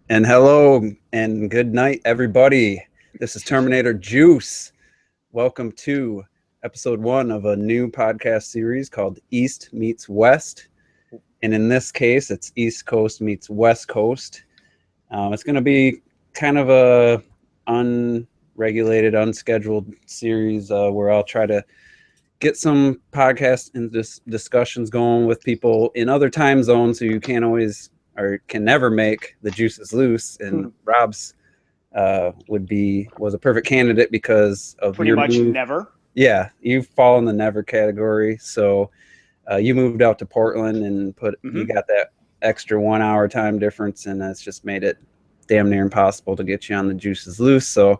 And hello and good night, everybody. This is Terminator Juice. Welcome to episode 1 of a new podcast series called East Meets West. And in this case, it's East Coast meets West Coast. It's going to be kind of a unregulated, unscheduled series where I'll try to get some podcast and discussions going with people in other time zones who you can't always or can never make the juices loose. And Rob's was a perfect candidate because of pretty your much move. never. Yeah, you fall in the never category. So you moved out to Portland and you got that extra 1 hour time difference, and that's just made it damn near impossible to get you on the juices loose. So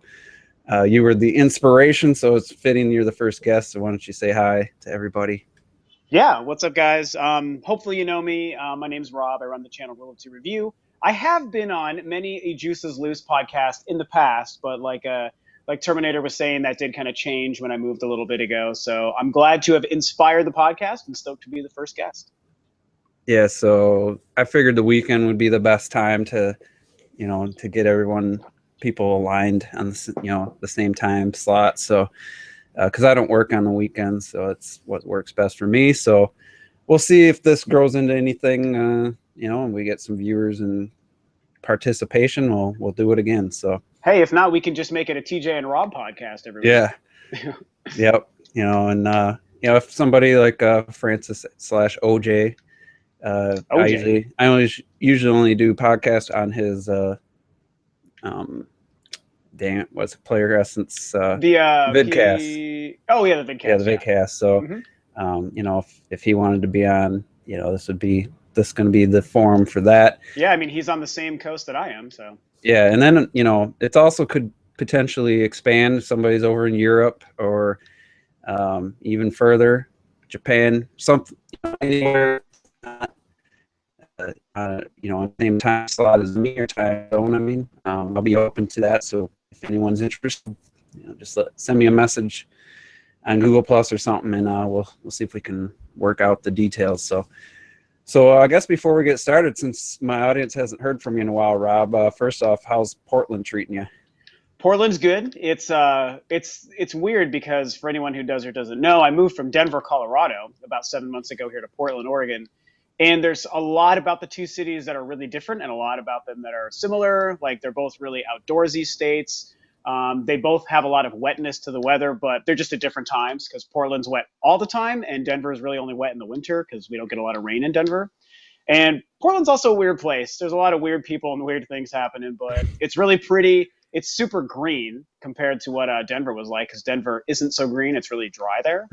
you were the inspiration, so it's fitting you're the first guest. So why don't you say hi to everybody? Yeah, what's up, guys? Hopefully you know me. My name's Rob. I run the channel Rule of Two Review. I have been on many a Juices Loose podcast in the past, but like Terminator was saying, that did kind of change when I moved a little bit ago. So I'm glad to have inspired the podcast and stoked to be the first guest. Yeah, so I figured the weekend would be the best time to get people aligned on the same time slot. So because I don't work on the weekends, so it's what works best for me. So we'll see if this grows into anything, and we get some viewers and participation. We'll do it again. So hey, if not, we can just make it a TJ and Rob podcast every week. Yeah. Yep. And if somebody like Francis / OJ, I usually only do podcasts on his what's it, Player Essence the vidcast. Oh yeah, the vidcast. Yeah, the vidcast. So if he wanted to be on, this going to be the forum for that. Yeah, I mean, he's on the same coast that I am, so. Yeah, and then it also could potentially expand. Somebody's over in Europe or even further, Japan, something anywhere. On the same time slot as me or time zone. I mean, I'll be open to that. So if anyone's interested, just send me a message on Google Plus or something, and we'll see if we can work out the details. So I guess before we get started, since my audience hasn't heard from you in a while, Rob, first off, how's Portland treating you? Portland's good. It's weird because for anyone who does or doesn't know, I moved from Denver, Colorado about 7 months ago here to Portland, Oregon. And there's a lot about the two cities that are really different and a lot about them that are similar. Like, they're both really outdoorsy states. They both have a lot of wetness to the weather, but they're just at different times because Portland's wet all the time and Denver is really only wet in the winter because we don't get a lot of rain in Denver. And Portland's also a weird place. There's a lot of weird people and weird things happening, but it's really pretty. It's super green compared to what Denver was like, because Denver isn't so green. It's really dry there.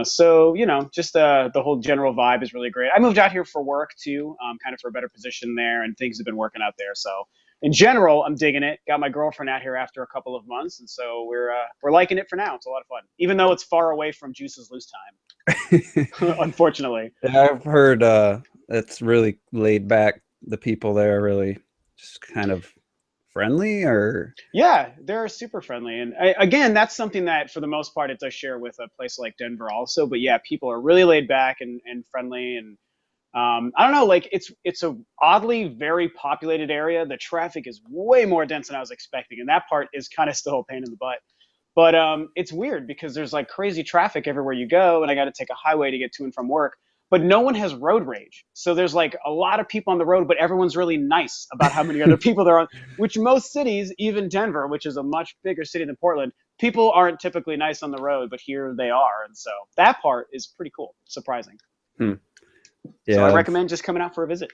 So, just the whole general vibe is really great. I moved out here for work, too, kind of for a better position there, and things have been working out there. So, in general, I'm digging it. Got my girlfriend out here after a couple of months, and so we're liking it for now. It's a lot of fun, even though it's far away from Juice's Loose time, unfortunately. Yeah, I've heard it's really laid back. The people there are really just kind of friendly, or yeah, they're super friendly. And again, that's something that for the most part it does share with a place like Denver also. But yeah, people are really laid back and friendly. And I don't know, like it's a oddly very populated area. The traffic is way more dense than I was expecting, and that part is kind of still a pain in the butt. But it's weird because there's like crazy traffic everywhere you go, and I got to take a highway to get to and from work. But no one has road rage. So there's like a lot of people on the road, but everyone's really nice about how many other people there are, which most cities, even Denver, which is a much bigger city than Portland, people aren't typically nice on the road, but here they are. And so that part is pretty cool, surprising. Yeah, so I recommend just coming out for a visit.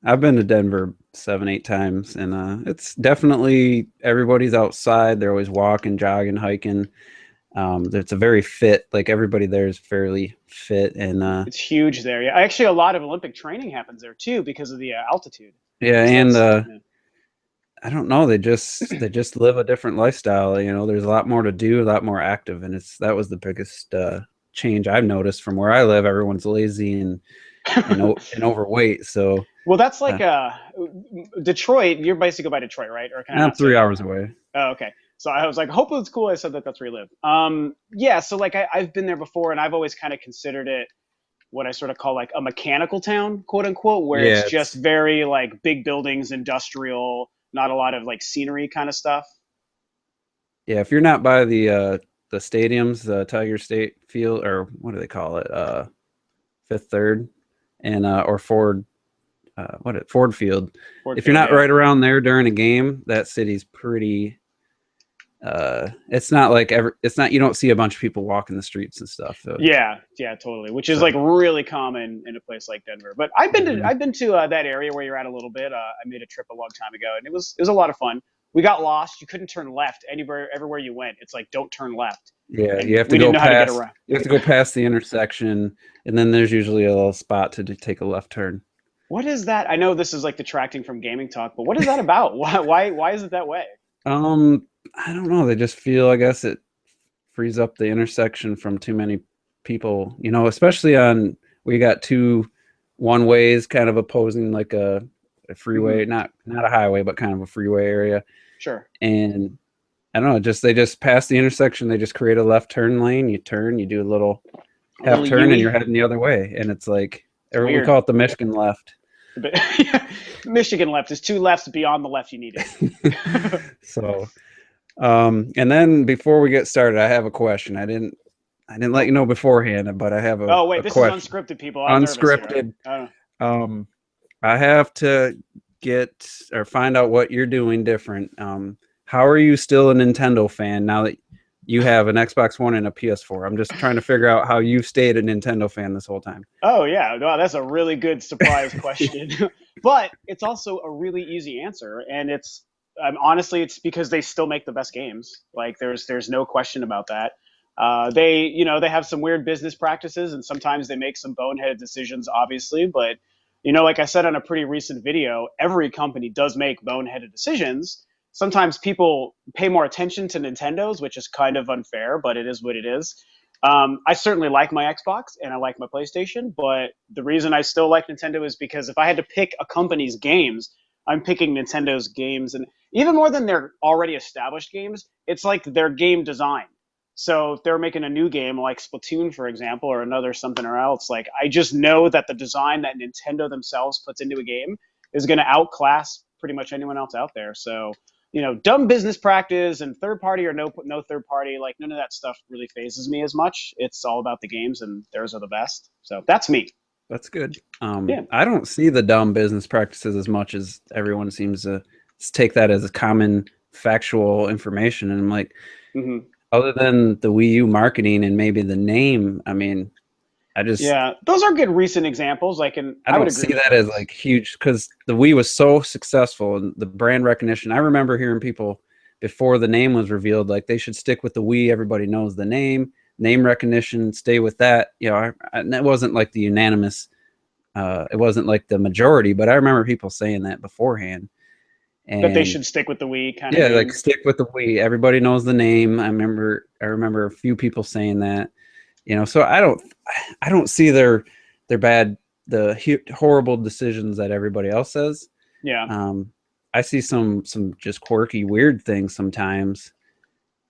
I've been to Denver 7-8 times, and it's definitely everybody's outside. They're always walking, jogging, hiking. It's a very fit, like everybody there is fairly fit, and it's huge there. Yeah, actually, a lot of Olympic training happens there too because of the altitude. Yeah, so and I don't know, they just live a different lifestyle. There's a lot more to do, a lot more active, and that was the biggest change I've noticed from where I live. Everyone's lazy and overweight. So well, that's like Detroit. You're basically by Detroit, right? Or I'm 3 hours away. Oh, okay. So I was like, hopefully it's cool. I said that's where you live. Yeah. So like I've been there before, and I've always kind of considered it what I sort of call like a mechanical town, quote unquote, where Yeah, it's just very like big buildings, industrial, not a lot of like scenery kind of stuff. yeah. If you're not by the stadiums, the Tiger State Field, or what do they call it? Fifth Third, and or Ford. Ford Field. Ford If you're Field, not yeah. right around there during a game, that city's pretty. It's not like it's not, you don't see a bunch of people walking the streets and stuff. So, Yeah, yeah, totally. Which is like really common in a place like Denver. But I've been to that area where you're at a little bit. I made a trip a long time ago, and it was a lot of fun. We got lost. You couldn't turn left anywhere everywhere you went. It's like don't turn left, yeah, you and have to we didn't go know how to get past. around. You have to go past the intersection, and then there's usually a little spot to take a left turn. What is that? I know this is like detracting from gaming talk, but what is that about? Why is it that way? I don't know. They just feel, I guess, it frees up the intersection from too many people. You know, especially on we got two one ways kind of opposing like a freeway, not a highway, but kind of a freeway area. Sure. And I don't know, they just pass the intersection, they just create a left turn lane, you turn, you do a little half turn and you're heading the other way. And it's like we call it the Michigan left. Michigan left is two lefts beyond the left you needed. So and then before we get started, I have a question. I didn't let you know beforehand, but I have a this question. Is unscripted, people. I'm unscripted. I have to get or find out what you're doing different. How are you still a Nintendo fan now that you have an Xbox One and a PS4? I'm just trying to figure out how you've stayed a Nintendo fan this whole time. Oh yeah, no, that's a really good surprise question. But it's also a really easy answer, and honestly, it's because they still make the best games. Like there's no question about that. They have some weird business practices, and sometimes they make some boneheaded decisions, obviously. But like I said on a pretty recent video, every company does make boneheaded decisions. Sometimes people pay more attention to Nintendo's, which is kind of unfair, but it is what it is. I certainly like my Xbox and I like my PlayStation, but the reason I still like Nintendo is because if I had to pick a company's games, I'm picking Nintendo's games. And even more than their already established games, it's like their game design. So if they're making a new game like Splatoon, for example, or another something or else, like I just know that the design that Nintendo themselves puts into a game is going to outclass pretty much anyone else out there. So dumb business practice and third party or no third party, like none of that stuff really phases me as much. It's all about the games, and theirs are the best. So that's me. That's good. Yeah. I don't see the dumb business practices as much as everyone seems to take that as a common factual information. And I'm like, other than the Wii U marketing and maybe the name, I mean, those are good recent examples. I don't see that as like huge, because the Wii was so successful and the brand recognition. I remember hearing people before the name was revealed, like they should stick with the Wii. Everybody knows the name recognition, stay with that. And that wasn't like the unanimous. It wasn't like the majority, but I remember people saying that beforehand. And that they should stick with the Wii kind of. Yeah, like stick with the Wii. Everybody knows the name. I remember a few people saying that. So I don't see their bad, horrible decisions that everybody else says. Yeah. I see some just quirky, weird things sometimes.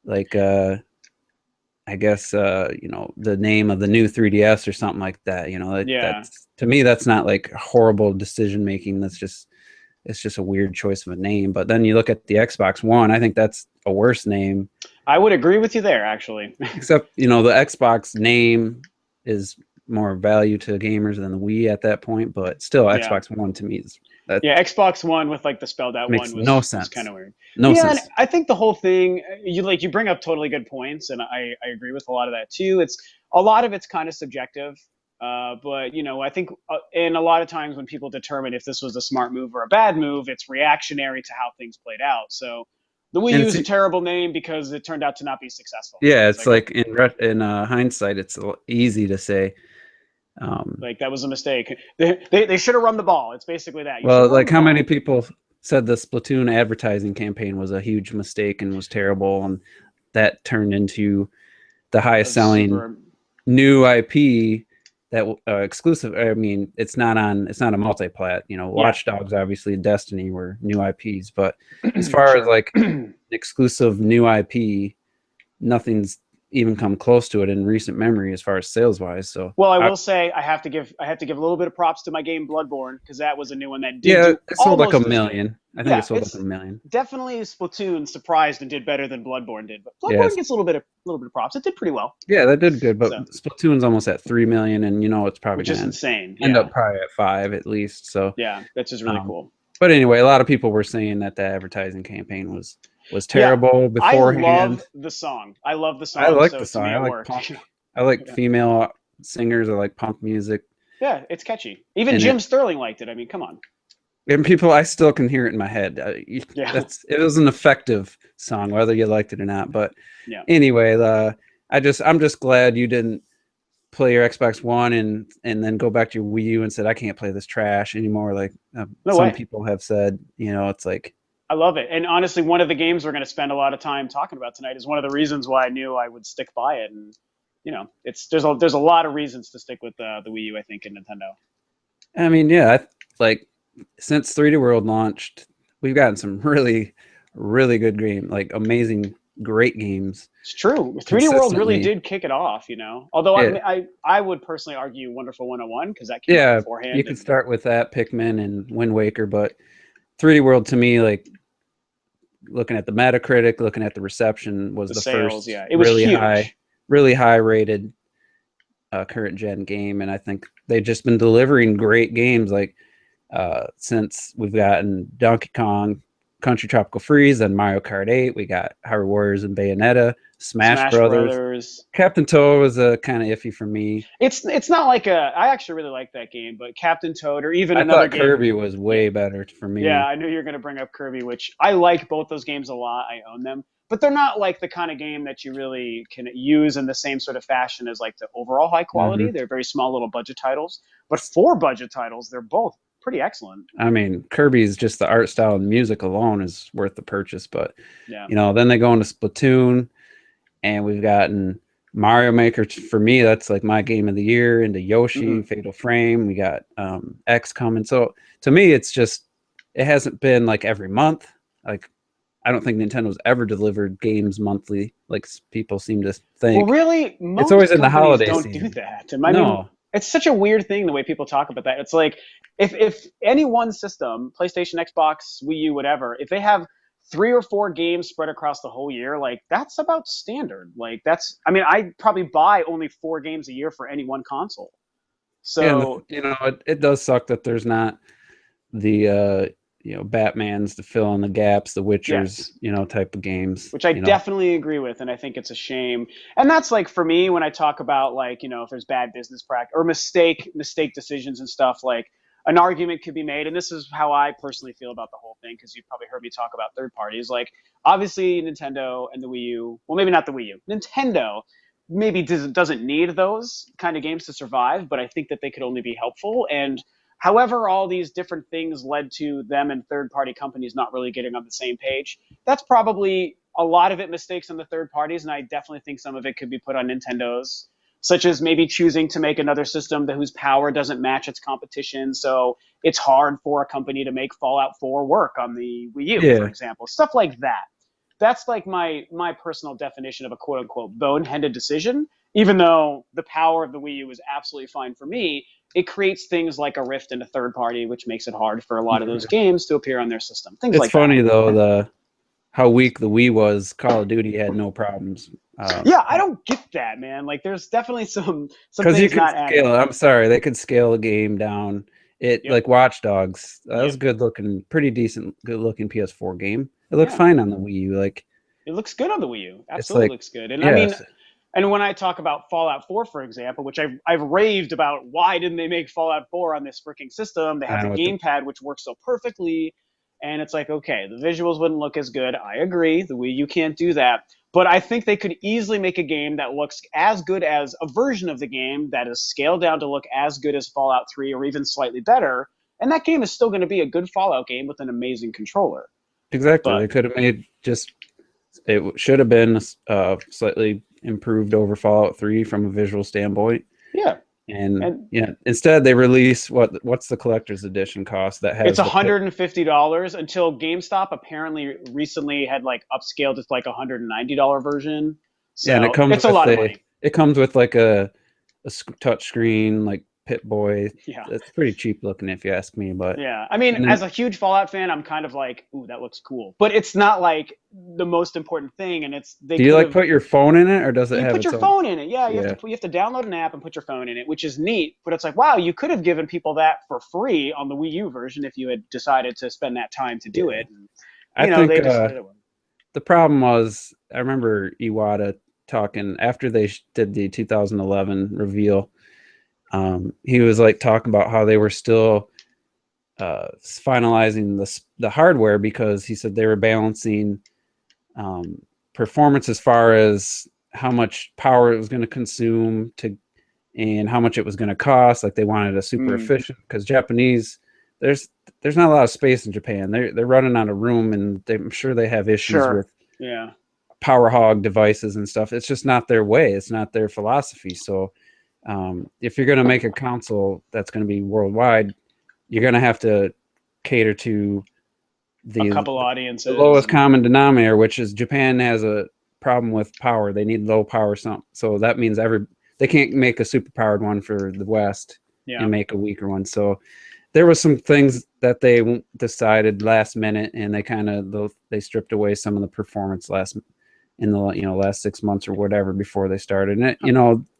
Like I guess the name of the new 3DS or something like that. That's, to me, that's not like horrible decision making. It's just a weird choice of a name. But then you look at the Xbox One, I think that's a worse name. I would agree with you there, actually. Except, the Xbox name is more value to gamers than the Wii at that point, but still, Xbox One to me is Xbox One with like the spelled out makes one no sense. Was kind of weird. No sense. And I think the whole thing you bring up totally good points, and I agree with a lot of that too. A lot of it's kind of subjective. But I think and a lot of times when people determine if this was a smart move or a bad move, it's reactionary to how things played out. So the Wii U is a terrible name because it turned out to not be successful. Yeah, it's like in hindsight, it's easy to say. Like that was a mistake. They should have run the ball. It's basically that. Well, like how many people said the Splatoon advertising campaign was a huge mistake and was terrible, and that turned into the highest selling new IP that exclusive. I mean, it's not a multi-plat. Watch Dogs, obviously, Destiny were new IPs, but as far as like exclusive new IP, nothing's even come close to it in recent memory as far as sales wise. So Well, I will say I have to give a little bit of props to my game Bloodborne, because that was a new one that did yeah, do it sold like a almost as good. million. I think it Yeah, sold like a it's million. definitely Splatoon surprised and did better than Bloodborne did, but Bloodborne Yes. gets a little bit of props. It did pretty well. Yeah, that did good, but So, Splatoon's almost at 3 million, and it's probably which is gonna insane. end Yeah, up probably at 5 at least. So, yeah, that's just really cool. but anyway, a lot of people were saying that the advertising campaign was Yeah, terrible I love beforehand. the song. I love the I song, like so the to song. me I it like worked. punk. I like Yeah. female singers. I like punk music, Yeah, it's catchy. Even and Jim Sterling liked it. I mean, come on. people. I still can hear it in my head. Yeah, It was an effective song, whether you liked it or not. But yeah. anyway, I'm just glad you didn't play your Xbox One and then go back to your Wii U and said, I can't play this trash anymore. Like No some way. people have said, it's like, I love it. And honestly, one of the games we're going to spend a lot of time talking about tonight is one of the reasons why I knew I would stick by it. And there's a lot of reasons to stick with the Wii U, I think, in Nintendo. I mean, yeah, like since 3D World launched, we've gotten some really, really good like amazing, great games. It's true. 3D World really Consistently. did kick it off, Although Yeah, I would personally argue Wonderful 101, because that came out yeah, you beforehand. could And start with that, Pikmin and Wind Waker, but 3D World to me, like looking at the Metacritic, looking at the reception, was the the sales, first yeah, it was huge. really high rated current gen game, and I think they've just been delivering great games. Like since we've gotten Donkey Kong Country Tropical Freeze and Mario Kart 8, we got Hyrule Warriors and Bayonetta, Smash Brothers. Captain Toad was a kind of iffy for me. It's not like I actually really like that game, but Captain Toad, or even I another thought game. Kirby was way better for me. Yeah, I knew you were going to bring up Kirby, which I like both those games a lot. I own them, but they're not like the kind of game that you really can use in the same sort of fashion as like the overall high quality. Mm-hmm. They're very small little budget titles, but for budget titles, they're both pretty excellent. I mean, Kirby's just the art style and music alone is worth the purchase. But Yeah, then they go into Splatoon, and we've gotten Mario Maker. For me, that's like my game of the year. Into Yoshi, Fatal Frame. We got X coming. So to me, it's just, it hasn't been like every month. Like I don't think Nintendo's ever delivered games monthly, like people seem to think. Well, really, it's always in the holiday don't season. do that. I mean, it's such a weird thing the way people talk about that. It's like if any one system, PlayStation, Xbox, Wii U, whatever, if they have 3 or 4 games spread across the whole year, like that's about standard. Like I mean, I probably buy only 4 games a year for any one console. So yeah, it does suck that there's not the Batman's to fill in the gaps, the Witchers, type of games. Which I definitely agree with, and I think it's a shame. And that's like for me when I talk about like, if there's bad business practice or mistake decisions and stuff, like an argument could be made, and this is how I personally feel about the whole thing, because you've probably heard me talk about third parties. Like obviously Nintendo and the Wii U, well maybe not the Wii U, Nintendo maybe doesn't need those kind of games to survive, but I think that they could only be helpful. And however all these different things led to them and third-party companies not really getting on the same page, that's probably a lot of it mistakes on the third parties, and I definitely think some of it could be put on Nintendo's, such as maybe choosing to make another system whose power doesn't match its competition, so it's hard for a company to make Fallout 4 work on the Wii U, for example. Stuff like that. That's like my personal definition of a quote-unquote boneheaded decision. Even though the power of the Wii U is absolutely fine for me, it creates things like a rift in a third party, which makes it hard for a lot of those games to appear on their system. Things like that. It's funny though, how weak the Wii was. Call of Duty had no problems. Yeah, I don't get that, man. Like, there's definitely some because things you can not scale. adding. I'm sorry, they could scale a game down. Like Watch Dogs. That was good looking, pretty decent, good looking PS4 game. It looked fine on the Wii U. Like it looks good on the Wii U. Absolutely looks good. And I mean, and when I talk about Fallout 4, for example, which I've raved about, why didn't they make Fallout 4 on this freaking system? They have the gamepad, which works so perfectly. And it's like, okay, the visuals wouldn't look as good. I agree. The Wii U can't do that. But I think they could easily make a game that looks as good as a version of the game that is scaled down to look as good as Fallout 3 or even slightly better. And that game is still going to be a good Fallout game with an amazing controller. Exactly. They could have made it should have been slightly improved over Fallout 3 from a visual standpoint. Yeah. And instead they release what's the collector's edition cost that has it's $150 until GameStop apparently recently had like upscaled to like $190 version. Yeah, and it So comes it's a with lot of money. it comes with like a touch screen, like Pit Boy. Yeah. It's pretty cheap looking if you ask me, but Yeah, I mean, and then as a huge Fallout fan, I'm kind of like, ooh, that looks cool. But it's not like the most important thing, and it's they do you could like have. put your phone in it or does it You have put its your own? phone in it. Yeah, Yeah. you have to download an app and put your phone in it, which is neat. But it's like, wow, you could have given people that for free on the Wii U version if you had decided to spend that time to do Yeah. it. And, I think they decided it wasn't. the problem was I remember Iwata talking after they did the 2011 reveal. He was like talking about how they were still finalizing the hardware because he said they were balancing performance as far as how much power it was going to consume to and how much it was going to cost. Like they wanted a super efficient because Japanese there's not a lot of space in Japan. They're running out of room and I'm sure they have issues Sure. with Yeah. power hog devices and stuff. It's just not their way. It's not their philosophy. So if you're going to make a console that's going to be worldwide, you're going to have to cater to A the couple the audiences. lowest common denominator, which is Japan has a problem with power. They need low power so that means they can't make a super powered one for the West Yeah. and make a weaker one. So there was some things that they decided last minute, and they stripped away some of the performance in the last 6 months or whatever before they started. And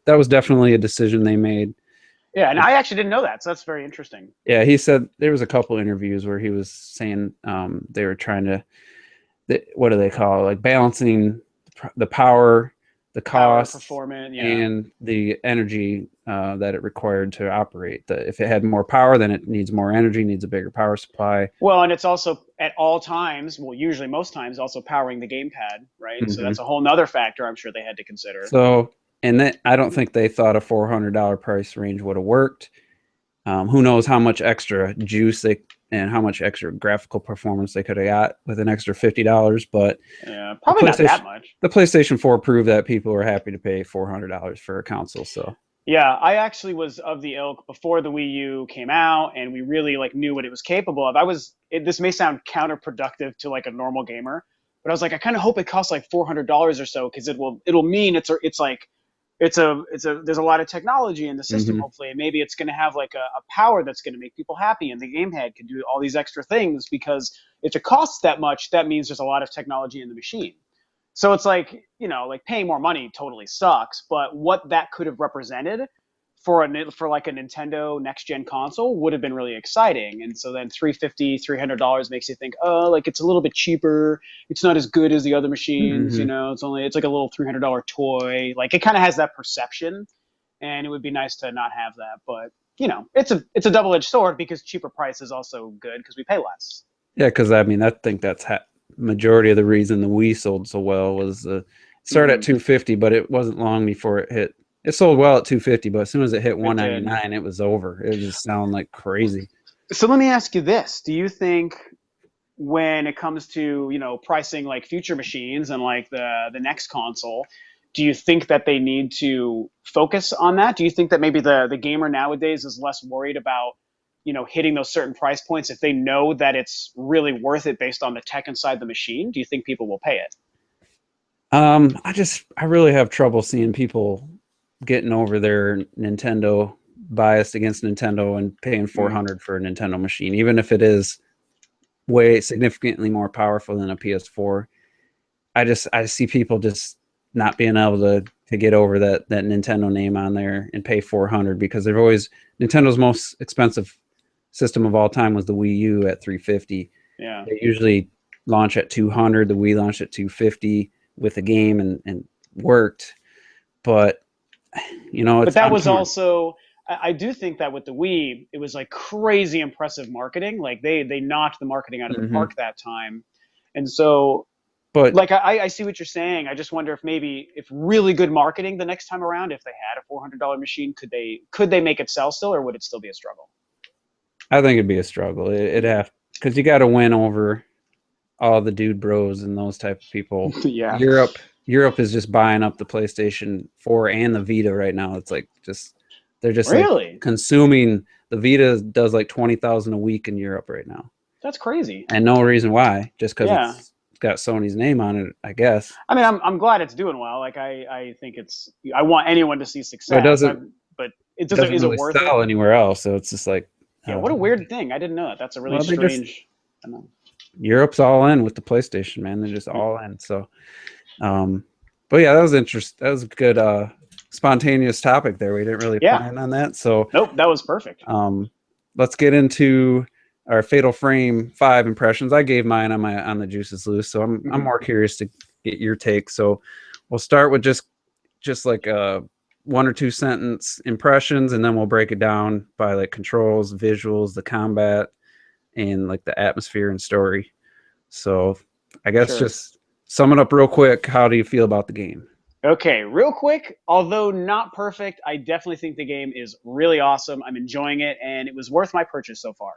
that was definitely a decision they made. Yeah, and I actually didn't know that, so that's very interesting. Yeah, he said there was a couple interviews where he was saying they were trying to, what do they call it? Like balancing the power, the cost, performance, yeah. and the energy that it required to operate. If it had more power, then it needs more energy, needs a bigger power supply. Well, and it's also at all times, well, usually most times, also powering the gamepad, right? Mm-hmm. So that's a whole nother factor I'm sure they had to consider. So, and then I don't think they thought a $400 price range would have worked. Who knows how much extra juice and how much extra graphical performance they could have got with an extra $50, but yeah, probably not that much. The PlayStation 4 proved that people are happy to pay $400 for a console. So yeah, I actually was of the ilk before the Wii U came out, and we really knew what it was capable of. This may sound counterproductive to a normal gamer, but I was like, I kind of hope it costs like $400 or so because it'll mean there's a lot of technology in the system, hopefully, and maybe it's going to have a power that's going to make people happy, and the gamepad can do all these extra things because if it costs that much, that means there's a lot of technology in the machine. So it's paying more money totally sucks, but what that could have represented for a Nintendo next gen console would have been really exciting. And so then $300 makes you think, oh, it's a little bit cheaper. It's not as good as the other machines, it's like a little $300 toy. It kind of has that perception, and it would be nice to not have that. But it's a double-edged sword because cheaper price is also good because we pay less. Yeah, because I think that's majority of the reason the Wii sold so well was it started at $250, but it wasn't long before it hit. It sold well at $250, but as soon as it hit $199, it was over. It just sounded like crazy. So let me ask you this: do you think, when it comes to pricing future machines and the next console, do you think that they need to focus on that? Do you think that maybe the gamer nowadays is less worried about hitting those certain price points if they know that it's really worth it based on the tech inside the machine? Do you think people will pay it? I really have trouble seeing people getting over their Nintendo bias against Nintendo and paying $400 for a Nintendo machine, even if it is way significantly more powerful than a PS4. I see people just not being able to get over that Nintendo name on there and pay $400 because Nintendo's most expensive system of all time was the Wii U at $350. Yeah, they usually launch at $200. The Wii launched at $250 with a game and worked, but but that was also, I do think that with the Wii, it was crazy impressive marketing. They knocked the marketing out of the park that time, and so. But I see what you're saying. I just wonder if really good marketing the next time around, if they had a $400 machine, could they make it sell still, or would it still be a struggle? I think it'd be a struggle. Because you got to win over all the dude bros and those type of people. Yeah. Europe is just buying up the PlayStation 4 and the Vita right now. It's they're just really consuming. The Vita does 20,000 a week in Europe right now. That's crazy. And no reason why, just because it's got Sony's name on it, I guess. I mean, I'm glad it's doing well. Like I think I want anyone to see But it success. doesn't But it doesn't. doesn't Is it really worth it? sell anywhere else, so it's just like, Yeah. What a weird thing. I didn't know that. That's a really well, they just strange. I don't know. Europe's all in with the PlayStation, man. They're just all in. So, um, but yeah, that was interesting. That was a good spontaneous topic there. We didn't really Yeah. plan on that. So, Nope. That was perfect. let's get into our Fatal Frame 5 impressions. I gave mine on the Juices Loose, so I'm more curious to get your take. So, we'll start with just like one or two sentence impressions, and then we'll break it down by like controls, visuals, the combat, and like the atmosphere and story. So I guess just sum it up real quick. How do you feel about the game? Okay, real quick, although not perfect, I definitely think the game is really awesome. I'm enjoying it, and it was worth my purchase so far.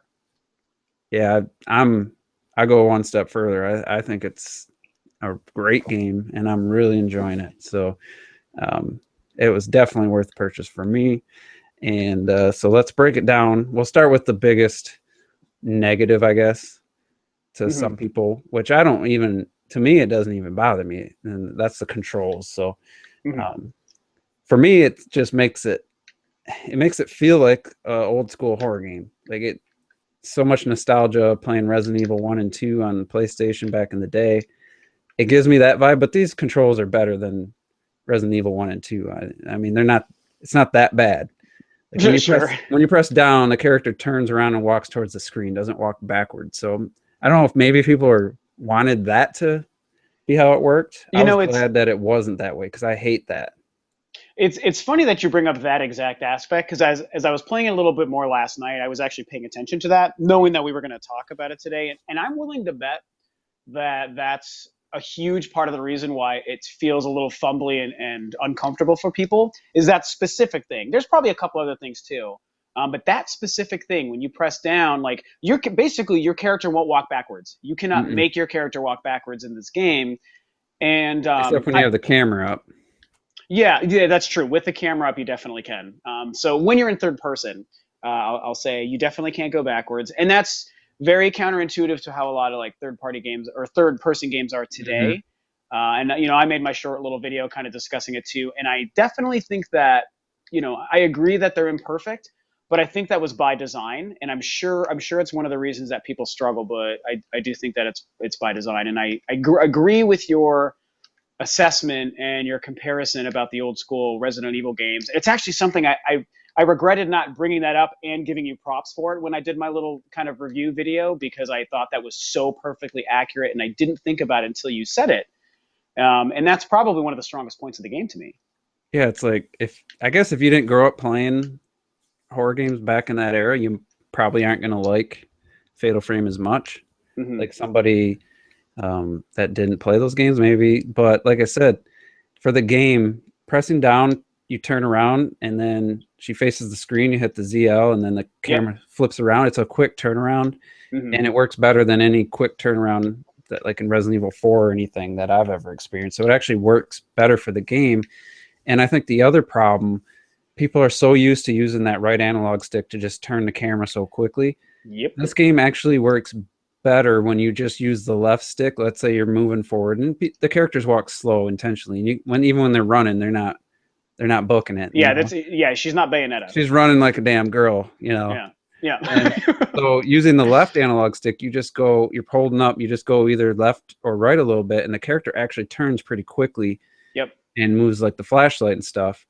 Yeah, I go one step further. I think it's a great game, and I'm really enjoying it. So it was definitely worth the purchase for me. And so let's break it down. We'll start with the biggest negative, I guess, to some people, which I don't even, to me, it doesn't even bother me. And that's the controls. So for me, it just makes it feel like an old school horror game. Like so much nostalgia playing Resident Evil 1 and 2 on PlayStation back in the day. It gives me that vibe, but these controls are better than Resident Evil 1 and 2. I mean, it's not that bad. Like when you press down, the character turns around and walks towards the screen, doesn't walk backwards. So I don't know if maybe people wanted that to be how it worked. I was glad that it wasn't that way, because I hate that. It's funny that you bring up that exact aspect, because as I was playing it a little bit more last night, I was actually paying attention to that, knowing that we were going to talk about it today. And I'm willing to bet that that's a huge part of the reason why it feels a little fumbly and uncomfortable for people, is that specific thing. There's probably a couple other things too. But that specific thing, when you press down, like basically your character won't walk backwards. You cannot make your character walk backwards in this game. And except when you have the camera up. Yeah, that's true. With the camera up, you definitely can. So when you're in third person, I'll say you definitely can't go backwards, and that's very counterintuitive to how a lot of like third-party games or third-person games are today. And I made my short little video kind of discussing it too, and I definitely think that I agree that they're imperfect, but I think that was by design, and I'm sure it's one of the reasons that people struggle. But I do think that it's by design, and I agree with your assessment and your comparison about the old school Resident Evil games. It's actually something I regretted not bringing that up and giving you props for it when I did my little kind of review video, because I thought that was so perfectly accurate, and I didn't think about it until you said it. And that's probably one of the strongest points of the game to me. Yeah, it's like, I guess if you didn't grow up playing horror games back in that era, you probably aren't going to like Fatal Frame as much. Like somebody that didn't play those games maybe. But like I said, for the game, pressing down, you turn around, and then she faces the screen, you hit the ZL, and then the camera flips around. It's a quick turnaround, and it works better than any quick turnaround that like in Resident Evil 4 or anything that I've ever experienced. So it actually works better for the game. And I think the other problem, people are so used to using that right analog stick to just turn the camera so quickly. This game actually works better when you just use the left stick. Let's say you're moving forward, and the characters walk slow intentionally. And even when they're running, they're not booking it. She's not Bayonetta. She's running like a damn girl, Yeah. And so using the left analog stick, you're holding up, you just go either left or right a little bit, and the character actually turns pretty quickly. And moves like the flashlight and stuff.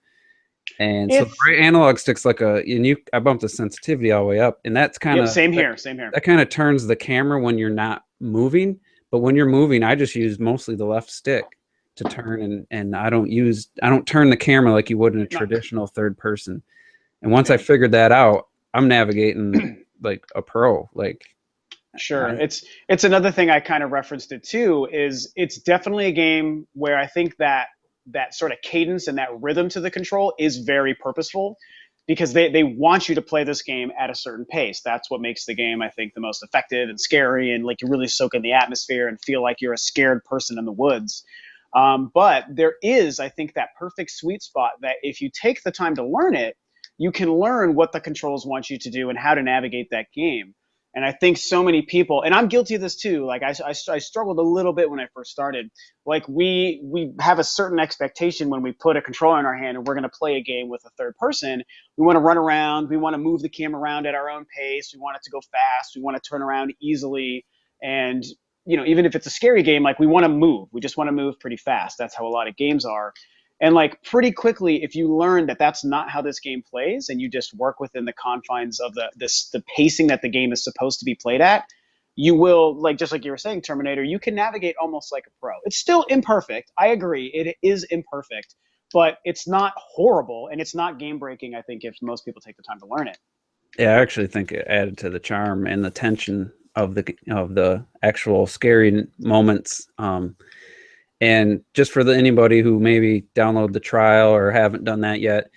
And so the right analog stick's like I bumped the sensitivity all the way up, and that's kind of same here. That kind of turns the camera when you're not moving, but when you're moving, I just use mostly the left stick to turn, and I don't turn the camera like you would in a traditional third person. And once I figured that out, I'm navigating like a pro. It's another thing I kind of referenced it too, is it's definitely a game where I think that sort of cadence and that rhythm to the control is very purposeful, because they want you to play this game at a certain pace. That's what makes the game, I think, the most effective and scary, and like you really soak in the atmosphere and feel like you're a scared person in the woods. But there is, I think, that perfect sweet spot that if you take the time to learn it, you can learn what the controls want you to do and how to navigate that game. And I think so many people, and I'm guilty of this too. Like I struggled a little bit when I first started. Like we have a certain expectation when we put a controller in our hand and we're going to play a game with a third person. We want to run around. We want to move the camera around at our own pace. We want it to go fast. We want to turn around easily. And even if it's a scary game, like we want to move. We just want to move pretty fast. That's how a lot of games are. And like pretty quickly, if you learn that that's not how this game plays, and you just work within the confines of the pacing that the game is supposed to be played at, you will, like, just like you were saying, Terminator, you can navigate almost like a pro. It's still imperfect. I agree, it is imperfect, but it's not horrible, and it's not game breaking. I think if most people take the time to learn it. Yeah, I actually think it added to the charm and the tension of the actual scary moments. And just for anybody who maybe download the trial or haven't done that yet,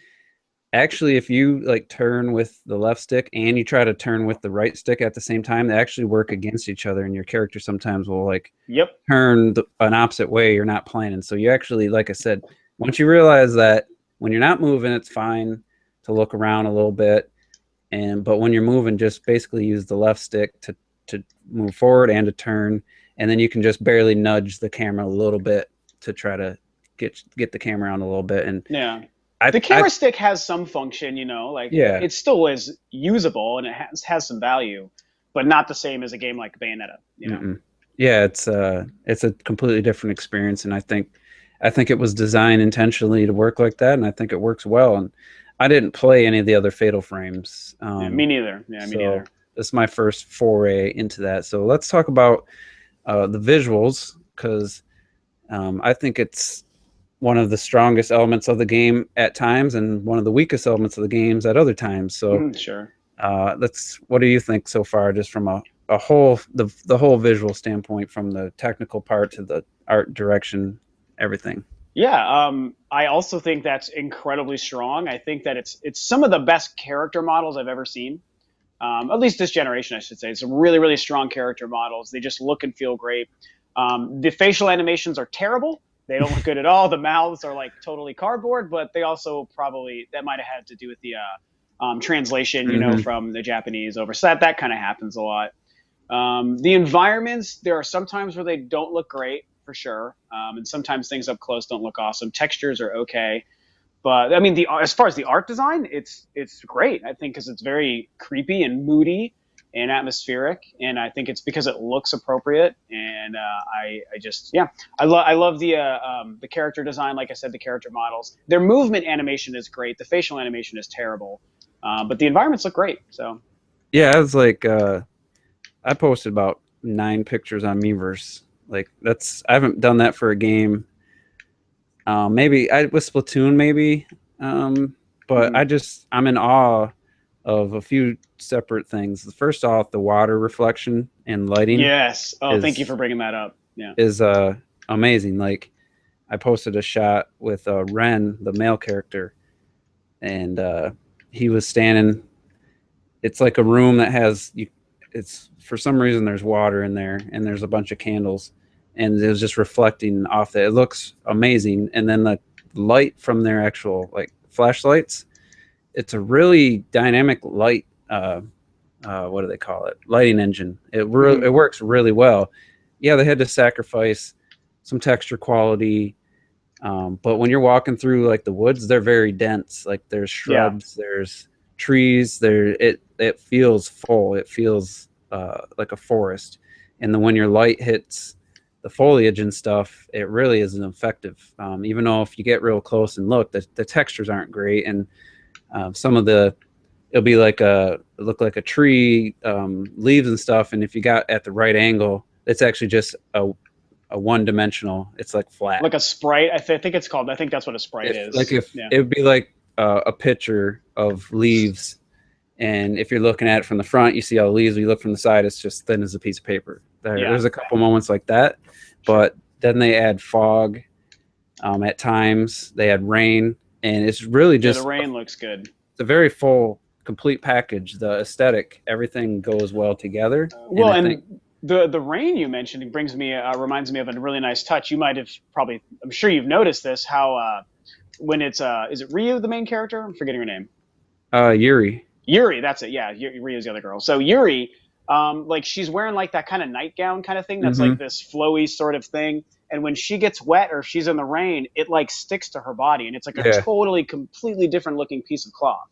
actually, if you like turn with the left stick and you try to turn with the right stick at the same time, they actually work against each other, and your character sometimes will like turn an opposite way you're not planning. So you actually, like I said, once you realize that when you're not moving, it's fine to look around a little bit, but when you're moving, just basically use the left stick to move forward and to turn. And then you can just barely nudge the camera a little bit to try to get the camera on a little bit. And yeah, the camera stick has some function, like it still is usable and it has some value, but not the same as a game like Bayonetta. Yeah, it's a completely different experience, and I think it was designed intentionally to work like that, and I think it works well. And I didn't play any of the other Fatal Frames. Me neither. Yeah, me neither. This is my first foray into that. So let's talk about the visuals, because I think it's one of the strongest elements of the game at times and one of the weakest elements of the games at other times. So sure. What do you think so far, just from a whole the whole visual standpoint, from the technical part to the art direction, everything? Yeah, I also think that's incredibly strong. I think that it's some of the best character models I've ever seen. At least this generation, I should say. It's really, really strong character models. They just look and feel great. The facial animations are terrible. They don't look good at all. The mouths are like totally cardboard, but they also that might have had to do with the translation, from the Japanese over. So that kind of happens a lot. The environments, there are some times where they don't look great, for sure. And sometimes things up close don't look awesome. Textures are okay. But I mean, as far as the art design, it's great. I think because it's very creepy and moody and atmospheric, and I think it's because it looks appropriate. And I love the character design. Like I said, the character models, their movement animation is great. The facial animation is terrible, but the environments look great. So yeah, I was like, I posted about 9 pictures on Miiverse. Like I haven't done that for a game. Maybe with Splatoon, maybe, but I'm in awe of a few separate things. First off, the water reflection and lighting. Yes. Oh, thank you for bringing that up. Yeah. Is amazing. Like I posted a shot with Ren, the male character, and he was standing. It's like a room that has it's for some reason there's water in there, and there's a bunch of candles. And it was just reflecting off that. It looks amazing. And then the light from their actual like flashlights, it's a really dynamic light. What do they call it? Lighting engine. It works really well. Yeah, they had to sacrifice some texture quality, but when you're walking through like the woods, they're very dense. Like there's shrubs, there's trees. It feels full. It feels like a forest. And then when your light hits the foliage and stuff, it really isn't effective. Even though if you get real close and look, the textures aren't great, and some of it'll be like look like a tree, leaves and stuff. And if you got at the right angle, it's actually just a one-dimensional. It's like flat, like a sprite. I think it's called. I think that's what a sprite is. Like it would be like a picture of leaves, and if you're looking at it from the front, you see all the leaves. When you look from the side, it's just thin as a piece of paper. There's a couple moments like that, but then they add fog. At times they add rain, and it's really just the rain looks good. It's a very full, complete package. The aesthetic, everything goes well together. The rain you mentioned reminds me of a really nice touch. You might have I'm sure you've noticed this. How when it's is it Ryu, the main character? I'm forgetting her name. Yuri. Yuri, that's it. Yeah, Ryu's the other girl. So Yuri, Like she's wearing like that kind of nightgown kind of thing that's Mm-hmm. like this flowy sort of thing. And when she gets wet or if she's in the rain, it like sticks to her body, and it's like a Yeah. totally completely different looking piece of cloth,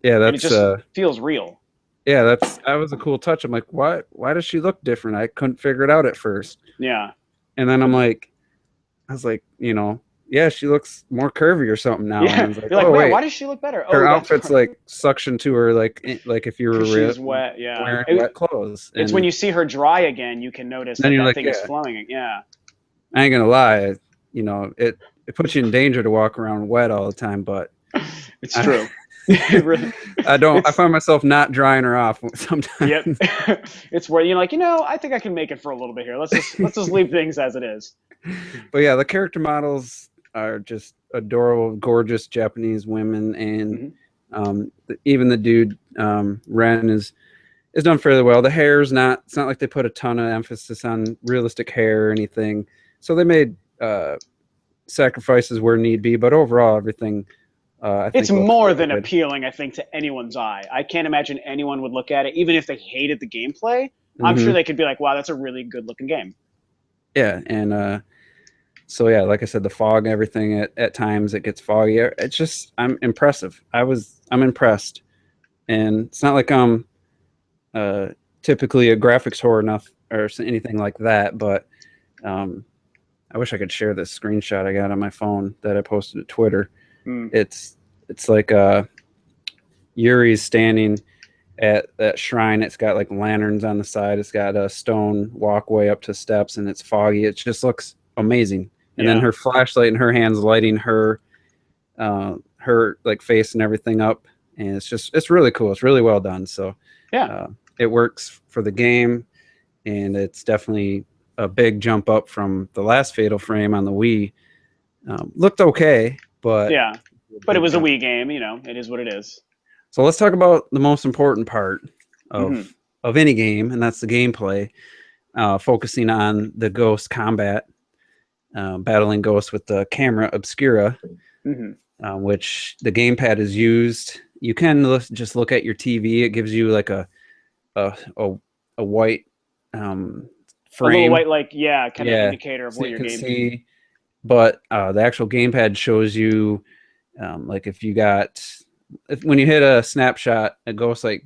Yeah, and it that's just feels real. yeah, that was a cool touch. I'm like, why does she look different? I couldn't figure it out at first. Yeah. And then I was like, yeah, she looks more curvy or something now. And I Yeah. was like, You're like, oh man, wait, why does she look better? her Oh, that's outfit's like suction to her, like if you because were she's wet. Yeah. wearing wet clothes. It's when And you see her dry again, you can notice then that you're that like, thing is yeah, flowing. Yeah. I ain't gonna lie, it puts you in danger to walk around wet all the time, but It's I, true. It really, I it's find myself not drying her off yep. sometimes. It's where you're like, I think I can make it for a little bit here. Let's just leave things as it is. But yeah, the character models are just adorable, gorgeous Japanese women, and Hmm. even the dude Ren is done fairly well. The hair's not it's not like they put a ton of emphasis on realistic hair or anything, so they made sacrifices where need be. But overall, everything I It's think looks more really than good. appealing, I think, to anyone's eye. I can't imagine anyone would look at it, even if they hated the gameplay. I'm sure Hmm. they could be like, wow, that's a really good looking game. Yeah, and so yeah, like I said, the fog, everything at times it gets foggy. It's just I'm impressive. I'm impressed, and it's not like I'm uh, typically a graphics whore enough or anything like that. But um, I wish I could share this screenshot I got on my phone that I posted to Twitter. Mm. It's like Yuri's standing at that shrine. It's got like lanterns on the side. It's got a stone walkway up to steps, and it's foggy. It just looks amazing. And then Yeah. her flashlight in her hands lighting her like face and everything up, and it's really cool. It's really well done. So Yeah. uh, it works for the game, and it's definitely a big jump up from the last Fatal Frame on the Wii. Looked okay, but Yeah. a But it big was a jump. Wii game, it is what it is. So let's talk about the most important part of Mm-hmm. any game, and that's the gameplay. Focusing on the ghost combat, battling ghosts with the camera obscura, Mm-hmm. which the gamepad is used. You can just look at your TV. It gives you like a, a, a white A little frame. white, like, yeah, kind of Yeah, indicator of so where you your can game. see. But the actual gamepad shows you, like if you got, when you hit a snapshot, it goes like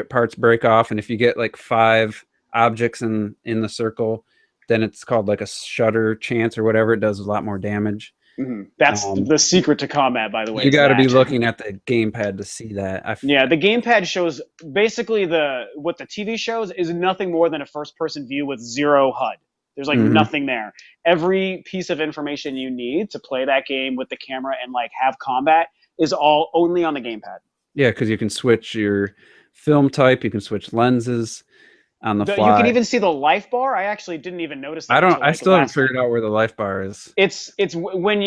parts break off, and if you get like 5 objects in the circle, then it's called like a shutter chance or whatever. It does a lot more damage. Mm-hmm. That's Um, the secret to combat, by the way, you is got to be that. looking at the gamepad to see that. Yeah, the gamepad shows basically what the TV shows is nothing more than a first person view with zero HUD. There's like Mhm. nothing there. Every piece of information you need to play that game with the camera and like have combat is all only on the gamepad. Yeah, because you can switch your film type, you can switch lenses on the You can fly. even see the life bar. I actually didn't even notice that until I like still haven't last night. figured out where the life bar is. It's when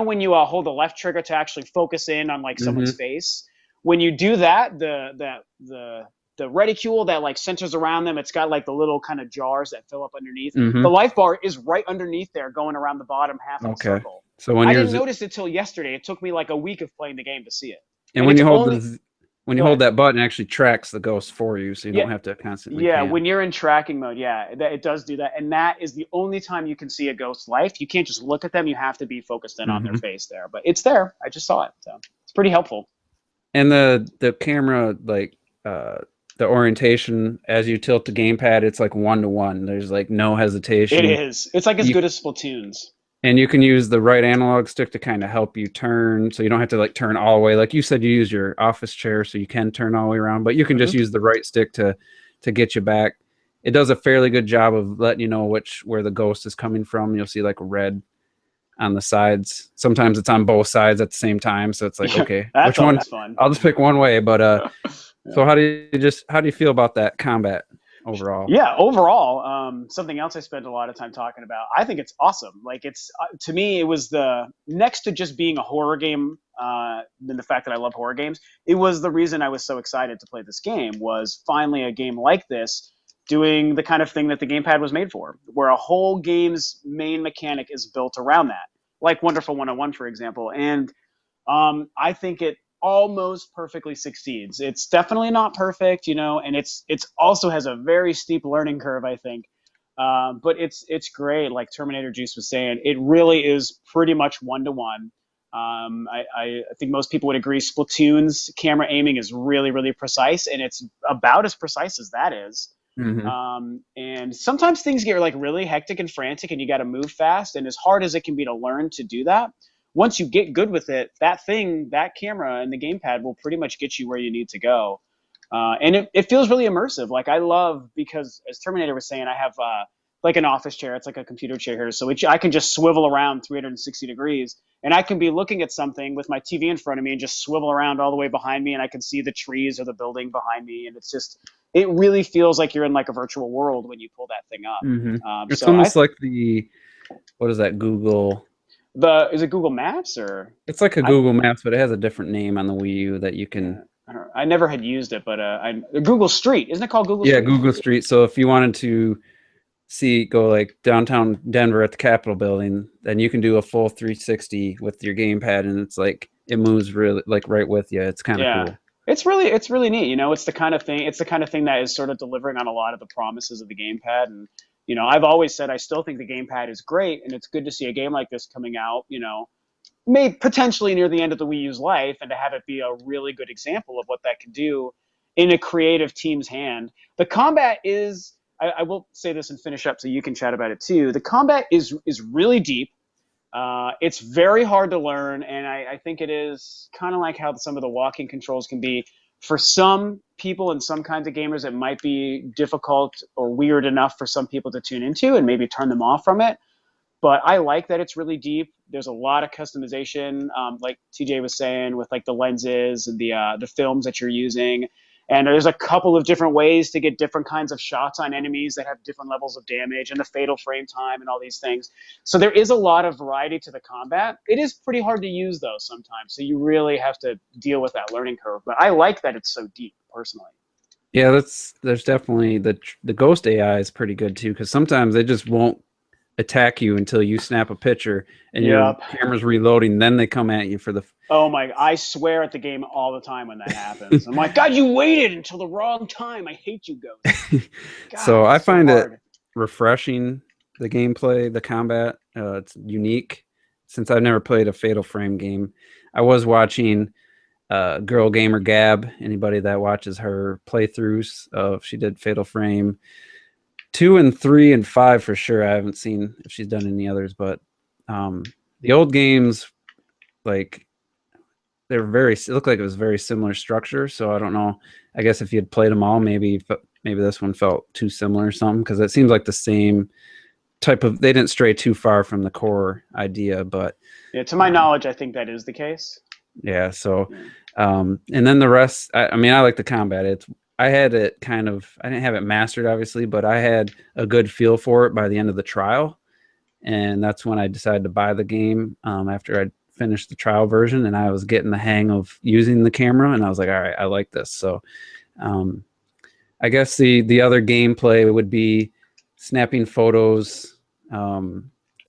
when you hold the left trigger to actually focus in on like someone's Hmm. face. When you do that, the reticule that like centers around them, it's got like the little kind of jars that fill up underneath. The Hmm. life bar is right underneath there, going around the bottom half of the Okay. circle. So when I you're didn't notice it till yesterday. It took me like a week of playing the game to see it, and and when it's you hold only. the when you Go hold ahead. that button, it actually tracks the ghost for you, so you Yeah, don't have to constantly yeah, pan. when you're in tracking mode, yeah, it does do that. And that is the only time you can see a ghost's life. You can't just look at them. You have to be focused in on their Hmm. face there. But it's there. I just saw it. So it's pretty helpful. And the camera, like uh, the orientation as you tilt the gamepad, it's like 1-to-1. There's like no It hesitation. is. It's like as You good as Splatoon's. And you can use the right analog stick to kind of help you turn, so you don't have to like turn all the way. Like you said, you use your office chair, so you can turn all the way around, but you can just Hmm. use the right stick to get you back. It does a fairly good job of letting you know where the ghost is coming from. You'll see like red on the sides. Sometimes it's on both sides at the same time, so it's like, Yeah, okay, that's which one? always fun. I'll just pick one way. But so Yeah. how do you feel about that combat overall? Yeah, overall, something else I spent a lot of time talking about. I think it's awesome. Like it's to me, it was the next to just being a horror game. Than the fact that I love horror games, it was the reason I was so excited to play this game. Was finally a game like this doing the kind of thing that the gamepad was made for, where a whole game's main mechanic is built around that, like Wonderful 101, for example. And I think it almost perfectly succeeds. It's definitely not perfect, and it's also has a very steep learning curve, I think. But it's great. Like Terminator Juice was saying, it really is pretty much 1-to-1. I think most people would agree Splatoon's camera aiming is really, really precise, and it's about as precise as that is. Mm-hmm. And sometimes things get like really hectic and frantic, and you got to move fast. And as hard as it can be to learn to do that, once you get good with it, that camera and the gamepad will pretty much get you where you need to go. And it feels really immersive. Like I love, because as Terminator was saying, I have like an office chair. It's like a computer chair here, so I can just swivel around 360 degrees, and I can be looking at something with my TV in front of me and just swivel around all the way behind me, and I can see the trees or the building behind me, and it really feels like you're in like a virtual world when you pull that thing up. Mm-hmm. It's So almost like what is that, Google? is it Google Maps or? It's like a I Google Maps, but it has a different name on the Wii U that you yeah, can. I never had used it, but Google Street, isn't it called Google Yeah, Street? Google Street. So if you wanted to go like downtown Denver at the Capitol building, then you can do a full 360 with your gamepad, and it's like it moves really like right with you. It's kind of Yeah. cool. It's really neat. It's the kind of thing that is sort of delivering on a lot of the promises of the gamepad. And I've always said I still think the gamepad is great, and it's good to see a game like this coming out, may potentially near the end of the Wii U's life, and to have it be a really good example of what that can do in a creative team's hand. The combat is, I will say this and finish up so you can chat about it too. The combat is really deep. It's very hard to learn, and I think it is kind of like how some of the walking controls can be. For some people and some kinds of gamers, it might be difficult or weird enough for some people to tune into and maybe turn them off from it. But I like that it's really deep. There's a lot of customization, like TJ was saying, with like the lenses and the films that you're using. And there's a couple of different ways to get different kinds of shots on enemies that have different levels of damage, and the fatal frame time and all these things. So there is a lot of variety to the combat. It is pretty hard to use though sometimes, so you really have to deal with that learning curve. But I like that it's so deep personally. Yeah, there's definitely the ghost AI is pretty good too, because sometimes they just won't attack you until you snap a picture and your Yep. camera's reloading. Then they come at you for the. Oh my, I swear at the game all the time when that happens. I'm like, God, you waited until the wrong time. I hate you, Ghost. So God, I it's so find it hard. refreshing, the gameplay, the combat. It's unique. Since I've never played a Fatal Frame game, I was watching Girl Gamer Gab. Anybody that watches her playthroughs of, she did Fatal Frame 2 and 3 and 5 for sure. I haven't seen if she's done any others, but the old games, like it looked like it was very similar structure. So I don't know. I guess if you had played them all, maybe this one felt too similar or something, because it seems like the same type of. They didn't stray too far from the core idea, but Yeah, to my knowledge, I think that is the case. yeah. So, Yeah. and then the rest. I mean, I like the combat. I had it kind of. I didn't have it mastered, obviously, but I had a good feel for it by the end of the trial, and that's when I decided to buy the game. After I finished the trial version, and I was getting the hang of using the camera, and I was like, all right, I like this. So, I guess the other gameplay would be snapping photos.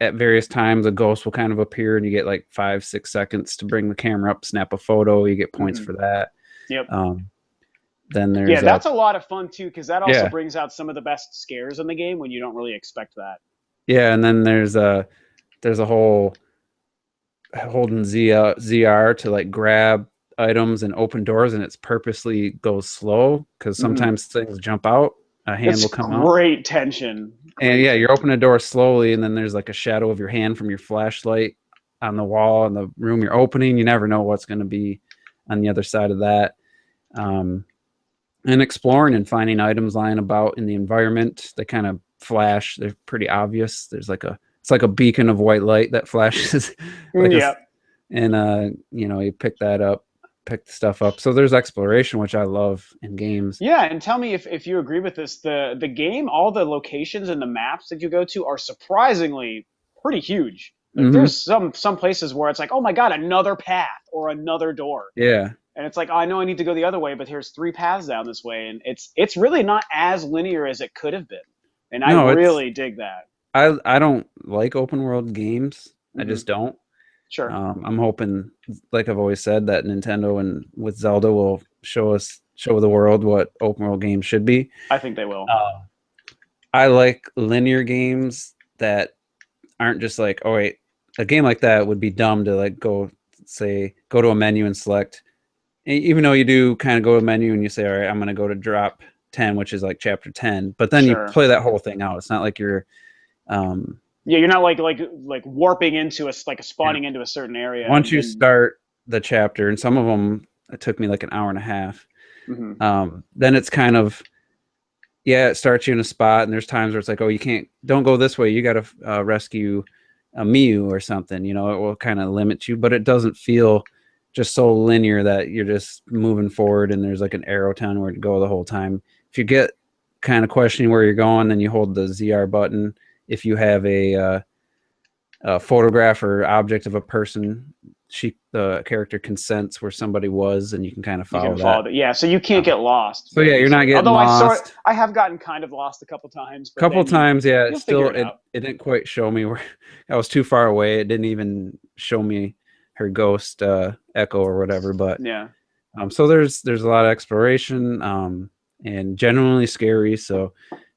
At various times, a ghost will kind of appear, and you get like 5-6 seconds to bring the camera up, snap a photo. You get points Hmm. for that. Yep. Then Yeah, there's that's a lot of fun too, because that also yeah, brings out some of the best scares in the game when you don't really expect that. yeah, and then there's a whole holding ZR to like grab items and open doors, and it's purposely goes slow because Hmm. sometimes things jump out, a hand It's will come out. great tension. And Great yeah, you're tension. opening a door slowly, and then there's like a shadow of your hand from your flashlight on the wall in the room you're opening. You never know what's going to be on the other side of that. Um, and exploring and finding items lying about in the environment. They kind of flash. They're pretty obvious. It's like a beacon of white light that flashes, like a, Yep. and you pick that up, pick the stuff up. So there's exploration, which I love in games. Yeah, and tell me if you agree with this. The game, all the locations and the maps that you go to are surprisingly pretty huge. Like Hmm. there's some places where it's like, oh my God, another path or another door. Yeah. And it's like, oh, I know I need to go the other way, but here's 3 paths down this way. And it's really not as linear as it could have been. And I No, it's really dig that. I don't like open world games. I Hmm. just don't. Sure. I'm hoping, like I've always said, that Nintendo and with Zelda will show the world what open world games should be. I think they will. I like linear games that aren't just like, oh wait, a game like that would be dumb to like go to a menu and select. Even though you do kind of go to a menu and you say, all right, I'm going to go to drop 10, which is like chapter 10, but then you Sure. play that whole thing out. It's not like you're Yeah, you're not like warping into a spawning into a certain area. once you start the chapter, and some of them it took me like an hour and a half. Then it's kind of, yeah, it starts you in a spot, and there's times where it's like, oh, don't go this way. You got to rescue a Miu or something. You know, it will kind of limit you, but it doesn't feel just so linear that you're just moving forward and there's like an arrow telling where to go the whole time. If you get kind of questioning where you're going, then you hold the ZR button. If you have a photograph or object of a person, the character consents where somebody was, and you can kind of follow that. Yeah, so you can't get lost. So yeah, you're not getting lost. I have gotten kind of lost a couple times. Yeah. Still, it didn't quite show me where I was too far away. It didn't even show me her ghost echo or whatever. But yeah. So there's a lot of exploration and genuinely scary. So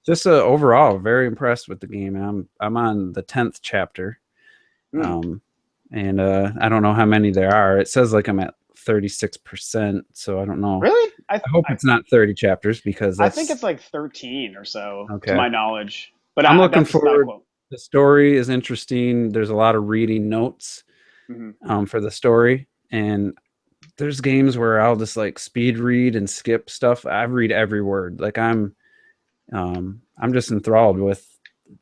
just overall very impressed with the game. I'm on the 10th chapter. And I don't know how many there are. It says like I'm at 36%, so I don't know. Really? I hope it's not 30 chapters because I think it's like 13 or so, to my knowledge. But I'm looking forward. The story is interesting. There's a lot of reading notes for the story, and there's games where I'll just like speed read and skip stuff. I read every word. Like I'm just enthralled with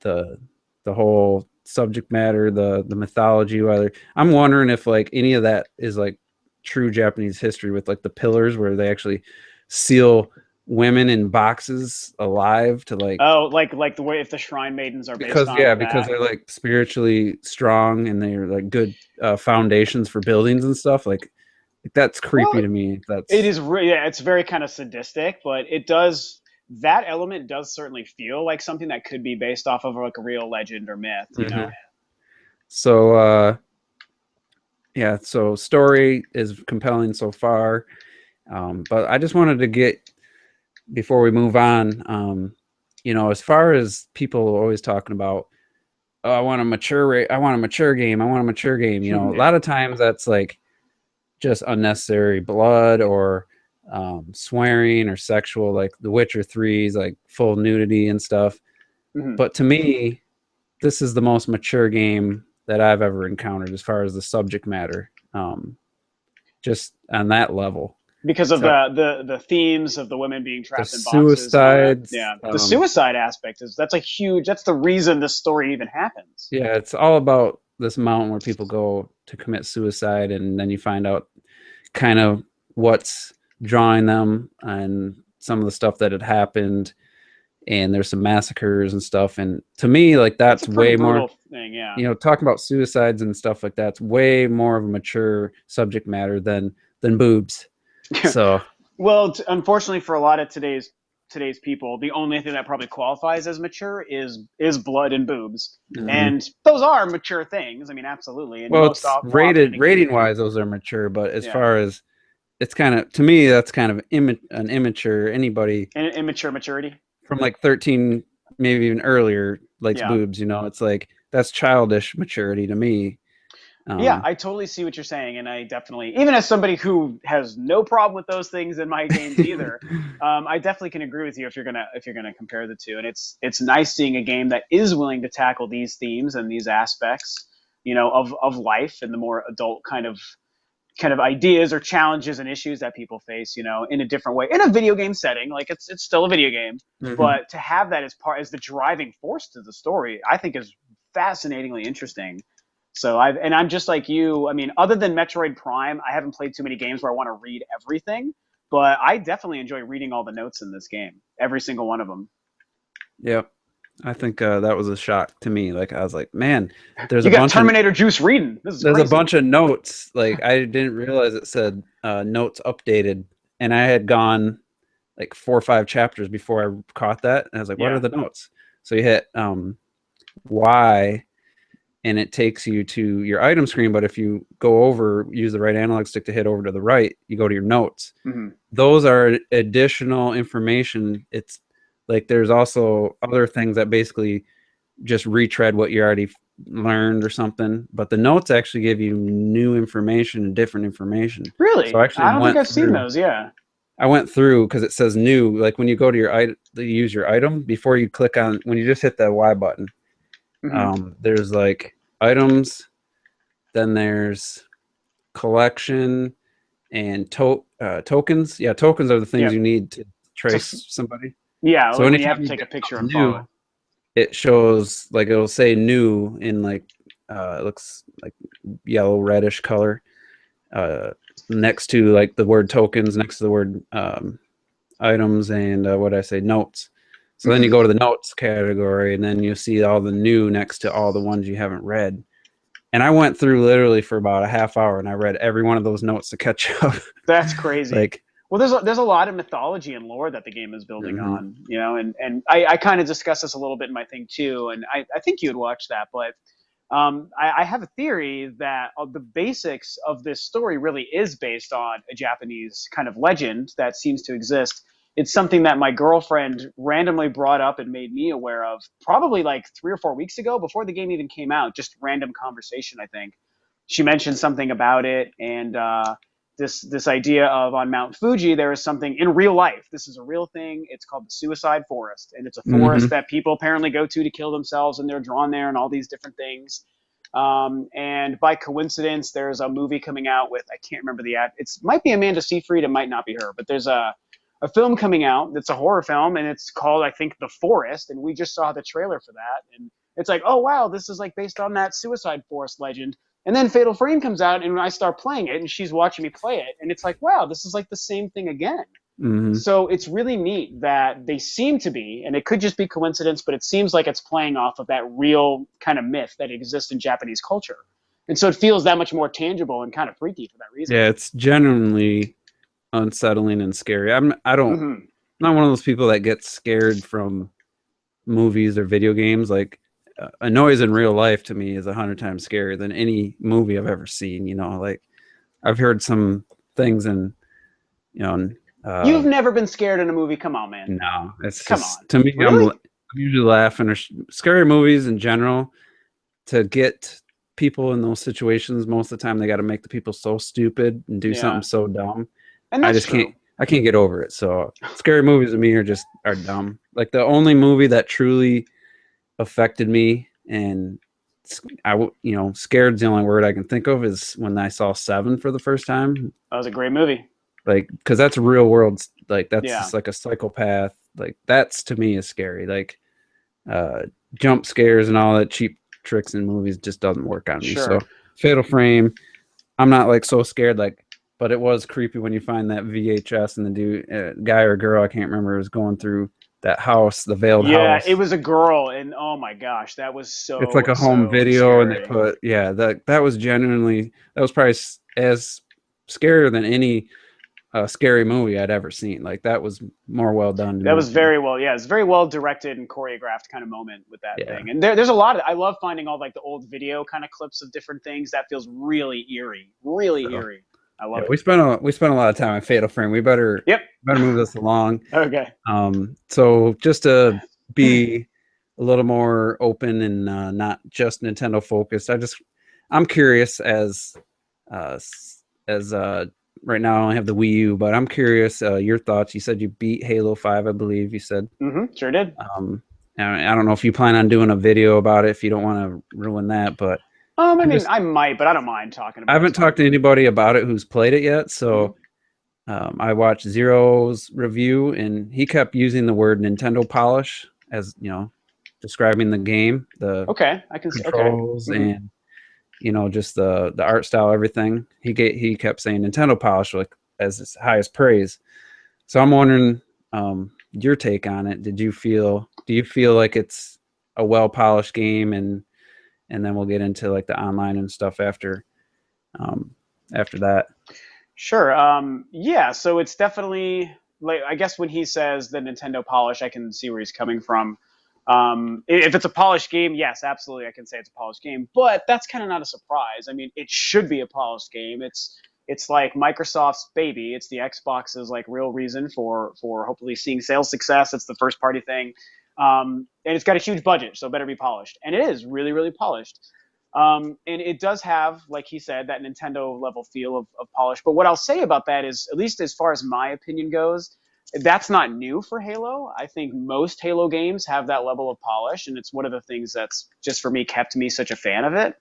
the whole subject matter, the mythology. Whether I'm wondering if like any of that is like true Japanese history with like the pillars where they actually seal women in boxes alive to like like the way if the shrine maidens are because they're like spiritually strong and they're like good foundations for buildings and stuff. Like that's creepy to me. It is it's very kind of sadistic, but that element does certainly feel like something that could be based off of like a real legend or myth, you know? So, so story is compelling so far. But I just wanted to get, before we move on, as far as people always talking about, oh, I want a mature game. I want a mature game. You know, a lot of times that's like just unnecessary blood or swearing or sexual, like The Witcher 3 is like full nudity and stuff. But to me, this is the most mature game that I've ever encountered as far as the subject matter, just on that level. Because of the themes of the women being trapped in boxes. Suicides. The suicide aspect that's the reason this story even happens. Yeah, it's all about this mountain where people go to commit suicide, and then you find out kind of what's drawing them and some of the stuff that had happened, and there's some massacres and stuff. And to me, like that's way more thing, talking about suicides and stuff like that's way more of a mature subject matter than boobs. So well, unfortunately for a lot of today's people, the only thing that probably qualifies as mature is blood and boobs, and those are mature things. I mean, absolutely. And well, it's rating wise, those are mature, but as far as it's kind of, to me, that's kind of an immature. Anybody immature maturity from like 13, maybe even earlier, likes boobs. It's like that's childish maturity to me. Yeah, I totally see what you're saying, and I definitely, even as somebody who has no problem with those things in my games either, I definitely can agree with you if you're gonna compare the two. And it's nice seeing a game that is willing to tackle these themes and these aspects, of life and the more adult kind of ideas or challenges and issues that people face, in a different way, in a video game setting. Like it's still a video game, but to have that as the driving force to the story, I think is fascinatingly interesting. So I'm just like you. I mean, other than Metroid Prime, I haven't played too many games where I want to read everything, but I definitely enjoy reading all the notes in this game, every single one of them. Yep. I think that was a shock to me. Like I was like, man, there's a bunch Terminator juice reading. There's crazy. A bunch of notes. Like I didn't realize it said notes updated, and I had gone like 4 or 5 chapters before I caught that, and I was like, what are the notes? So you hit Y. and it takes you to your item screen. But if you go over, use the right analog stick to hit over to the right, you go to your notes. Mm-hmm. Those are additional information. It's like there's also other things that basically just retread what you already learned or something. But the notes actually give you new information and different information. So I Really? actually I don't think went I've seen through. those. Yeah. I went through because it says new. Like when you go to your item, you use your item before you click on when you just hit the Y button. Mm-hmm. There's like items, then there's collection and tokens. Yeah, tokens are the things Yep. you need to So trace somebody. yeah, So like when you have anytime to you take a get picture and something new, follow. it shows like it'll say new in like it looks like yellow reddish color uh, next to like the word tokens, next to the word items, and what did I say, notes. So then you Mm-hmm. go to the notes category, and then you see all the new next to all the ones you haven't read. And I went through literally for about a half hour, and I read every one of those notes to catch up. That's crazy. Like, Well, there's a lot of mythology and lore that the game is building mhm. on, you know, and I kind of discussed this a little bit in my thing too, and I think you would watch that, but I have a theory that the basics of this story really is based on a Japanese kind of legend that seems to exist. It's something that my girlfriend randomly brought up and made me aware of probably like 3 or 4 weeks ago before the game even came out. Just random conversation, I think. She mentioned something about it, and this idea of on Mount Fuji there is something in real life. This is a real thing. It's called the Suicide Forest, and it's a forest Mhm. that people apparently go to kill themselves, and they're drawn there, and all these different things. And by coincidence, there's a movie coming out with I can't remember the ad. It might be Amanda Seyfried, it might not be her, but there's a film coming out that's a horror film, and it's called I think The Forest, and we just saw the trailer for that, and it's like, oh wow, this is like based on that Suicide Forest legend. And then Fatal Frame comes out, and I start playing it, and she's watching me play it, and it's like, wow, this is like the same thing again. Mhm. So it's really neat that they seem to be, and it could just be coincidence, but it seems like it's playing off of that real kind of myth that exists in Japanese culture. And so it feels that much more tangible and kind of freaky for that reason. Yeah, it's genuinely unsettling and scary. I'm Mm-hmm. not one of those people that gets scared from movies or video games. Like a noise in real life to me is 100 times scarier than any movie I've ever seen. Like I've heard some things and you know, and, You've never been scared in a movie? Come on, man. no, it's Come just on. to me. I'm Really? usually laughing or scary movies in general. To get people in those situations, most of the time they got to make the people so stupid and do something Yeah. so dumb. And I that's just can't. true. I can't get over it. So scary movies to me are dumb. Like the only movie that truly affected me and scared's the only word I can think of is when I saw Seven for the first time. That was a great movie. Like, because that's real world. Like that's Yeah. just like a psychopath. Like that's to me is scary. Like uh, jump scares and all that cheap tricks in movies just doesn't work on me. So Sure. Fatal Frame, I'm not like so scared. Like, but it was creepy when you find that VHS and the dude, guy or girl, I can't remember, is going through that house, the veiled Yeah, it house. was a girl, and oh my gosh, that was It's like so a home so video, and they scary. put that was genuinely that was probably as scarier than any scary movie I'd ever seen. Like that was more well done, in That my was opinion. very well, yeah, it's very well directed and choreographed kind of moment with that Yeah. thing. And there's a lot of I love finding all like the old video kind of clips of different things. That feels really eerie, really So eerie. I yeah, love it. we spent a lot of time on Fatal Frame. We Yep. better move this along. Okay. So just to be a little more open and not just Nintendo focused, I'm curious uh, as right now I only have the Wii U, but I'm curious your thoughts. You said you beat Halo 5, I believe you said. Sure did. Um, I don't know if you plan on doing a video about it if you don't want to ruin that, but I I mean, just I might, but I don't mind talking I about it. haven't It's fine. talked to anybody about it who's played it yet, Hmm. so I watched Zero's review, and he kept using the word Nintendo polish as describing the game, the Okay, I can see. Okay. controls, Hmm. and just the art style, everything. He kept saying Nintendo polish like as his highest praise. So I'm wondering your take on it. Do you feel like it's a well polished game, and then we'll get into like the online and stuff um, after that. Sure. Yeah. So it's definitely like I guess when he says the Nintendo polish, I can see where he's coming from. If it's a polished game, yes, absolutely, I can say it's a polished game. But that's kind of not a surprise. I mean, it should be a polished game. It's like Microsoft's baby. It's the Xbox's like real reason for hopefully seeing sales success. It's the first party thing, and it's got a huge budget, so it better be polished. And it is really really polished. And it does have, like he said, that Nintendo level feel of polish. But what I'll say about that is, at least as far as my opinion goes, that's not new for Halo. I think most Halo games have that level of polish, and it's one of the things that's just for me kept me such a fan of it.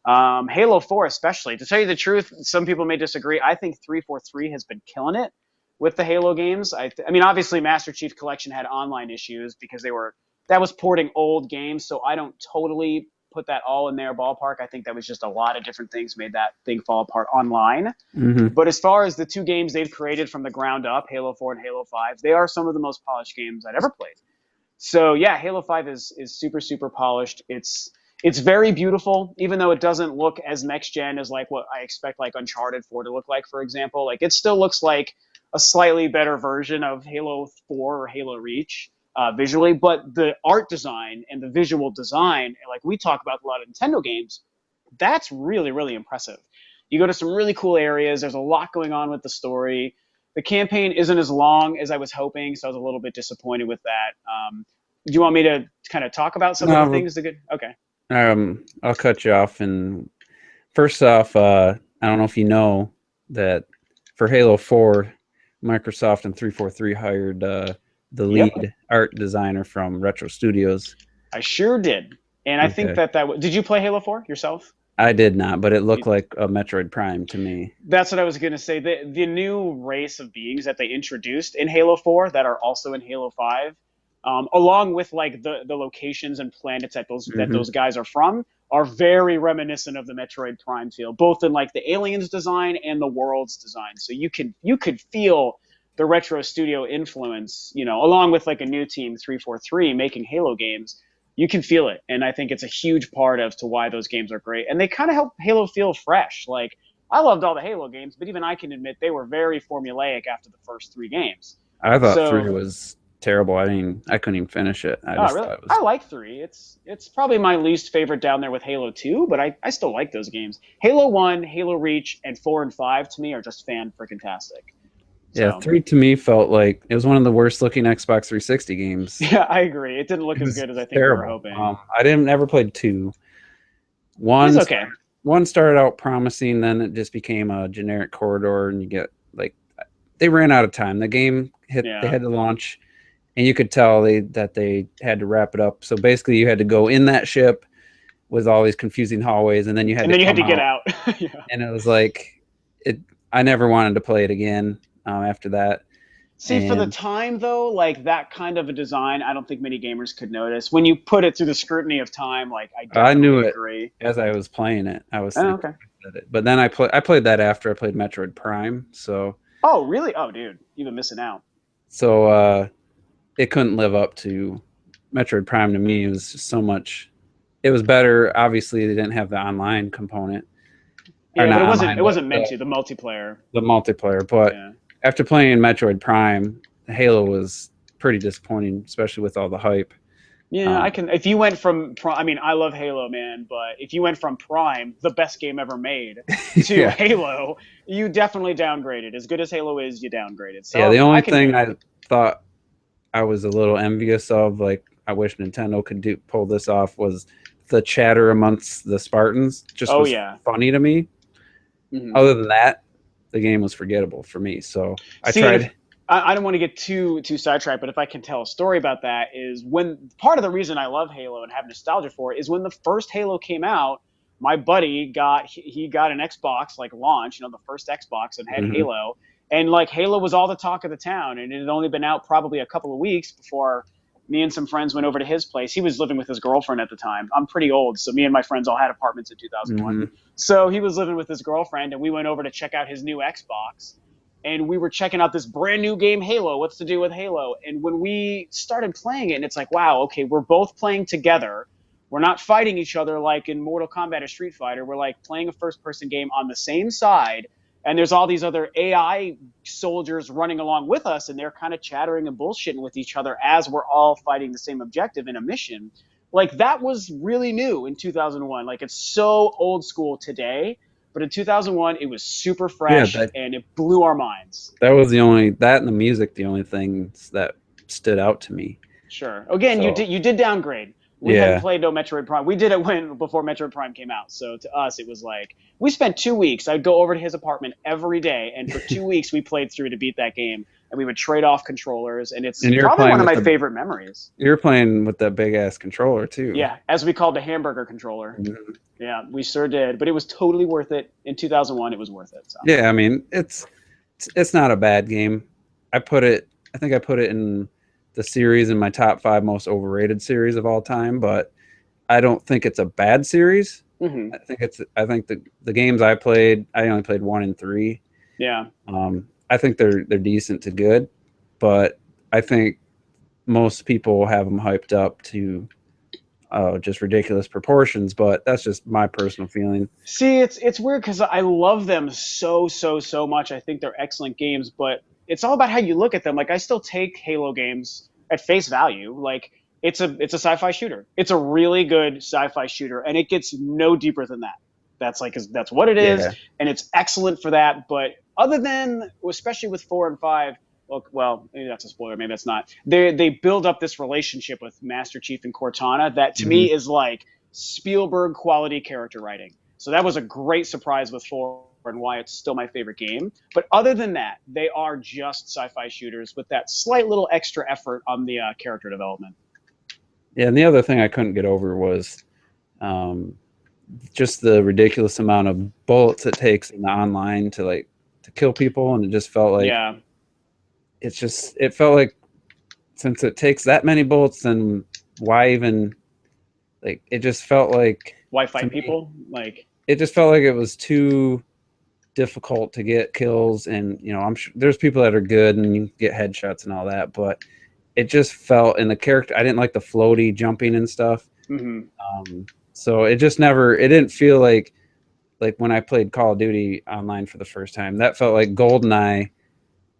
Halo 4 especially. To tell you the truth, some people may disagree. I think 343 has been killing it with the Halo games. I mean, obviously Master Chief Collection had online issues because that was porting old games, so I don't totally put that all in their ballpark. I think that was just a lot of different things made that thing fall apart online. Mm-hmm. But as far as the two games they've created from the ground up, Halo 4 and Halo 5, they are some of the most polished games I've ever played. So yeah, Halo 5 is super super polished. It's very beautiful, even though it doesn't look as next gen as like what I expect like Uncharted 4 to look like, for example. Like it still looks like a slightly better version of Halo 4 or Halo Reach visually, but the art design and the visual design, like we talk about a lot of Nintendo games, that's really really impressive. You go to some really cool areas. There's a lot going on with the story. The campaign isn't as long as I was hoping, so I was a little bit disappointed with that. Do you want me to kind of talk about some of the things? Okay. I'll cut you off. And first off, I don't know if you know that for Halo 4, Microsoft and 343 hired the lead art designer from Retro Studios. I sure did. And I think that did you play Halo 4 yourself? I did not, but it looked like a Metroid Prime to me. That's what I was going to say. The new race of beings that they introduced in Halo 4 that are also in Halo 5, along with like the locations and planets that those guys are from, are very reminiscent of the Metroid Prime feel, both in like the aliens design and the world's design. So you could feel the Retro Studio influence, along with like a new team 343 making Halo games. You can feel it, and I think it's a huge part of to why those games are great. And they kind of help Halo feel fresh. Like I loved all the Halo games, but even I can admit they were very formulaic after the first 3 games. I thought 3 was terrible. I couldn't even finish it. Really? I like 3. It's probably my least favorite down there with Halo 2, but I still like those games. Halo 1, Halo Reach, and 4 and 5 to me are just fan-freaking-tastic. Yeah, 3 to me felt like it was one of the worst looking Xbox 360 games. Yeah, I agree. It didn't look as good as I think we were hoping. I never played 2. One, okay. One started out promising, then it just became a generic corridor, and you get like they ran out of time. The game they had to launch, and you could tell that they had to wrap it up. So basically, you had to go in that ship with all these confusing hallways, and then you had to get out. Yeah. And it was like I never wanted to play it again. After that. See, for the time though, like that kind of a design, I don't think many gamers could notice. When you put it through the scrutiny of time, like I knew it agree. As I was playing it. I was okay. But then I played that after I played Metroid Prime. So. Oh really? Oh dude, you've been missing out. So it couldn't live up to Metroid Prime to me. It was just so much. It was better. Obviously, they didn't have the online component. Yeah, but it wasn't meant to the multiplayer. The multiplayer, but. Yeah. After playing Metroid Prime, Halo was pretty disappointing, especially with all the hype. Yeah, if you went from Prime, I mean, I love Halo, man, but if you went from Prime, the best game ever made, to Halo, you definitely downgraded. As good as Halo is, you downgraded. So yeah, the only thing I thought I was a little envious of, like I wish Nintendo could pull this off, was the chatter amongst the Spartans. Just was funny to me. Mm-hmm. Other than that, the game was forgettable for me. So I tried. I don't want to get too sidetracked, but if I can tell a story about that, is when part of the reason I love Halo and have nostalgia for it is when the first Halo came out, my buddy got an Xbox like launch, the first Xbox, and had Halo, and like Halo was all the talk of the town, and it had only been out probably a couple of weeks before me and some friends went over to his place. He was living with his girlfriend at the time. I'm pretty old, so me and my friends all had apartments in 2001. So he was living with his girlfriend, and we went over to check out his new Xbox. And we were checking out this brand new game, Halo. What's to do with Halo? And when we started playing it, and it's like, wow, okay, we're both playing together. We're not fighting each other like in Mortal Kombat or Street Fighter. We're like playing a first-person game on the same side and there's all these other AI soldiers running along with us, and they're kind of chattering and bullshitting with each other as we're all fighting the same objective in a mission. Like, that was really new in 2001. Like, it's so old school today, but in 2001 it was super Yeah, fresh and it blew our minds. that was that and the music, the only things that stood out to me. Sure. Again, So, you did downgrade. We yeah. hadn't played no Metroid Prime. We did it before Metroid Prime came out. So to us, it was like we spent 2 weeks. I'd go over to his apartment every day, and for 2 weeks we played through to beat that game. And we would trade off controllers, and it's probably one of my favorite memories. You're playing with that big ass controller too. Yeah, as we called the hamburger controller. Mm-hmm. Yeah, we sure did. But it was totally worth it. In 2001, it was worth it. So. Yeah, I mean, it's not a bad game. I think I put it in the series in my top 5 most overrated series of all time, but I don't think it's a bad series. Mm-hmm. I think the games I played, I only played 1 and 3. Yeah. I think they're decent to good, but I think most people have them hyped up to just ridiculous proportions, but that's just my personal feeling. See, it's weird because I love them so much. I think they're excellent games, but it's all about how you look at them. Like, I still take Halo games at face value. Like, it's a sci-fi shooter. It's a really good sci-fi shooter, and it gets no deeper than that. That's what it is, and it's excellent for that. But other than, especially with 4 and 5, well, maybe that's a spoiler, maybe that's not. They build up this relationship with Master Chief and Cortana that to me is like Spielberg quality character writing. So that was a great surprise with 4 and why it's still my favorite game. But other than that, they are just sci-fi shooters with that slight little extra effort on the character development. Yeah, and the other thing I couldn't get over was just the ridiculous amount of bullets it takes in the online to kill people, and it just felt like it felt like since it takes that many bullets, then why even it just felt like why fight people? It just felt like it was too difficult to get kills, and I'm sure there's people that are good and you get headshots and all that, but it just felt in the character. I didn't like the floaty jumping and stuff. Mm-hmm. So it just it didn't feel like when I played Call of Duty online for the first time, that felt like GoldenEye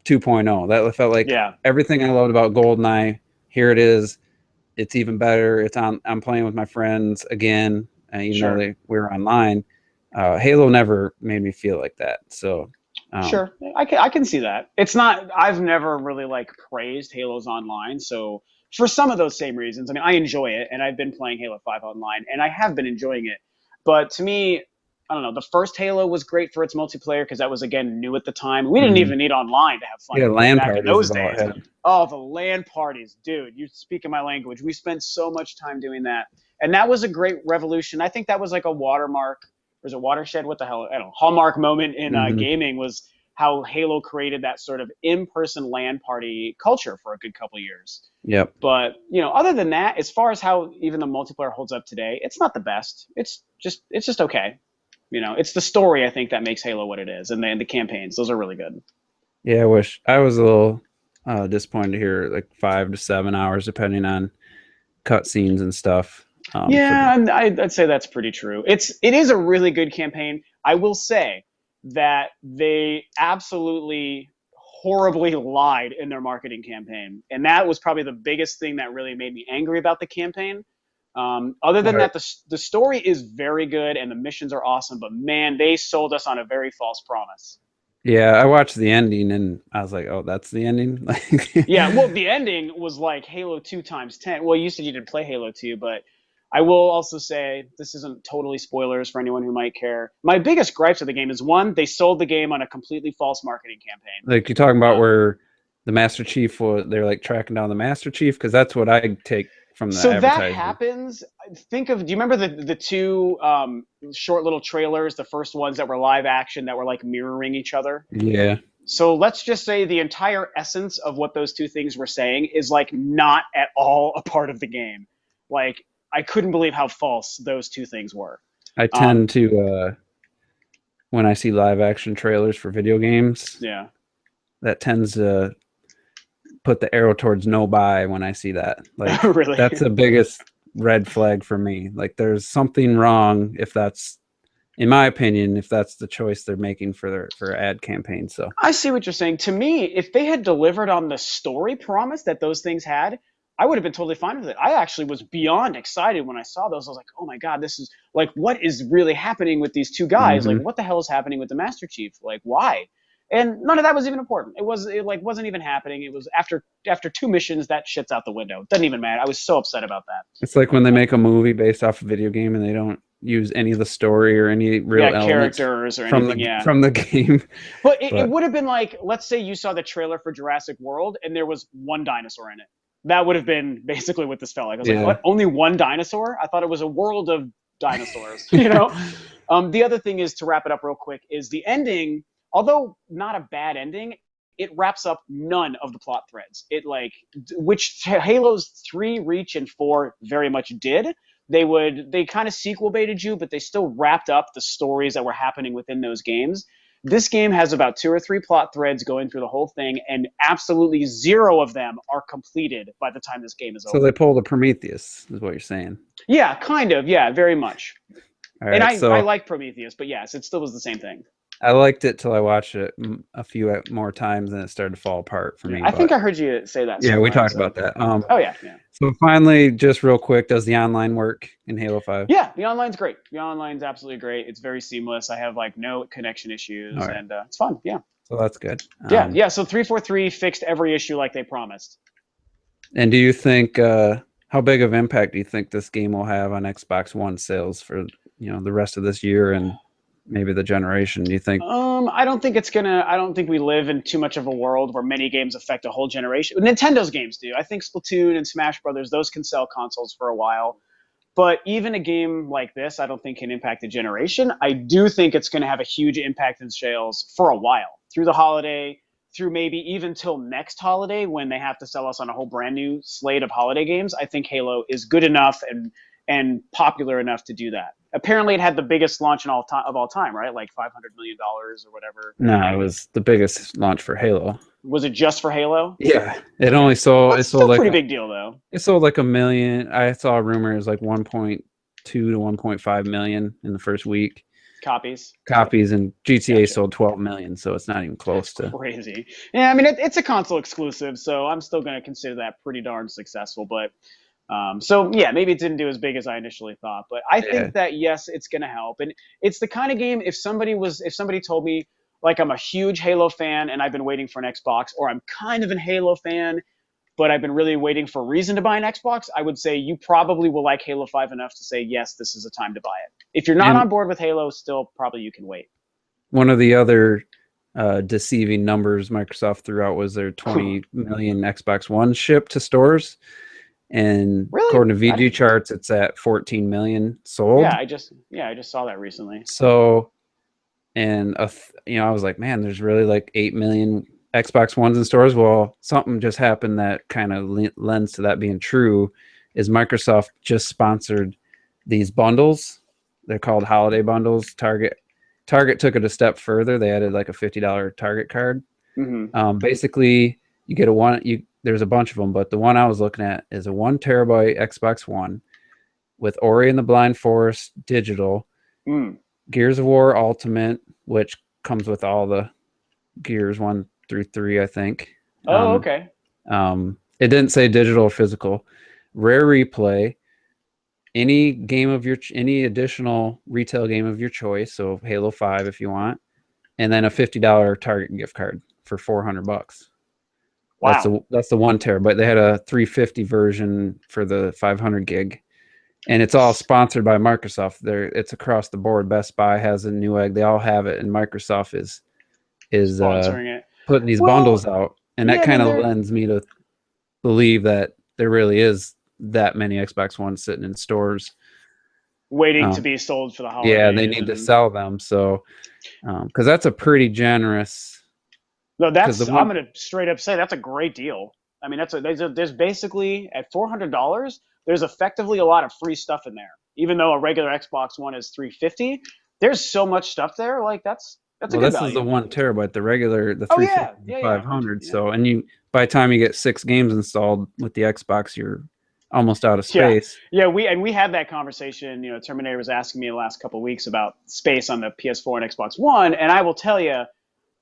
2.0. That felt like everything I loved about GoldenEye. Here it is. It's even better. I'm playing with my friends again, even though we were online. Halo never made me feel like that. So sure, I can see that. It's not. I've never really praised Halo's online. So for some of those same reasons, I mean, I enjoy it, and I've been playing Halo 5 online, and I have been enjoying it. But to me, I don't know. The first Halo was great for its multiplayer because that was, again, new at the time. We didn't even need online to have fun. Yeah, LAN back parties in those days. Oh, the LAN parties, dude! You speak my language. We spent so much time doing that, and that was a great revolution. I think that was like a watermark. There's a watershed. What the hell? I don't know. Hallmark moment in gaming was how Halo created that sort of in-person LAN party culture for a good couple of years. Yep. But other than that, as far as how even the multiplayer holds up today, it's not the best. It's just okay. It's the story, I think, that makes Halo what it is, and the campaigns. Those are really good. Yeah, I was a little disappointed to hear 5 to 7 hours, depending on cutscenes and stuff. And I'd say that's pretty true. It is a really good campaign. I will say that they absolutely horribly lied in their marketing campaign, and that was probably the biggest thing that really made me angry about the campaign. Other than that, the story is very good and the missions are awesome, but man, they sold us on a very false promise. Yeah, I watched the ending and I was like, oh, that's the ending? Yeah, well, the ending was like Halo 2 times 10. Well, you said you didn't play Halo 2, but I will also say, this isn't totally spoilers for anyone who might care. My biggest gripes of the game is, one, they sold the game on a completely false marketing campaign. You're talking about where the Master Chief, they're tracking down the Master Chief? Because that's what I take from the advertising. That happens. Do you remember the two short little trailers, the first ones that were live action that were mirroring each other? Yeah. So let's just say the entire essence of what those two things were saying is not at all a part of the game. I couldn't believe how false those two things were. I tend to, when I see live action trailers for video games, that tends to put the arrow towards no buy when I see that. Really? That's the biggest red flag for me. There's something wrong if that's in my opinion, if that's the choice they're making for ad campaign. So I see what you're saying. To me, if they had delivered on the story promise that those things had, I would have been totally fine with it. I actually was beyond excited when I saw those. I was like, oh my God, this is like, what is really happening with these two guys? Like, what the hell is happening with the Master Chief? Like, why? And none of that was even important. It like wasn't even happening. It was after two missions, that shit's out the window. Doesn't even matter. I was so upset about that. it's like when they make a movie based off a video game and they don't use any of the story or any real elements characters or from anything. from the game. But it would have been like, let's say you saw the trailer for Jurassic World and there was one dinosaur in it. That would have been basically what this felt like. I was like, what? Only one dinosaur? I thought it was a world of dinosaurs, you know? The other thing is, to wrap it up real quick, is the ending, although not a bad ending, it wraps up none of the plot threads. Which Halo's 3, Reach, and 4 very much did. They kind of sequel baited you, but they still wrapped up the stories that were happening within those games. This game has about 2 or 3 plot threads going through the whole thing, and absolutely 0 of them are completed by the time this game is over. So they pulled a Prometheus, is what you're saying? Yeah, kind of. Yeah, very much. All right, and I like Prometheus, but yes, it still was the same thing. I liked it till I watched it a few more times, and it started to fall apart for me. I think I heard you say that. Yeah, we talked about that. Oh yeah. So finally, just real quick, does the online work in Halo 5? Yeah, the online's great. The online's absolutely great. It's very seamless. I have like no connection issues, and it's fun. Yeah. So that's good. Yeah. So 343 fixed every issue like they promised. And do you think how big of impact do you think this game will have on Xbox One sales for the rest of this year and maybe the generation? Do you think? I don't think we live in too much of a world where many games affect a whole generation. Nintendo's games do. I think Splatoon and Smash Brothers, those can sell consoles for a while. But even a game like this, I don't think can impact a generation. I do think it's going to have a huge impact in sales for a while, through the holiday, through maybe even till next holiday when they have to sell us on a whole brand new slate of holiday games. I think Halo is good enough and popular enough to do that. Apparently, it had the biggest launch of all time, right? Like $500 million or whatever. No, it was the biggest launch for Halo. Was it just for Halo? Yeah, it only sold. Well, it sold like a pretty big deal, though. It sold like 1 million. I saw rumors like 1.2 to 1.5 million in the first week. Copies, and GTA sold 12 million, so it's not even close to crazy. Yeah, I mean it's a console exclusive, so I'm still going to consider that pretty darn successful. But so yeah, maybe it didn't do as big as I initially thought, but I think that yes, it's going to help. And it's the kind of game, if somebody told me like I'm a huge Halo fan and I've been waiting for an Xbox, or I'm kind of a Halo fan but I've been really waiting for a reason to buy an Xbox, I would say you probably will like Halo 5 enough to say, yes, this is a time to buy it. If you're not on board with Halo, still probably you can wait. One of the other deceiving numbers Microsoft threw out was their 20 million Xbox One shipped to stores. And according to VG charts, it's at 14 million sold. Yeah, I just saw that recently. So, and I was like, man, there's really like 8 million Xbox Ones in stores. Well, something just happened that kind of lends to that being true. Is Microsoft just sponsored these bundles? They're called holiday bundles. Target took it a step further. They added like a $50 Target card. Mm-hmm. Basically, you get there's a bunch of them, but the one I was looking at is a 1 terabyte Xbox One with Ori and the Blind Forest digital, Gears of War Ultimate, which comes with all the Gears 1 through 3, I think. Oh, okay. It didn't say digital or physical. Rare Replay, any additional retail game of your choice, so Halo 5 if you want, and then a $50 Target gift card for $400. Wow. That's the 1 terabyte. They had a 350 version for the 500 gig, and it's all sponsored by Microsoft. It's across the board. Best Buy has a Newegg. They all have it, and Microsoft is sponsoring it, putting these bundles out, and that kind of lends me to believe that there really is that many Xbox Ones sitting in stores waiting to be sold for the holidays. Yeah, they need to sell them. So, because that's a pretty generous. No, I'm going to straight up say that's a great deal. I mean, there's basically at $400, there's effectively a lot of free stuff in there. Even though a regular Xbox One is $350, there's so much stuff there. Like that's a good value. This is the 1 terabyte. The regular, the 350, 500. So, and by the time you get 6 games installed with the Xbox, you're almost out of Yeah, space. yeah. We had that conversation. You know, Terminator was asking me the last couple of weeks about space on the PS4 and Xbox One, and I will tell you,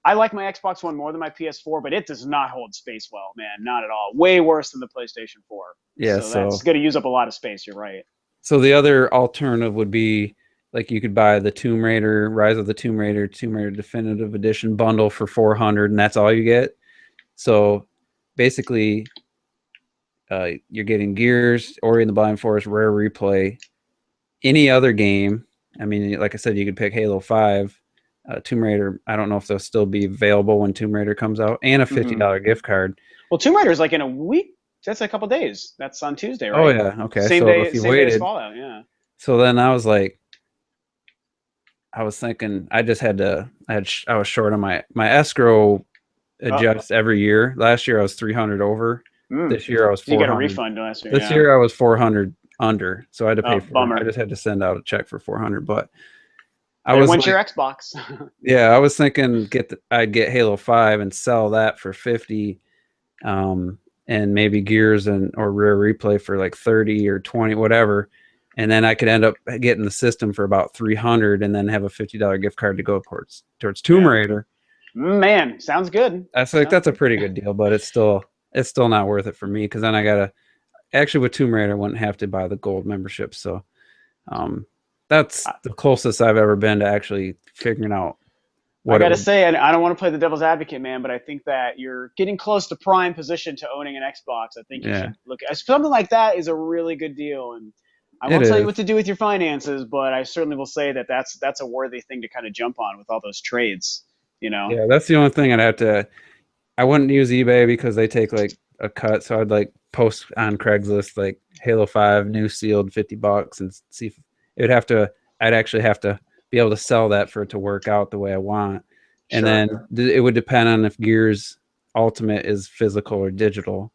I like my Xbox One more than my PS4, but it does not hold space well, man. Not at all. Way worse than the PlayStation 4. Yeah, So that's so going to use up a lot of space. You're right. the other alternative would be like you could buy the Tomb Raider, Rise of the Tomb Raider Definitive Edition bundle for 400, and that's all you get. So basically, you're getting Gears, Ori and the Blind Forest, Rare Replay, any other game. I mean, like I said, you could pick Halo 5, Tomb Raider. I don't know if they'll still be available when Tomb Raider comes out, and a $50 gift card. Well, Tomb Raider is like in a week. That's a couple days. That's on Tuesday, Oh right? yeah, okay. Same So day, if you same day as waited, Fallout. Yeah. so then I was like, I was thinking, I just had to. I was short on my escrow adjusts every year. Last year I was 300 over. This year I was You got a 400. refund last year. This year I was 400 under, so I had to pay Oh, for. bummer. I just had to send out a check for 400, but I There was went like, your Xbox. yeah, I was thinking I'd get Halo 5 and sell that for 50, and maybe Gears or Rare Replay for like 30 or 20, whatever, and then I could end up getting the system for about 300, and then have a $50 gift card to go towards Tomb Raider. Man, sounds good. That's a pretty good deal, but it's still not worth it for me, because then I gotta actually, with Tomb Raider I wouldn't have to buy the gold membership, so that's the closest I've ever been to actually figuring out what I got to say, and I don't want to play the devil's advocate, man, but I think that you're getting close to prime position to owning an Xbox. I think you should look at something like that. Is a really good deal, and I won't tell you what to do with your finances, but I certainly will say that that's a worthy thing to kind of jump on with all those trades. You know? Yeah, that's the only thing I'd have to. I wouldn't use eBay because they take like a cut, so I'd like post on Craigslist like Halo 5 new sealed $50 and see if it would have to. I'd actually have to be able to sell that for it to work out the way I want, and then it would depend on if Gears Ultimate is physical or digital.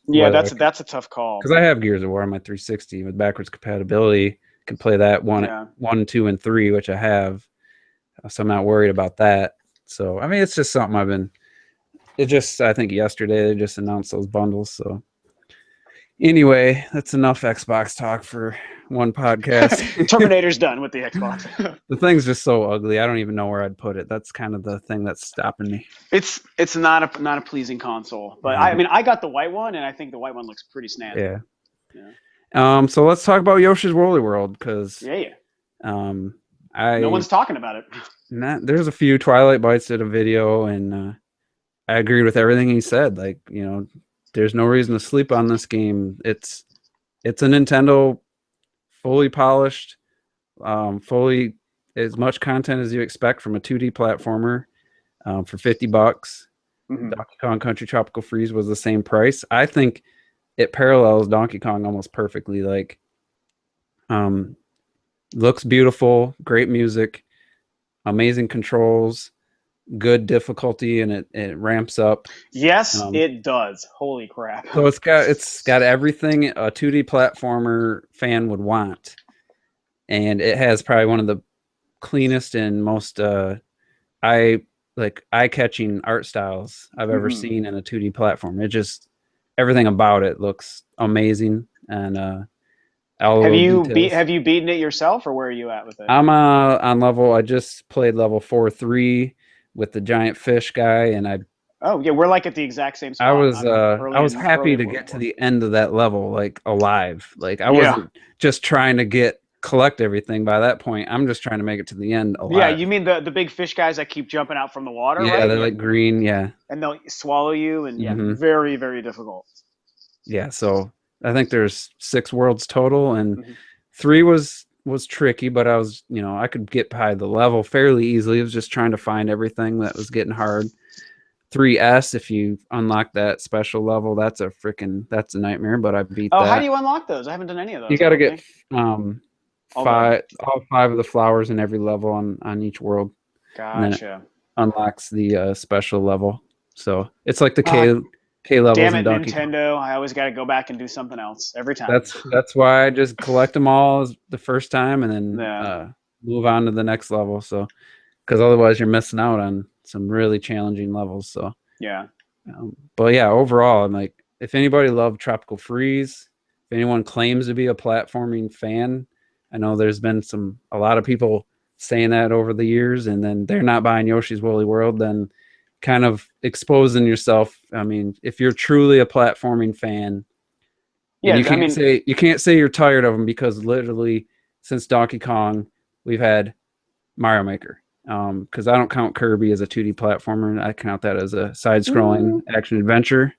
Yeah, that's a tough call. Because I have Gears of War on my 360 with backwards compatibility. Can play that one, 2, and 3, which I have, so I'm not worried about that. So I mean, it's just something I've been. I think yesterday they just announced those bundles. So anyway, that's enough Xbox talk for one podcast. Terminator's done with the Xbox. The thing's just so ugly. I don't even know where I'd put it. That's kind of the thing that's stopping me. It's not a pleasing console, but I mean, I got the white one, and I think the white one looks pretty snazzy. Yeah. So let's talk about Yoshi's Woolly World, because no one's talking about it. There's a few. Twilight Bites did a video, and I agreed with everything he said. Like, there's no reason to sleep on this game. It's a Nintendo fully polished, fully as much content as you expect from a 2D platformer, for $50. Donkey Kong Country Tropical Freeze was the same price. I think it parallels Donkey Kong almost perfectly. Like, looks beautiful, great music, amazing controls, good difficulty, and it ramps up. Yes, it does. Holy crap. So it's got everything a 2D platformer fan would want. And it has probably one of the cleanest and most eye-catching art styles I've ever seen in a 2D platform. It just, everything about it looks amazing. And have you beaten it yourself, or where are you at with it? I'm on level. I just played level 4-3 with the giant fish guy, and we're like at the exact same spot. I was happy to get to the end of that level, like alive. Like I wasn't just trying to collect everything by that point. I'm just trying to make it to the end alive. Yeah, you mean the big fish guys that keep jumping out from the water, right? Yeah, they're like green, yeah. And they'll swallow you, and very, very difficult. Yeah, so I think there's 6 worlds total, and 3 was tricky, but I was, I could get by the level fairly easily. I was just trying to find everything that was getting hard. 3S, if you unlock that special level, that's a nightmare, but I beat that. Oh, how do you unlock those? I haven't done any of those. You got to get all 5 of the flowers in every level on each world. Gotcha. Unlocks the special level. So it's like the K levels. Damn it, Donkey Nintendo! I always got to go back and do something else every time. That's why I just collect them all the first time, and then move on to the next level. So, because otherwise you're missing out on some really challenging levels. So yeah. But yeah, overall, I'm like, if anybody loved Tropical Freeze, if anyone claims to be a platforming fan, I know there's been a lot of people saying that over the years, and then they're not buying Yoshi's Woolly World, then kind of exposing yourself. I mean, if you're truly a platforming fan, and Yeah, I mean, you can't say you're tired of them, because literally since Donkey Kong, we've had Mario Maker. Because I don't count Kirby as a 2D platformer, I count that as a side-scrolling mm, action adventure.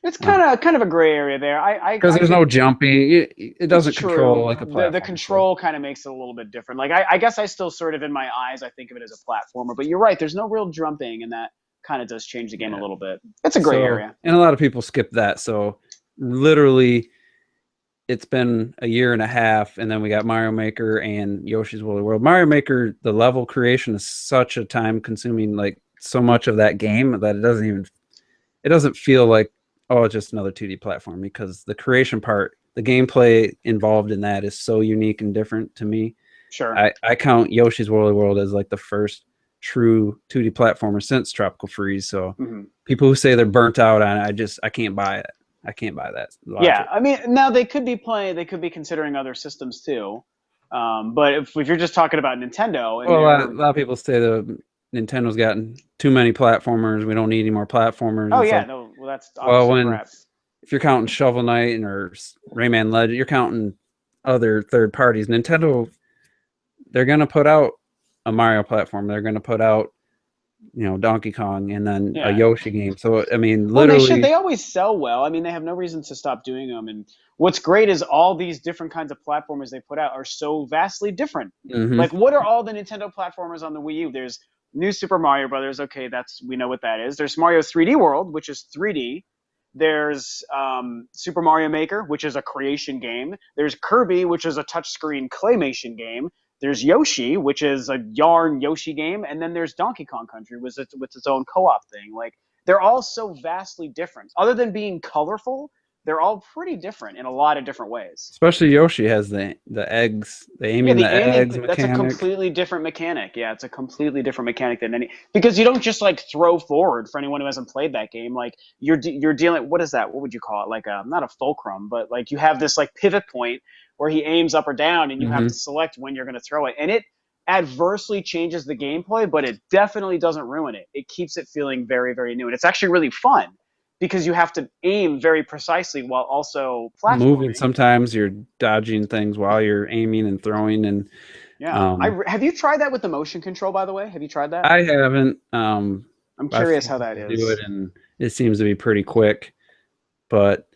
it's kind of a gray area there. Because I there's could. no jumping, it It's doesn't control true. like a The platform. So control kind of makes it a little bit different. Like I guess I still sort of in my eyes I think of it as a platformer, but you're right. There's no real jumping, and that kind of does change the game a yeah. little bit. It's a gray So, area. and a lot of people skip that. So literally, it's been a year and a half, and then we got Mario Maker and Yoshi's Woolly World. Mario Maker, the level creation is such a time consuming, like so much of that game, that it doesn't feel like, oh, it's just another 2D platform, because the creation part, the gameplay involved in that is so unique and different to me. Sure. I count Yoshi's Woolly World as like the first true 2D platformer since Tropical Freeze. So Hmm. people who say they're burnt out on it, I can't buy it. I can't buy that Yeah, logic. I mean, now they could be playing, they could be considering other systems too. But if you're just talking about Nintendo and Well, they're, a lot of people say the Nintendo's gotten too many platformers. We don't need any more platformers. oh It's yeah, like, no, well that's well, obviously when crap. if you're counting Shovel Knight or Rayman Legend, you're counting other third parties. Nintendo, they're gonna put out a Mario platform. They're gonna put out, Donkey Kong, and then a Yeah. Yoshi game. So I mean, Well, they should. literally, They always sell well. I mean, they have no reason to stop doing them. And what's great is all these different kinds of platformers they put out are so vastly different. hmm Like, what are all the Nintendo platformers on the Wii U? There's New Super Mario Brothers. Okay, we know what that is. There's Mario 3D World, which is 3D. There's Super Mario Maker, which is a creation game. There's Kirby, which is a touchscreen claymation game. There's Yoshi, which is a yarn Yoshi game, and then there's Donkey Kong Country, with its own co-op thing. Like they're all so vastly different. Other than being colorful, they're all pretty different in a lot of different ways. especially Yoshi has the eggs, the Yeah, aiming the the aiming, eggs that's a mechanic. completely different mechanic. Yeah, it's a completely different mechanic than any, because you don't just like throw forward. For anyone who hasn't played that game, like you're dealing, what is that? What would you call it? Like a, not a fulcrum, but like you have this like pivot point where he aims up or down and you have to hmm select when you're going to throw it. And it adversely changes the gameplay, but it definitely doesn't ruin it. It keeps it feeling very, very new. And it's actually really fun because you have to aim very precisely while also Moving, platforming. sometimes you're dodging things while you're aiming and throwing, and Yeah. um Have you tried that with the motion control, by the way? Have you tried that? I haven't. I'm I've curious seen how that people do it, is. and it seems to be pretty quick. But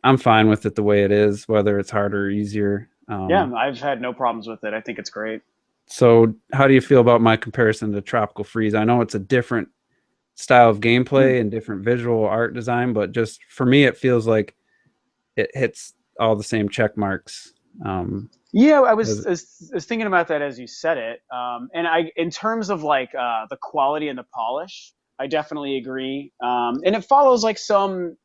I'm fine with it the way it is, whether it's harder or easier. Yeah, I've had no problems with it. I think it's great. So, how do you feel about my comparison to Tropical Freeze? I know it's a different style of Hmm. gameplay and different visual art design, but just for me, it feels like it hits all the same check marks. Yeah, Does it? I was thinking about that as you said it. And in terms of like the quality and the polish, I definitely agree. And it follows like some,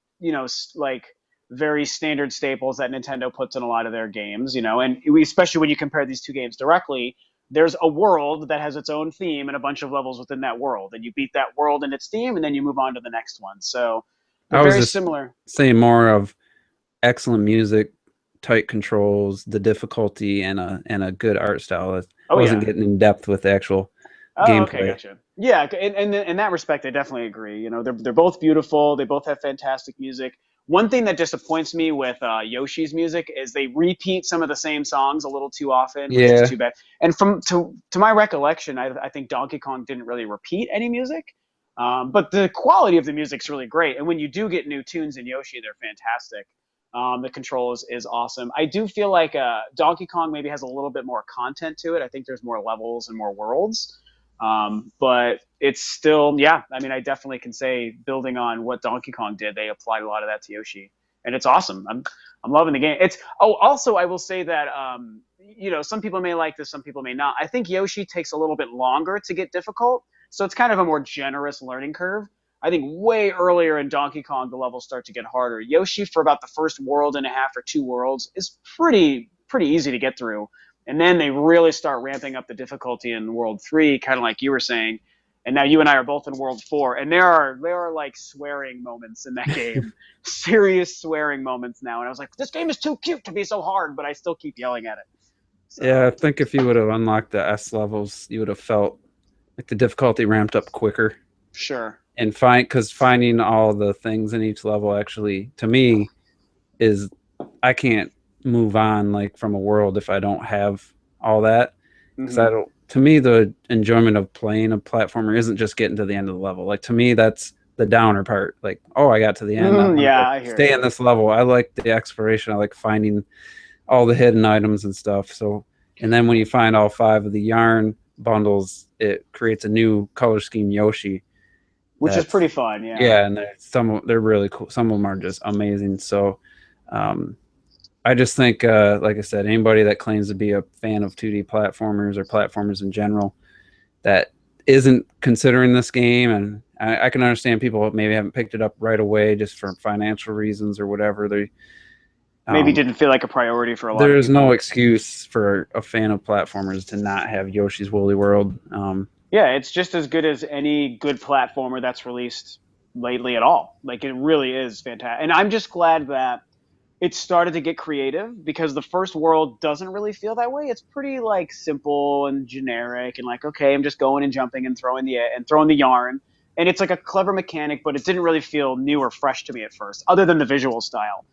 like very standard staples that Nintendo puts in a lot of their games, and especially when you compare these two games directly, there's a world that has its own theme and a bunch of levels within that world, and you beat that world and its theme, and then you move on to the next one. So they're I was very just similar. saying more of excellent music, tight controls, the difficulty, and a good art style. I Oh wasn't yeah. getting in depth with the actual Oh, okay, gameplay. gotcha. Yeah, in that respect, I definitely agree. They're both beautiful. They both have fantastic music. One thing that disappoints me with Yoshi's music is they repeat some of the same songs a little too often, which is Yeah, too bad. And to my recollection, I think Donkey Kong didn't really repeat any music, but the quality of the music's really great. And when you do get new tunes in Yoshi, they're fantastic. The control is awesome. I do feel like Donkey Kong maybe has a little bit more content to it. I think there's more levels and more worlds. But it's still, yeah. I mean, I definitely can say, building on what Donkey Kong did, they applied a lot of that to Yoshi, and it's awesome. I'm loving the game. Also, I will say that some people may like this, some people may not. I think Yoshi takes a little bit longer to get difficult, so it's kind of a more generous learning curve. I think way earlier in Donkey Kong, the levels start to get harder. Yoshi, for about the first world and a half or two worlds, is pretty easy to get through, and then they really start ramping up the difficulty in World 3, kind of like you were saying. And now you and I are both in World 4, and there are like swearing moments in that game, serious swearing moments now. And I was like, this game is too cute to be so hard, but I still keep yelling at it. So, Yeah, I think if you would have unlocked the S levels, you would have felt like the difficulty ramped up quicker. sure. And because finding all the things in each level actually, to me, is I can't move on like from a world if I don't have all that. Because I Hmm. don't. To me, the enjoyment of playing a platformer isn't just getting to the end of the level. Like to me, that's the downer part. Like, oh, I got to the end. I want to Yeah, go I hear stay you. in this level. I like the exploration. I like finding all the hidden items and stuff. So, and then when you find all 5 of the yarn bundles, it creates a new color scheme Yoshi. Which is That's pretty fun, yeah. yeah, and they're really cool. Some of them are just amazing. So, um, I just think, like I said, anybody that claims to be a fan of 2D platformers or platformers in general that isn't considering this game, and I can understand people maybe haven't picked it up right away just for financial reasons or whatever. Maybe Um, didn't feel like a priority for a lot of there's no people. excuse for a fan of platformers to not have Yoshi's Woolly World. Yeah, it's just as good as any good platformer that's released lately at all. Like it really is fantastic. And I'm just glad that it started to get creative because the first world doesn't really feel that way. It's pretty like simple and generic and like okay, I'm just going and jumping and throwing the yarn. And it's like a clever mechanic, but it didn't really feel new or fresh to me at first, other than the visual style.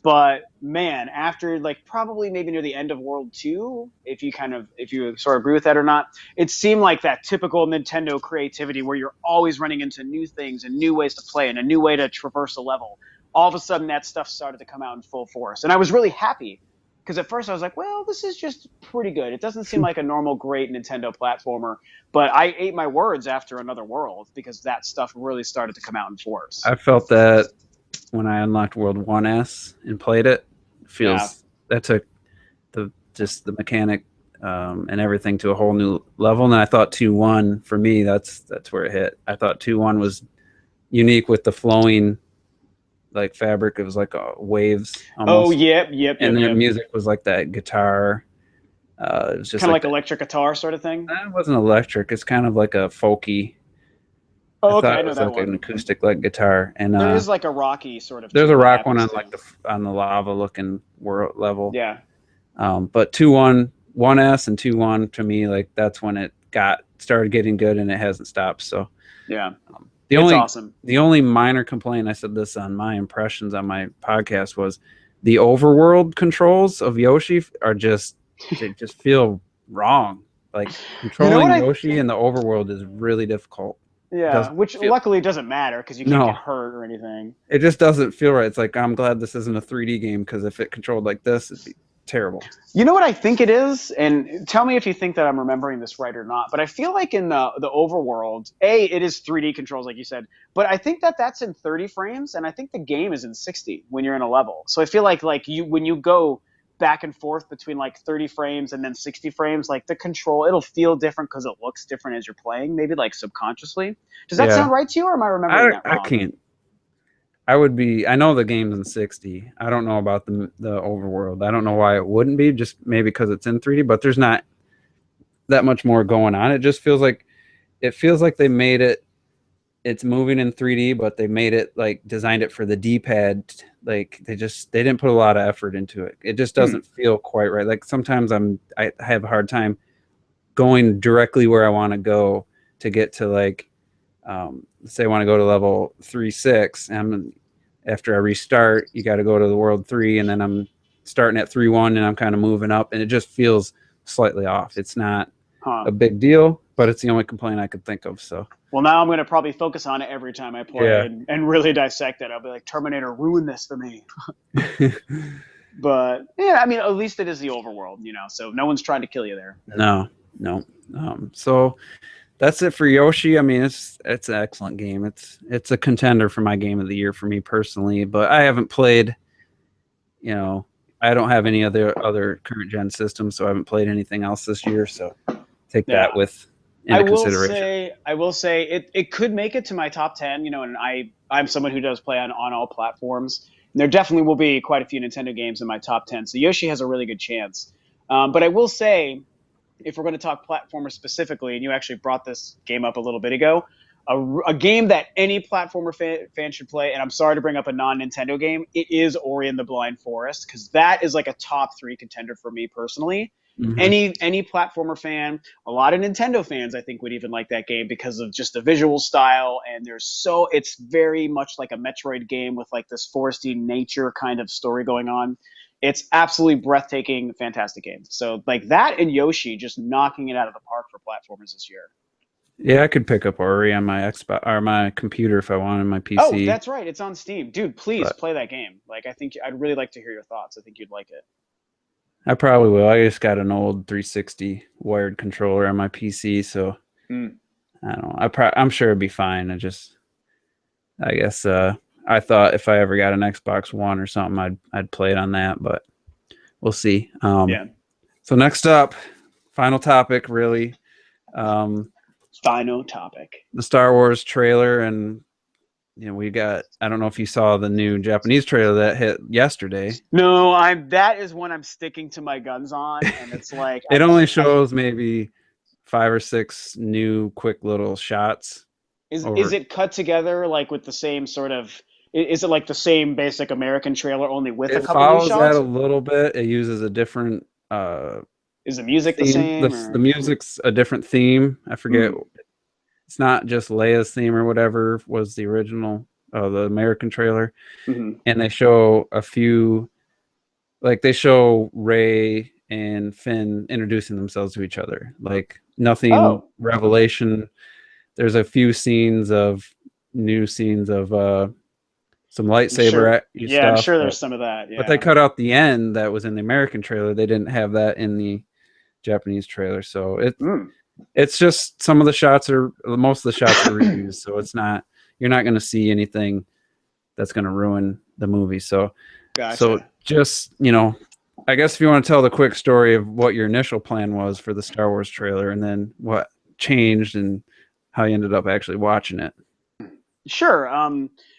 But man, after like probably maybe near the end of World 2, if you sort of agree with that or not, it seemed like that typical Nintendo creativity where you're always running into new things and new ways to play and a new way to traverse a level. All of a sudden that stuff started to come out in full force. And I was really happy because at first I was like, well, this is just pretty good. It doesn't seem like a normal great Nintendo platformer, but I ate my words after Another World because that stuff really started to come out in force. I felt that when I unlocked World 1S and played it. Yeah. Feels that took the mechanic and everything to a whole new level. And I thought 2-1 for me, that's where it hit. I thought 2-1 was unique with the flowing like fabric. It was like waves Oh, almost, yep, yep, and yep, their yep. music was like that guitar. It was just Kind of like like that. electric guitar sort of thing. It wasn't electric. It's kind of like a folky. I Oh, okay, thought I it know was that like an one. acoustic like guitar, and There is like a rocky sort of there's a tune that rock one on happens like too. the lava looking world level. Yeah, But 2-1, 1S and 2-1 to me, like that's when it got started getting good, and it hasn't stopped. So yeah, the it's only awesome. the only minor complaint, I said this on my impressions on my podcast, was the overworld controls of Yoshi are just they just feel wrong. Like You know what controlling I? Yoshi in the overworld is really difficult. It Yeah, doesn't which feel luckily doesn't matter because you can't get no, hurt or anything. it just doesn't feel right. It's like I'm glad this isn't a 3D game because if it controlled like this, it'd be terrible. You know what I think it is, and tell me if you think that I'm remembering this right or not. But I feel like in the overworld, it is 3D controls like you said, but I think that that's in 30 frames, and I think the game is in 60 when you're in a level. So I feel like you when you go back and forth between like 30 frames and then 60 frames, like the control, it'll feel different because it looks different as you're playing, maybe like subconsciously. Does that Yeah, sound right to you, or am I remembering I that I wrong? can't. I would be. I know the game's in 60. I don't know about the overworld. I don't know why it wouldn't be. Just maybe because it's in 3D. But there's not that much more going on. It feels like they made it. It's moving in 3D, but they made it like designed it for the D-pad. Like they didn't put a lot of effort into it. It just Hmm. doesn't feel quite right. Like sometimes I have a hard time going directly where I want to go to get to like say I want to go to level 3-6, and after I restart, you got to go to the world 3, and then I'm starting at 3-1, and I'm kind of moving up, and it just feels slightly off. It's not Huh. a big deal, but it's the only complaint I could think of. So Well, now I'm going to probably focus on it every time I play yeah, and really dissect it. I'll be like, Terminator, ruin this for me. But yeah, I mean, at least it is the overworld, so no one's trying to kill you there. no, no. So that's it for Yoshi. I mean, it's an excellent game. It's a contender for my game of the year for me personally, but I haven't played. You know, I don't have any other current gen systems, so I haven't played anything else this year. So take that Yeah. with I into will consideration. say, I will say it could make it to my top 10, and I'm someone who does play on all platforms. And there definitely will be quite a few Nintendo games in my top 10. So Yoshi has a really good chance. But I will say, if we're going to talk platformer specifically, and you actually brought this game up a little bit ago, a game that any platformer fan should play, and I'm sorry to bring up a non-Nintendo game, it is Ori and the Blind Forest, because that is like a top 3 contender for me personally. Mhm. Any platformer fan, a lot of Nintendo fans I think would even like that game because of just the visual style, and it's very much like a Metroid game with like this foresty nature kind of story going on. It's absolutely breathtaking, fantastic game. So like that and Yoshi just knocking it out of the park for platformers this year. Yeah, I could pick up Ori on my Xbox or my computer if I wanted my Oh, PC. that's right. It's on Steam. Dude, please But play that game. Like, I think I'd really like to hear your thoughts. I think you'd like it. I probably will. I just got an old 360 wired controller on my PC, so Mm. I don't know. I'm sure it'd be fine. I guess I thought if I ever got an Xbox One or something, I'd play it on that, but we'll see. Yeah. So next up, final topic, really. Final topic. The Star Wars trailer, and we got, I don't know if you saw the new Japanese trailer that hit yesterday. No, that is when I'm sticking to my guns on, and it's like It only shows maybe 5 or 6 new quick little shots. Is it cut together like with the same sort of? Is it like the same basic American trailer only with a It couple new follows that shots? a little bit. It uses a different Is the music the theme. same? The music's a different theme. I forget. It's not just Leia's theme or whatever was the original, the American trailer. Mm-hmm. And they show a few, like they show Rey and Finn introducing themselves to each other. Like nothing revelation. There's a few new scenes of some lightsaber stuff. Yeah, I'm sure there's some of that. Yeah. But they cut out the end that was in the American trailer. They didn't have that in the Japanese trailer. So it's just some of the shots most of the shots are reused. So you're not going to see anything that's going to ruin the movie. So, gotcha. So just, I guess if you want to tell the quick story of what your initial plan was for the Star Wars trailer and then what changed and how you ended up actually watching it. Sure.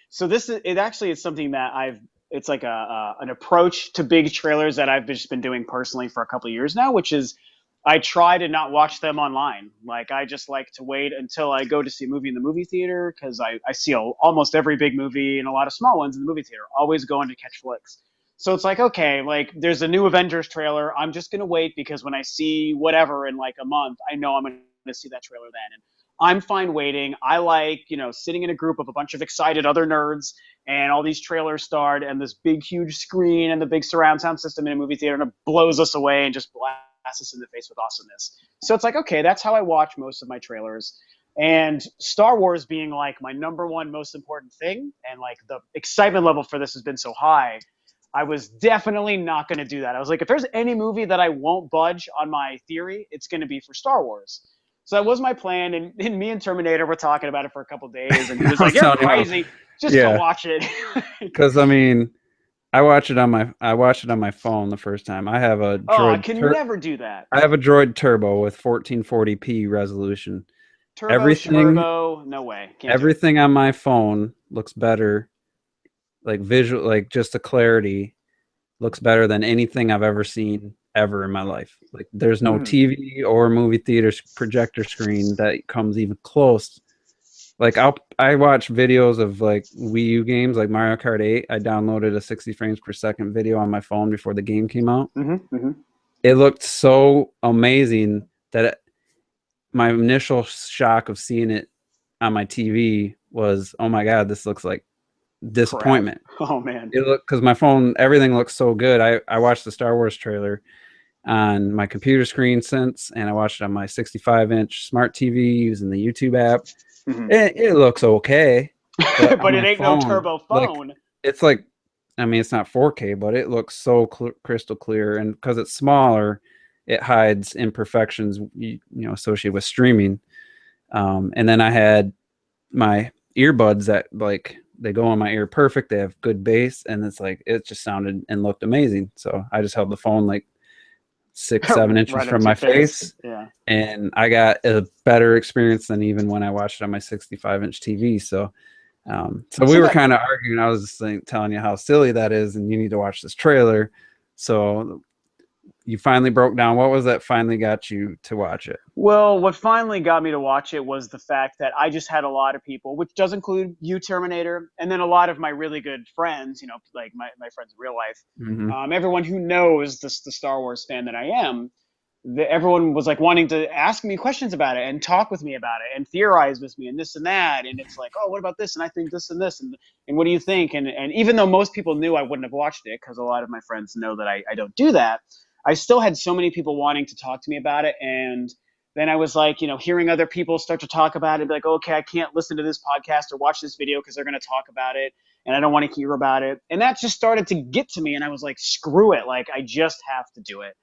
So it actually is something that it's like an approach to big trailers that I've just been doing personally for a couple of years now, which is I try to not watch them online. Like I just like to wait until I go to see a movie in the movie theater, because I see almost every big movie and a lot of small ones in the movie theater, always going to catch flicks. So it's like, okay, like there's a new Avengers trailer. I'm just going to wait because when I see whatever in like a month, I know I'm going to see that trailer then. And I'm fine waiting. I like, sitting in a group of a bunch of excited other nerds and all these trailers start and this big, huge screen and the big surround sound system in a movie theater, and it blows us away and just blasts us in the face with awesomeness. So it's like, okay, that's how I watch most of my trailers. And Star Wars being like my number one most important thing, and like the excitement level for this has been so high, I was definitely not going to do that. I was like, if there's any movie that I won't budge on my theory, it's going to be for Star Wars. So that was my plan, and me and Terminator were talking about it for a couple of days, and he was like, "You're crazy, just go watch it." Because I watched it on my phone the first time. I have a Droid. I can never do that. I have a Droid Turbo with 1440p resolution. Turbo, no way. Everything on my phone looks better, like visual, like just the clarity looks better than anything I've ever seen ever in my life. Like there's no TV or movie theater projector screen that comes even close. Like I watch videos of like Wii U games like Mario Kart 8. I downloaded a 60 frames per second video on my phone before the game came out. It looked so amazing that my initial shock of seeing it on my TV was, oh my God, this looks like disappointment. Crap. Oh man. It looked, because my phone, everything looks so good. I watched the Star Wars trailer on my computer screen and I watched it on my 65-inch smart TV using the YouTube app. It looks okay, but it ain't phone, no turbo phone. Like, it's like, I mean, it's not 4K, but it looks so crystal clear, and because it's smaller, it hides imperfections associated with streaming. And then I had my earbuds that like they go in my ear perfect. They have good bass, and it's like it just sounded and looked amazing. So I just held the phone like 6-7 inches right from my face. Yeah. And I got a better experience than even when I watched it on my 65-inch TV. So we were kind of arguing. I was just telling you how silly that is, and you need to watch this trailer. So you finally broke down. What was that finally got you to watch it? Well, what finally got me to watch it was the fact that I just had a lot of people, which does include you, Terminator, and then a lot of my really good friends, like my friends in real life, Mm-hmm. everyone who knows the Star Wars fan that I am, everyone was like wanting to ask me questions about it and talk with me about it and theorize with me and this and that. And it's like, oh, what about this? And I think this and this. And what do you think? And even though most people knew I wouldn't have watched it, because a lot of my friends know that I don't do that, I still had so many people wanting to talk to me about it. And then I was like, hearing other people start to talk about it, be like, okay, I can't listen to this podcast or watch this video because they're going to talk about it and I don't want to hear about it. And that just started to get to me. And I was like, screw it. Like, I just have to do it.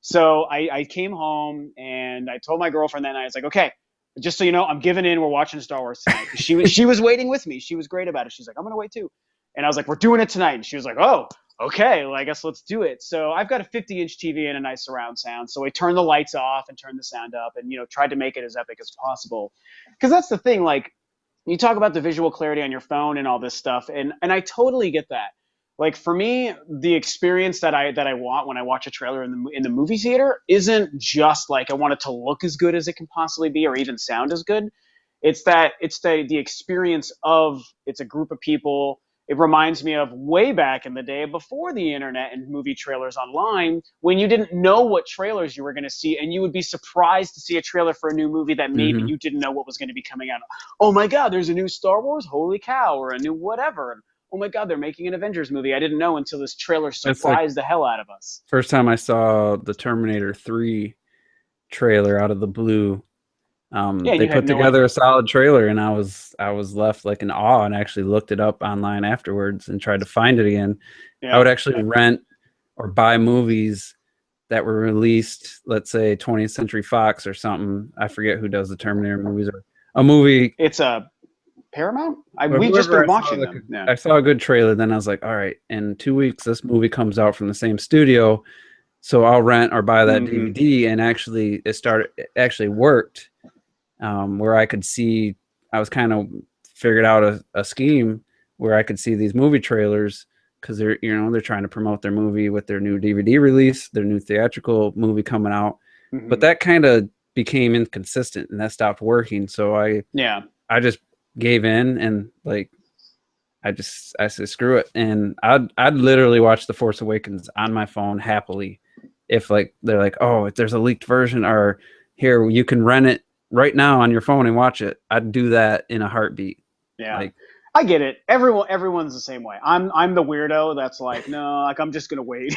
So I came home and I told my girlfriend that night, I was like, okay, just so you know, I'm giving in. We're watching Star Wars tonight. She was waiting with me. She was great about it. She's like, I'm going to wait too. And I was like, we're doing it tonight. And she was like, oh, okay, well, I guess let's do it. So I've got a 50-inch TV and a nice surround sound. So I turned the lights off and turned the sound up and, tried to make it as epic as possible. Because that's the thing, like, you talk about the visual clarity on your phone and all this stuff, and I totally get that. Like, for me, the experience that I want when I watch a trailer in the movie theater isn't just like I want it to look as good as it can possibly be or even sound as good. It's the experience of, it's a group of people. It reminds me of way back in the day before the internet and movie trailers online, when you didn't know what trailers you were going to see, and you would be surprised to see a trailer for a new movie that maybe Mm-hmm. you didn't know what was going to be coming out. Oh my God, there's a new Star Wars, holy cow, or a new whatever. Oh my God, they're making an Avengers movie. I didn't know until this trailer It's like surprised the hell out of us. first time I saw the Terminator 3 trailer out of the blue. Yeah, They you had put no together idea. a solid trailer, and I was left like in awe, and actually looked it up online afterwards and tried to find it again. I Yeah. would actually rent or buy movies that were released, let's say 20th Century Fox or something. I forget who does the Terminator movies, or a movie, It's a Paramount? or We've just whoever. been watching them. Yeah. I saw a good trailer, then I was like, all right, in 2 weeks this movie comes out from the same studio, so I'll rent or buy that Mm-hmm. DVD. And actually it actually worked, where I could see, I was kind of figured out a scheme where I could see these movie trailers, because they're trying to promote their movie with their new DVD release, their new theatrical movie coming out. But Mm-hmm. that kind of became inconsistent, and that stopped working. So Yeah. I just gave in, and like I said screw it, and I'd literally watch The Force Awakens on my phone happily if like they're like, oh, if there's a leaked version, or here you can rent it right now on your phone and watch it. I'd do that in a heartbeat. Yeah. Like, I get it. Everyone's the same way. I'm the weirdo that's like, no, like I'm just gonna wait.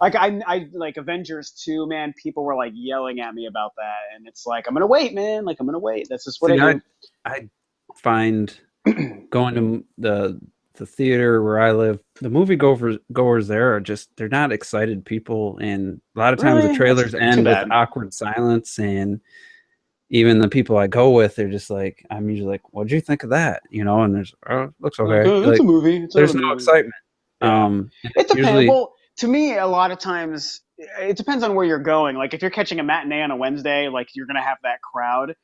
Like I like Avengers 2, man, people were like yelling at me about that. And it's like, I'm gonna wait, man. Like I'm gonna wait. That's just what I see, do. I find going to the theater where I live, the goers there are just, they're not excited people, and a lot of times the Really? That's trailers too end with bad. awkward silence. And even the people I go with, they're just like, I'm usually like, what'd you think of that? And there's, oh, looks Like, okay. it's a Like, movie. It's there's another no movie. excitement. Yeah. And It depends. usually Well, to me, a lot of times it depends on where you're going. Like if you're catching a matinee on a Wednesday, like you're gonna have that crowd.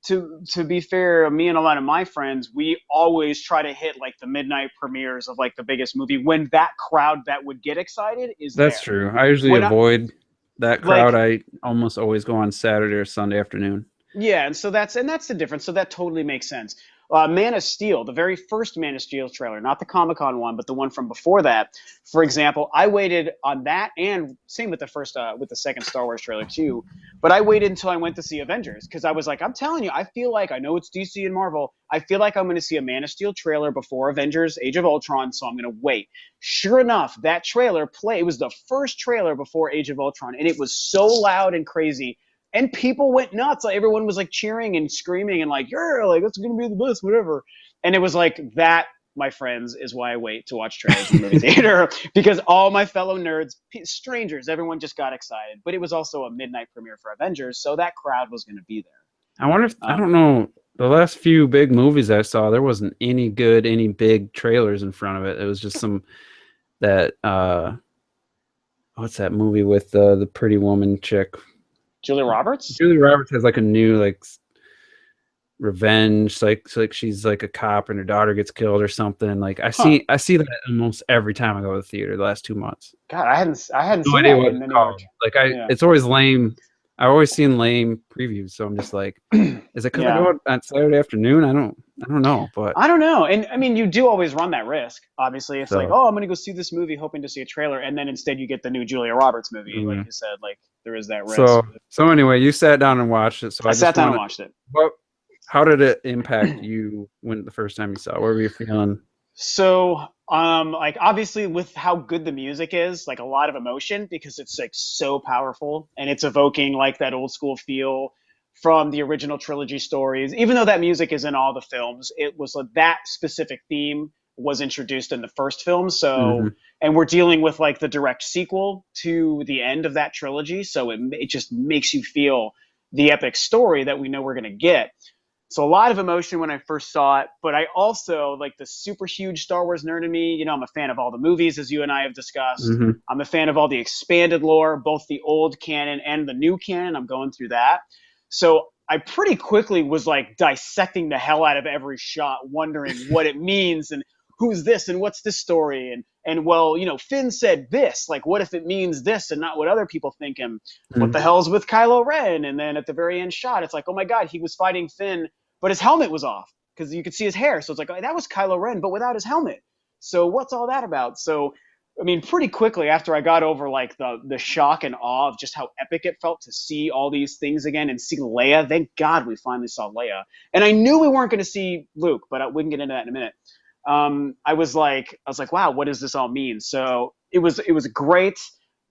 To be fair, me and a lot of my friends, we always try to hit like the midnight premieres of like the biggest movie when that crowd that would get excited is that's there. true. I usually When I, avoid that crowd. like I almost always go on Saturday or Sunday afternoon. Yeah, and so that's the difference. So that totally makes sense. Man of Steel, the very first Man of Steel trailer, not the Comic Con one, but the one from before that. For example, I waited on that, and same with the second Star Wars trailer too. But I waited until I went to see Avengers because I was like, I'm telling you, I feel like I know it's DC and Marvel. I feel like I'm going to see a Man of Steel trailer before Avengers: Age of Ultron, so I'm going to wait. Sure enough, that trailer played. It was the first trailer before Age of Ultron, and it was so loud and crazy and people went nuts. Like everyone was like cheering and screaming and like, "You're like that's gonna be the best, whatever." And it was like that, my friends, is why I wait to watch trailers in the movie theater because all my fellow nerds, strangers, everyone just got excited. But it was also a midnight premiere for Avengers, so that crowd was going to be I wonder if, there. I don't know, the last few big movies I saw, there wasn't any big trailers in front of it. It was just some that what's that movie with the pretty woman chick? Julia Roberts. Julie Roberts has like a new like revenge, like she's like a cop and her daughter gets killed or something. Like I Huh. see that almost every time I go to the theater the last 2 months. God, I hadn't No seen idea that what in it's any more. called. Like Yeah. it's always lame. I've always seen lame previews, so I'm just like, is it because I Yeah. go on Saturday afternoon? I don't know, but I don't know. And I mean, you do always run that risk. Obviously, it's like, so oh, I'm going to go see this movie hoping to see a trailer. And then instead you get the new Julia Roberts movie. Like mm. you said, like there is that risk. so anyway, you sat down and watched it. So I I sat just down and wanted, watched it. what, how did it impact you when the first time you saw it? What were you feeling? So, like obviously with how good the music is, like a lot of emotion because it's like so powerful and it's evoking like that old school feel from the original trilogy stories. Even though that music is in all the films, it was like that specific theme was introduced in the first film. So, Hmm. and we're dealing with like the direct sequel to the end of that trilogy. So it just makes you feel the epic story that we know we're going to get. So a lot of emotion when I first saw it, but I also like the super huge Star Wars nerd in me. You know, I'm a fan of all the movies, as you and I have discussed. Hmm. I'm a fan of all the expanded lore, both the old canon and the new canon. I'm going through that. So I pretty quickly was like dissecting the hell out of every shot, wondering what it means and who's this and what's this story and well, you know, Finn said this. Like, what if it means this and not what other people think? And what the hell's with Kylo Ren? And then at the very end shot, it's like, oh my god, he was fighting Finn but his helmet was off because you could see his hair. So it's like, oh, that was Kylo Ren, but without his helmet. So what's all that about? So, I mean, pretty quickly after I got over like the shock and awe of just how epic it felt to see all these things again and see Leia. Thank God we finally saw Leia. And I knew we weren't going to see Luke, but we can get into that in a minute. I was like, wow, what does this all mean? So it was great.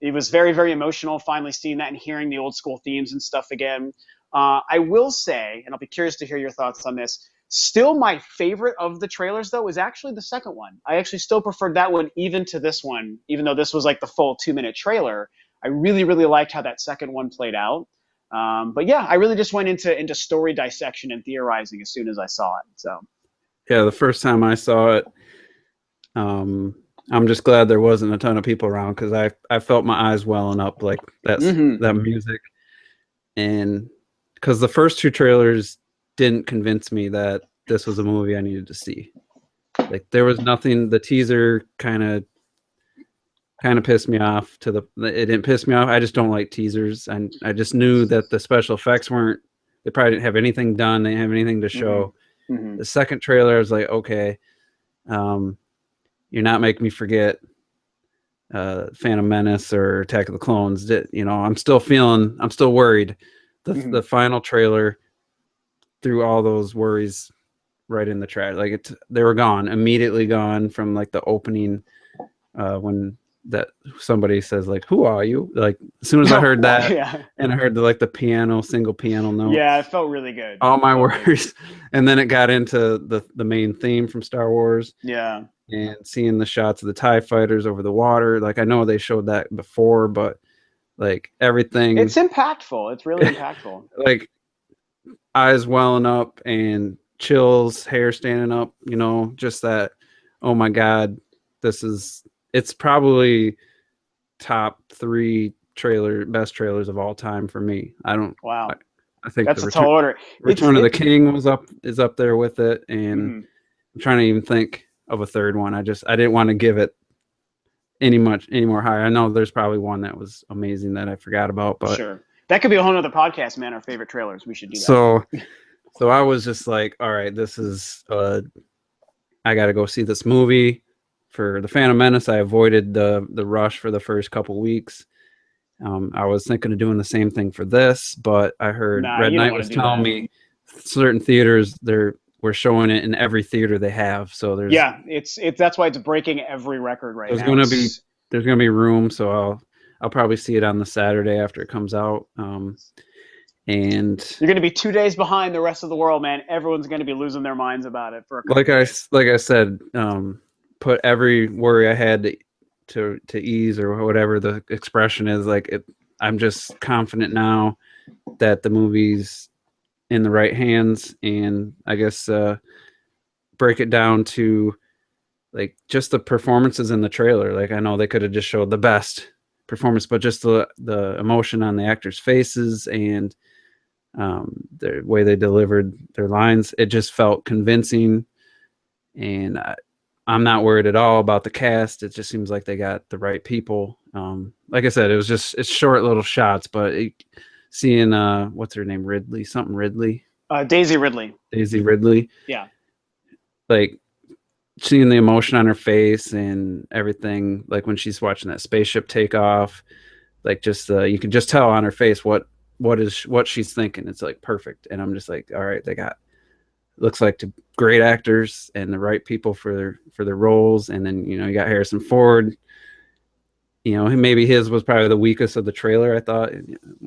It was very, very emotional finally seeing that and hearing the old school themes and stuff again. I will say, and I'll be curious to hear your thoughts on this. Still, my favorite of the trailers, though, is actually the second one. I actually still preferred that one even to this one, even though this was like the full 2-minute trailer. I really, really liked how that second one played out. But yeah, I really just went into story dissection and theorizing as soon as I saw it. So Yeah, the first time I saw it, I'm just glad there wasn't a ton of people around because I felt my eyes welling up like that music, and because the first two trailers didn't convince me that this was a movie I needed to see. Like there was nothing. The teaser kind of pissed me off. It didn't piss me off. I just don't like teasers, and I just knew that the special effects weren't. They probably didn't have anything done. They didn't have anything to show. The second trailer, I was like, okay, you're not making me forget Phantom Menace or Attack of the Clones. You know, I'm still worried. The final trailer threw all those worries right in the trash. Like they were gone, immediately gone from like the opening when that somebody says like, "Who are you?" Like as soon as I heard that, yeah, and I heard the single piano notes. yeah, it felt really good. All my worries, and then it got into the main theme from Star Wars. Yeah. And seeing the shots of the TIE fighters over the water. Like I know they showed that before, but like everything. It's impactful. It's really impactful. Like eyes welling up and chills, hair standing up, you know, just that, oh my God, it's probably top 3 best trailers of all time for me. Wow. I think that's a tall order. Return of the King is up there with it. And I'm trying to even think of a third one. I didn't want to give it any more higher. I know there's probably one that was amazing that I forgot about, but sure, that could be a whole nother podcast, man. Our favorite trailers. We should do that. So I was just like, all right, this is I got to go see this movie. For the Phantom Menace, I avoided the rush for the first couple weeks. I was thinking of doing the same thing for this, but I heard Red Knight was telling me certain theaters we're showing it in every theater they have. So there's it's that's why it's breaking every record right now. There's gonna be room, so I'll probably see it on the Saturday after it comes out. And you're gonna be 2 days behind the rest of the world, man. Everyone's gonna be losing their minds about it for a couple days. Like I said, put every worry I had to ease or whatever the expression is. Like I'm just confident now that the movie's in the right hands, and I guess break it down to like just the performances in the trailer. Like I know they could have just showed the best performance, but just the emotion on the actors' faces and The way they delivered their lines, it just felt convincing. And I'm not worried at all about the cast. It just seems like they got the right people. Like I said, it's short little shots, but seeing what's her name, Ridley, Daisy Ridley. Daisy Ridley, Yeah. like seeing the emotion on her face and everything, like when she's watching that spaceship take off, like just you can just tell on her face what she's thinking. It's like perfect, and I'm just like, all right, they got looks like great actors and the right people for their roles. And then you got Harrison Ford. Maybe his was probably the weakest of the trailer. I thought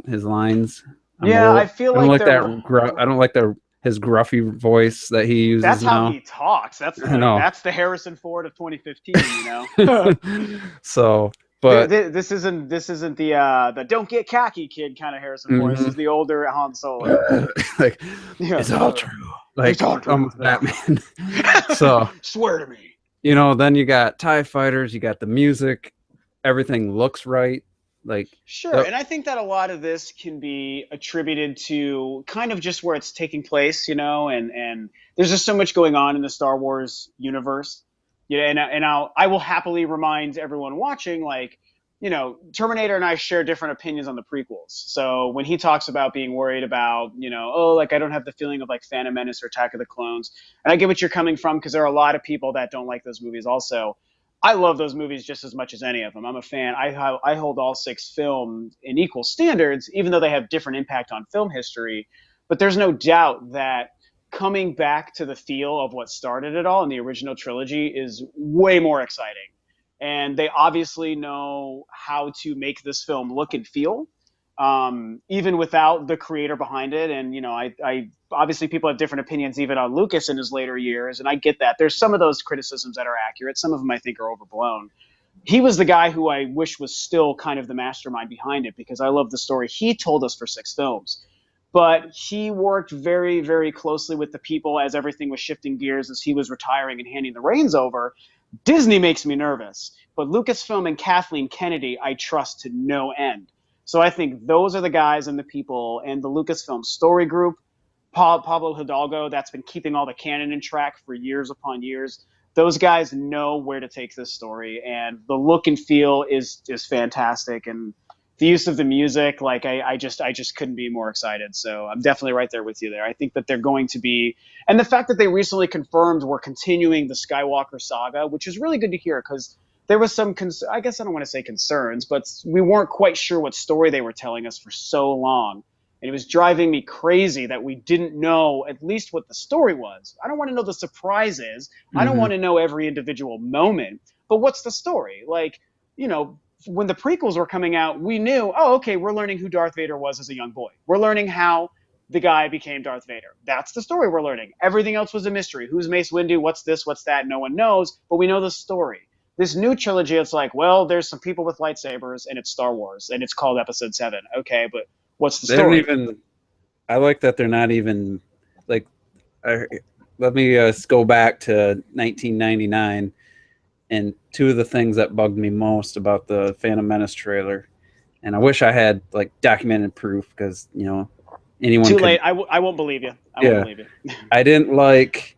his lines. I feel I don't like like that. I don't like his gruffy voice that he uses. That's now. how he talks. That's the Harrison Ford of 2015. So, but this isn't the don't get cocky kid kind of Harrison Ford. This is the older Han Solo. Like it's all true. Like it's all true. Batman. So swear to me. Then you got TIE fighters. You got the music. Everything looks right. Like sure, and I think that a lot of this can be attributed to kind of just where it's taking place, and there's just so much going on in the Star Wars universe. I will happily remind everyone watching, like, Terminator and I share different opinions on the prequels. So when he talks about being worried about, I don't have the feeling of like Phantom Menace or Attack of the Clones, and I get what you're coming from because there are a lot of people that don't like those movies also. I love those movies just as much as any of them. I'm a fan. I hold all 6 films in equal standards, even though they have different impact on film history. But there's no doubt that coming back to the feel of what started it all in the original trilogy is way more exciting. And they obviously know how to make this film look and feel, even without the creator behind it. And, I obviously people have different opinions even on Lucas in his later years, and I get that. There's some of those criticisms that are accurate. Some of them I think are overblown. He was the guy who I wish was still kind of the mastermind behind it, because I love the story he told us for 6 films. But he worked very, very closely with the people as everything was shifting gears, as he was retiring and handing the reins over. Disney makes me nervous, but Lucasfilm and Kathleen Kennedy I trust to no end. So I think those are the guys and the people, and the Lucasfilm story group, Pablo Hidalgo, that's been keeping all the canon in track for years upon years. Those guys know where to take this story, and the look and feel is fantastic. And the use of the music, like I just couldn't be more excited. So I'm definitely right there with you there. I think that they're going to be, and the fact that they recently confirmed we're continuing the Skywalker saga, which is really good to hear, because there was some, I guess I don't want to say concerns, but we weren't quite sure what story they were telling us for so long. And it was driving me crazy that we didn't know at least what the story was. I don't want to know the surprises. I don't want to know every individual moment, but what's the story? Like, when the prequels were coming out, we knew, okay, we're learning who Darth Vader was as a young boy. We're learning how the guy became Darth Vader. That's the story we're learning. Everything else was a mystery. Who's Mace Windu? What's this? What's that? No one knows, but we know the story. This new trilogy, it's like, well, there's some people with lightsabers, and it's Star Wars, and it's called Episode 7. Okay, but what's the story? I like that they're not even, like, let me go back to 1999. And 2 of the things that bugged me most about the Phantom Menace trailer, and I wish I had like documented proof, because anyone too late. I won't believe you. I won't believe you. I didn't like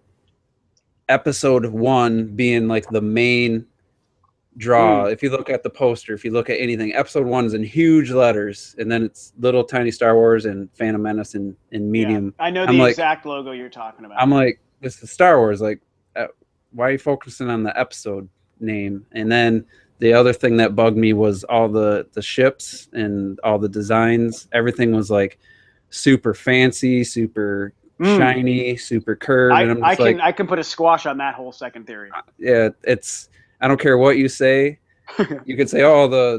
Episode 1 being like the main draw. If you look at the poster, if you look at anything, Episode 1 is in huge letters, and then it's little tiny Star Wars and Phantom Menace in medium. Yeah, I know the exact logo you're talking about. I'm like, this is Star Wars. Like, why are you focusing on the episode name? And then the other thing that bugged me was all the ships and all the designs. Everything was like super fancy, super shiny, super curved. And I can put a squash on that whole second theory. Yeah, I don't care what you say. You could say,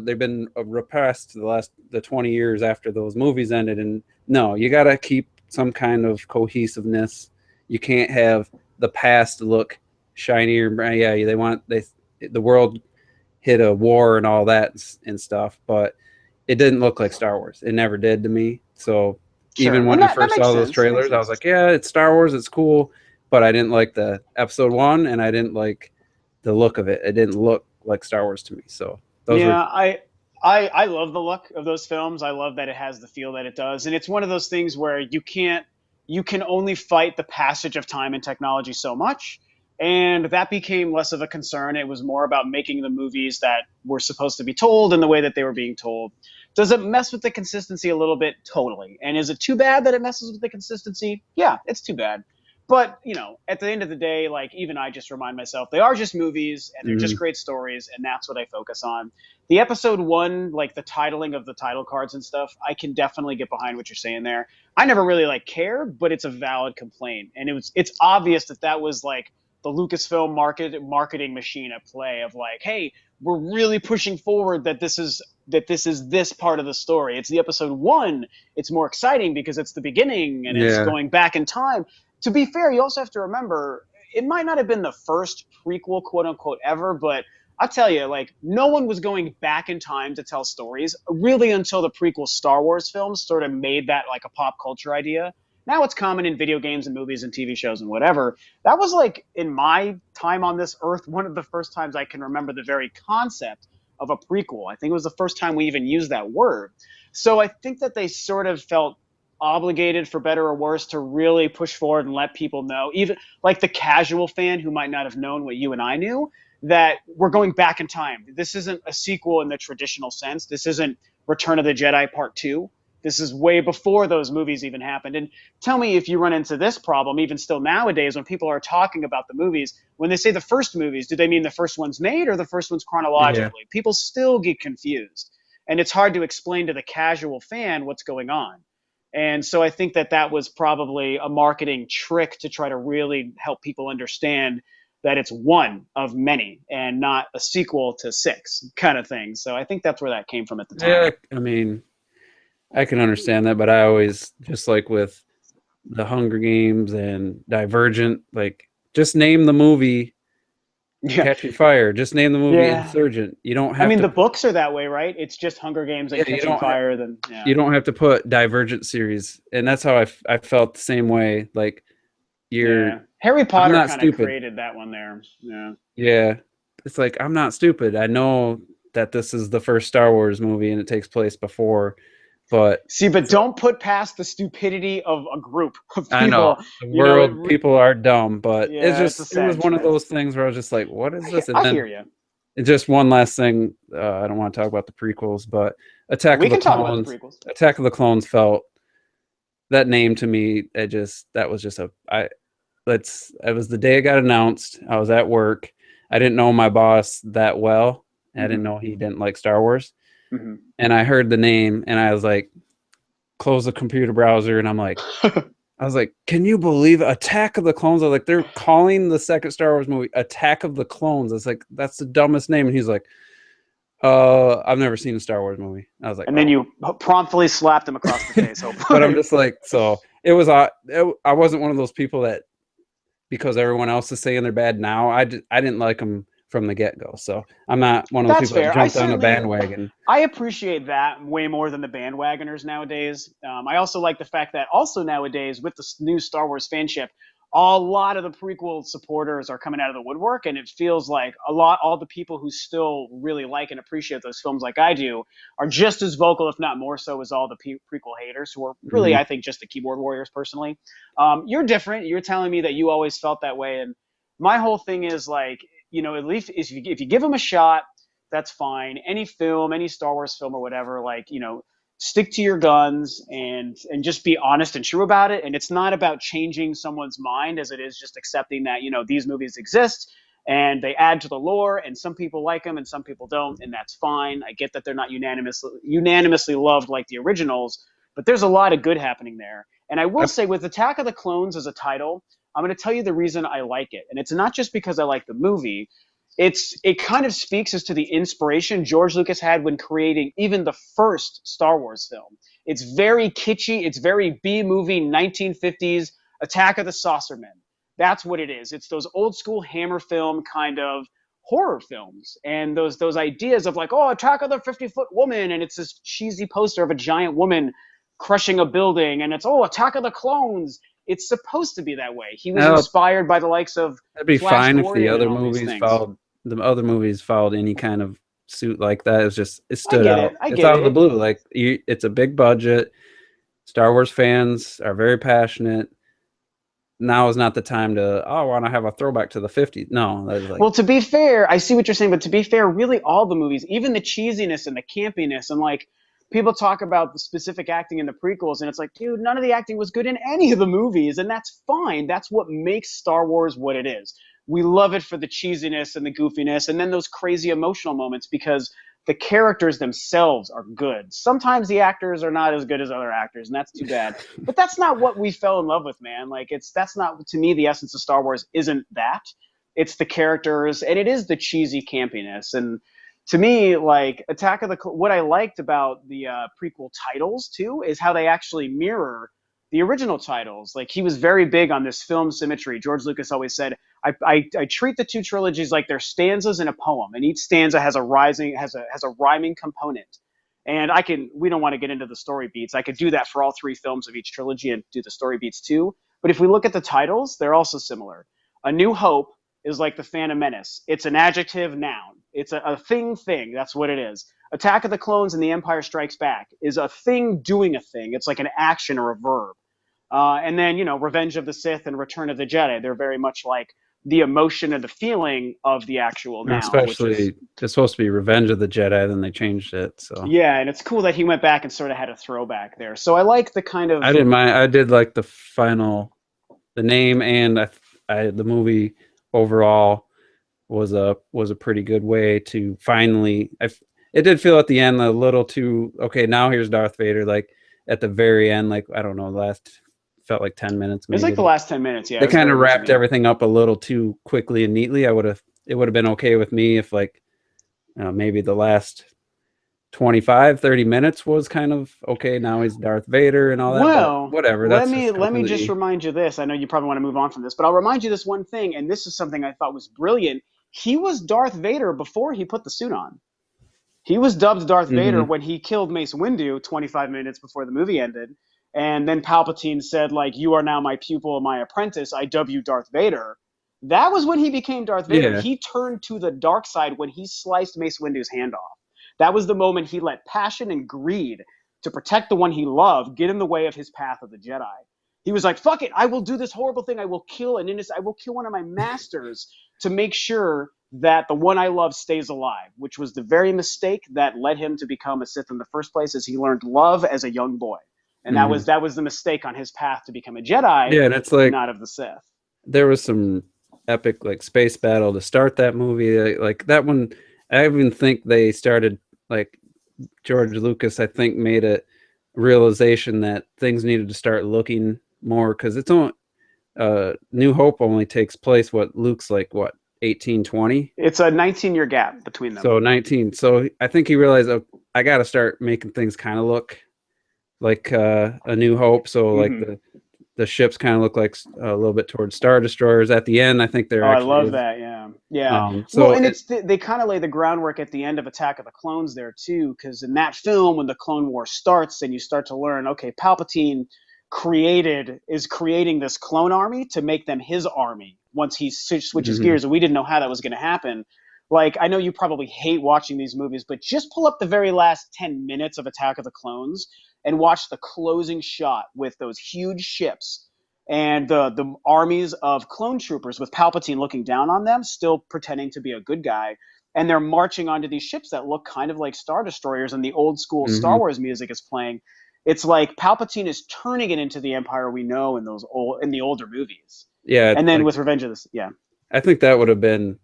they've been repressed the 20 years after those movies ended, and no, you got to keep some kind of cohesiveness. You can't have the past look shinier. Yeah, the world hit a war and all that and stuff, but it didn't look like Star Wars. It never did to me. So even when I first saw those trailers, I was like, yeah, it's Star Wars, it's cool, but I didn't like the Episode 1, and I didn't like the look of it. It didn't look like Star Wars to me. So those I love the look of those films. I love that it has the feel that it does, and it's one of those things where you can only fight the passage of time and technology so much, and that became less of a concern. It was more about making the movies that were supposed to be told in the way that they were being told. Does it mess with the consistency a little bit? Totally. And is it too bad that it messes with the consistency? Yeah, it's too bad. But, at the end of the day, like, even I just remind myself they are just movies and they're just Mhm. great stories, and that's what I focus on. The episode one, like the titling of the title cards and stuff, I can definitely get behind what you're saying there. I never really like cared, but it's a valid complaint. And it's obvious that that was like the Lucasfilm marketing machine at play of like, hey, we're really pushing forward that this is this part of the story. It's the episode one. It's more exciting because it's the beginning and it's Yeah. going back in time. To be fair, you also have to remember it might not have been the first prequel, quote unquote, ever, but I'll tell you, like, no one was going back in time to tell stories really until the prequel Star Wars films sort of made that like a pop culture idea. Now it's common in video games and movies and TV shows and whatever. That was like, in my time on this earth, one of the first times I can remember the very concept of a prequel. I think it was the first time we even used that word. So I think that they sort of felt obligated, for better or worse, to really push forward and let people know, even like the casual fan who might not have known what you and I knew, that we're going back in time. This isn't a sequel in the traditional sense. This isn't Return of the Jedi Part 2. This is way before those movies even happened. And tell me if you run into this problem, even still nowadays, when people are talking about the movies, when they say the first movies, do they mean the first ones made or the first ones Yeah. chronologically? People still get confused. And it's hard to explain to the casual fan what's going on. And so I think that that was probably a marketing trick to try to really help people understand that it's one of many and not a sequel to six kind of thing. So I think that's where that came from at the Yeah. time. I mean, I can understand that, but I always just like with the Hunger Games and Divergent, like just name the movie Yeah. Catching Fire. Just name the movie Yeah. Insurgent. You don't I have mean, to the put, books are that way, right? It's just Hunger Games yeah, and Catching Fire. Then, yeah. you don't have to put Divergent series. And that's how I felt the same way. Like you're Yeah. Harry I'm Potter not kind of stupid. created that one there. Yeah. Yeah. It's like I'm not stupid. I know that this is the first Star Wars movie and it takes place before, but See, but it's like don't put past the stupidity of a group of I know people. the It, world people are dumb, but yeah, it's a it was sad one of truth. those things where I was just like, what is this? And I hear then you. just one last thing. I don't want to talk about the prequels, but We can talk about the prequels. Attack of the Clones felt that name to me. That was just a I. It was the day it got announced. I was at work. I didn't know my boss that well. I didn't Hmm. know he didn't like Star Wars. Hmm. And I heard the name and I was like, close the computer browser. And I was like, can you believe Attack of the Clones? I was like, they're calling the second Star Wars movie Attack of the Clones. I was like, that's the dumbest name. And he's like, I've never seen a Star Wars movie. I was like, And then oh. you promptly slapped him across the face, But I'm hopefully. just like, so I wasn't one of those people that because everyone else is saying they're bad now. I didn't like them from the get go. So I'm not one of those That's people that fair. I jumped on a certainly bandwagon. I appreciate that way more than the bandwagoners nowadays. I also like the fact that also nowadays with the new Star Wars fanship, a lot of the prequel supporters are coming out of the woodwork, and it feels like all the people who still really like and appreciate those films, like I do, are just as vocal, if not more so, as all the prequel haters who are really, Mm-hmm. I think, just the keyboard warriors. Personally, you're different. You're telling me that you always felt that way, and my whole thing is like, at least if you give them a shot, that's fine. Any film, any Star Wars film or whatever, like, stick to your guns and just be honest and true about it. And it's not about changing someone's mind as it is just accepting that, these movies exist and they add to the lore, and some people like them and some people don't, and that's fine. I get that they're not unanimously loved like the originals, but there's a lot of good happening there. And I will say, with Attack of the Clones as a title, I'm going to tell you the reason I like it. And it's not just because I like the movie. It kind of speaks as to the inspiration George Lucas had when creating even the first Star Wars film. It's very kitschy. It's very B movie 1950s Attack of the Saucermen. That's what it is. It's those old school Hammer film kind of horror films, and those ideas of like, oh, Attack of the 50-foot woman, and it's this cheesy poster of a giant woman crushing a building, and it's, oh, Attack of the Clones. It's supposed to be that way. He was Well, inspired by the likes of that'd be Flash fine if Gordon and all these things. the other movies followed any kind of suit like that. It I stood get out. it. I It's get out of the it. blue. Like it's a big budget. Star Wars fans are very passionate. Now is not the time to, I want to have a throwback to the 50s. No, that's like, Well, to be fair, I see what you're saying, but to be fair, really all the movies, even the cheesiness and the campiness, and like people talk about the specific acting in the prequels, and it's like, dude, none of the acting was good in any of the movies, and that's fine. That's what makes Star Wars what it is. We love it for the cheesiness and the goofiness, and then those crazy emotional moments because the characters themselves are good. Sometimes the actors are not as good as other actors, and that's too bad. But that's not what we fell in love with, man. Like that's not, to me, the essence of Star Wars isn't that. It's the characters, and it is the cheesy campiness. And to me, like what I liked about the prequel titles too is how they actually mirror the original titles. Like he was very big on this film symmetry. George Lucas always said, I treat the two trilogies like they're stanzas in a poem, and each stanza has a rhyming component. And we don't want to get into the story beats. I could do that for all three films of each trilogy and do the story beats too. But if we look at the titles, they're also similar. A New Hope is like the Phantom Menace. It's an adjective noun. It's a thing. That's what it is. Attack of the Clones and The Empire Strikes Back is a thing doing a thing. It's like an action or a verb. And then, Revenge of the Sith and Return of the Jedi, they're very much like the emotion and the feeling of the actual noun. especially it's supposed to be Revenge of the Jedi, then they changed it. So yeah, and it's cool that he went back and sort of had a throwback there. So I like the kind of. I didn't mind. I did like the name, and the movie overall was a pretty good way to finally. It did feel at the end a little too okay. Now here's Darth Vader. Like at the very end, like I don't know, felt like 10 minutes. Maybe. It was like the last 10 minutes. Yeah, they kind of wrapped everything up a little too quickly and neatly. It would have been okay with me if like maybe the last 25-30 minutes was kind of okay. Now he's Darth Vader and all that. Well, but whatever. Let me just remind you this. I know you probably want to move on from this, but I'll remind you this one thing, and this is something I thought was brilliant. He was Darth Vader before he put the suit on. He was dubbed Darth Vader when he killed Mace Windu 25 minutes before the movie ended. And then Palpatine said, like, you are now my pupil and my apprentice. I dub you Darth Vader. That was when he became Darth Vader. Yeah. He turned to the dark side when he sliced Mace Windu's hand off. That was the moment he let passion and greed to protect the one he loved get in the way of his path of the Jedi. He was like, fuck it, I will do this horrible thing. I will kill one of my masters to make sure that the one I love stays alive, which was the very mistake that led him to become a Sith in the first place, as he learned love as a young boy. And that was the mistake on his path to become a Jedi, and it's like, not of the Sith. There was some epic like space battle to start that movie. Like that one, I even think they started like George Lucas, I think, made a realization that things needed to start looking more because it's only New Hope only takes place Luke's like 18, 20? It's a 19-year gap between them. So 19. So I think he realized, I got to start making things kind of look like A New Hope. So like the ships kind of look like a little bit towards Star Destroyers at the end. I think they're. I love that. Yeah. So and they kind of lay the groundwork at the end of Attack of the Clones there too, because in that film, when the Clone War starts, and you start to learn, okay, Palpatine is creating this clone army to make them his army once he switches gears, and we didn't know how that was going to happen. Like, I know you probably hate watching these movies, but just pull up the very last 10 minutes of Attack of the Clones and watch the closing shot with those huge ships and the armies of clone troopers with Palpatine looking down on them, still pretending to be a good guy. And they're marching onto these ships that look kind of like Star Destroyers, and the old school Star Wars music is playing. It's like Palpatine is turning it into the Empire we know in the older movies. Yeah. And then with Revenge of the Sith, yeah. I think that would have been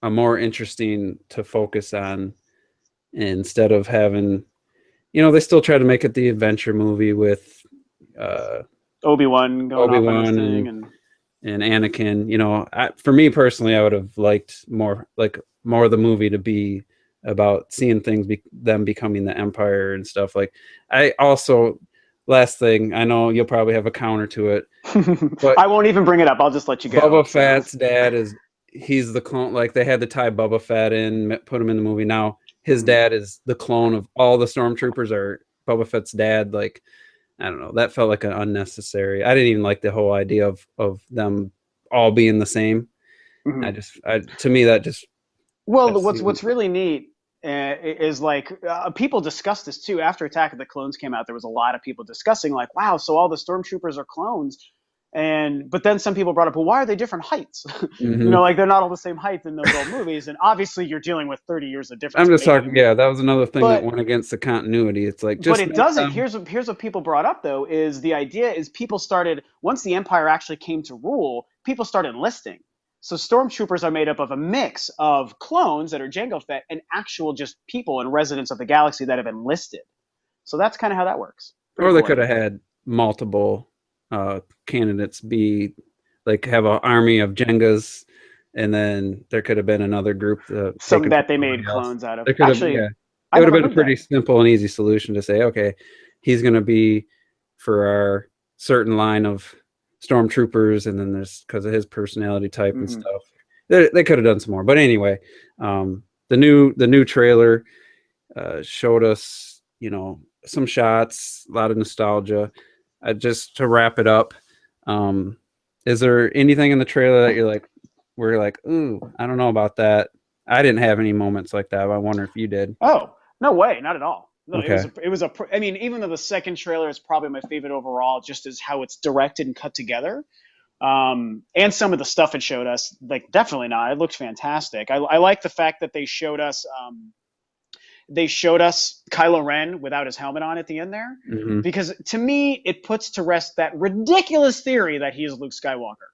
a more interesting to focus on instead of having, they still try to make it the adventure movie with Obi-Wan going off on his thing and Anakin. For me personally, I would have liked more of the movie to be about seeing things them becoming the Empire and stuff. Like, I also, last thing, I know you'll probably have a counter to it, but I won't even bring it up. I'll just let you go. Boba Fett's dad he's the clone. Like, they had to tie Boba Fett in, put him in the movie. Now his dad is the clone of all the stormtroopers are Boba Fett's dad. Like, I don't know. That felt like an unnecessary. I didn't even like the whole idea of them all being the same. To me, that just. Well, what's really neat is like people discussed this too after Attack of the Clones came out. There was a lot of people discussing like, wow, so all the stormtroopers are clones. But then some people brought up, well, why are they different heights? Mm-hmm. Like they're not all the same height in those old movies. And obviously you're dealing with 30 years of difference. I'm just Maybe, talking. Yeah, that was another thing that but went against the continuity. It's like but just it make doesn't. them. Here's what people brought up though, is the idea is people started, once the Empire actually came to rule, people started enlisting. So stormtroopers are made up of a mix of clones that are Jango Fett and actual just people and residents of the galaxy that have enlisted. So that's kind of how that works. Pretty Or they cool, I could have think. had multiple candidates be like have an army of Jengas, and then there could have been another group Some taken from that they made somebody else. clones out of. There could have, Actually, yeah, it I would have never been a heard that. pretty simple and easy solution to say, okay, he's going to be for our certain line of stormtroopers, and then there's because of his personality type and Hmm. stuff. They could have done some more, but anyway, the new trailer showed us, some shots, a lot of nostalgia. Just to wrap it up, um, is there anything in the trailer that we're like, ooh, I don't know about that. I didn't have any moments like that, but I wonder if you did. Oh, no way, not at all. No, Okay. I mean, even though the second trailer is probably my favorite overall, just as how it's directed and cut together. And some of the stuff it showed us, like definitely not. It looked fantastic. I like the fact that they showed us Kylo Ren without his helmet on at the end there, Hmm. because to me it puts to rest that ridiculous theory that he is Luke Skywalker.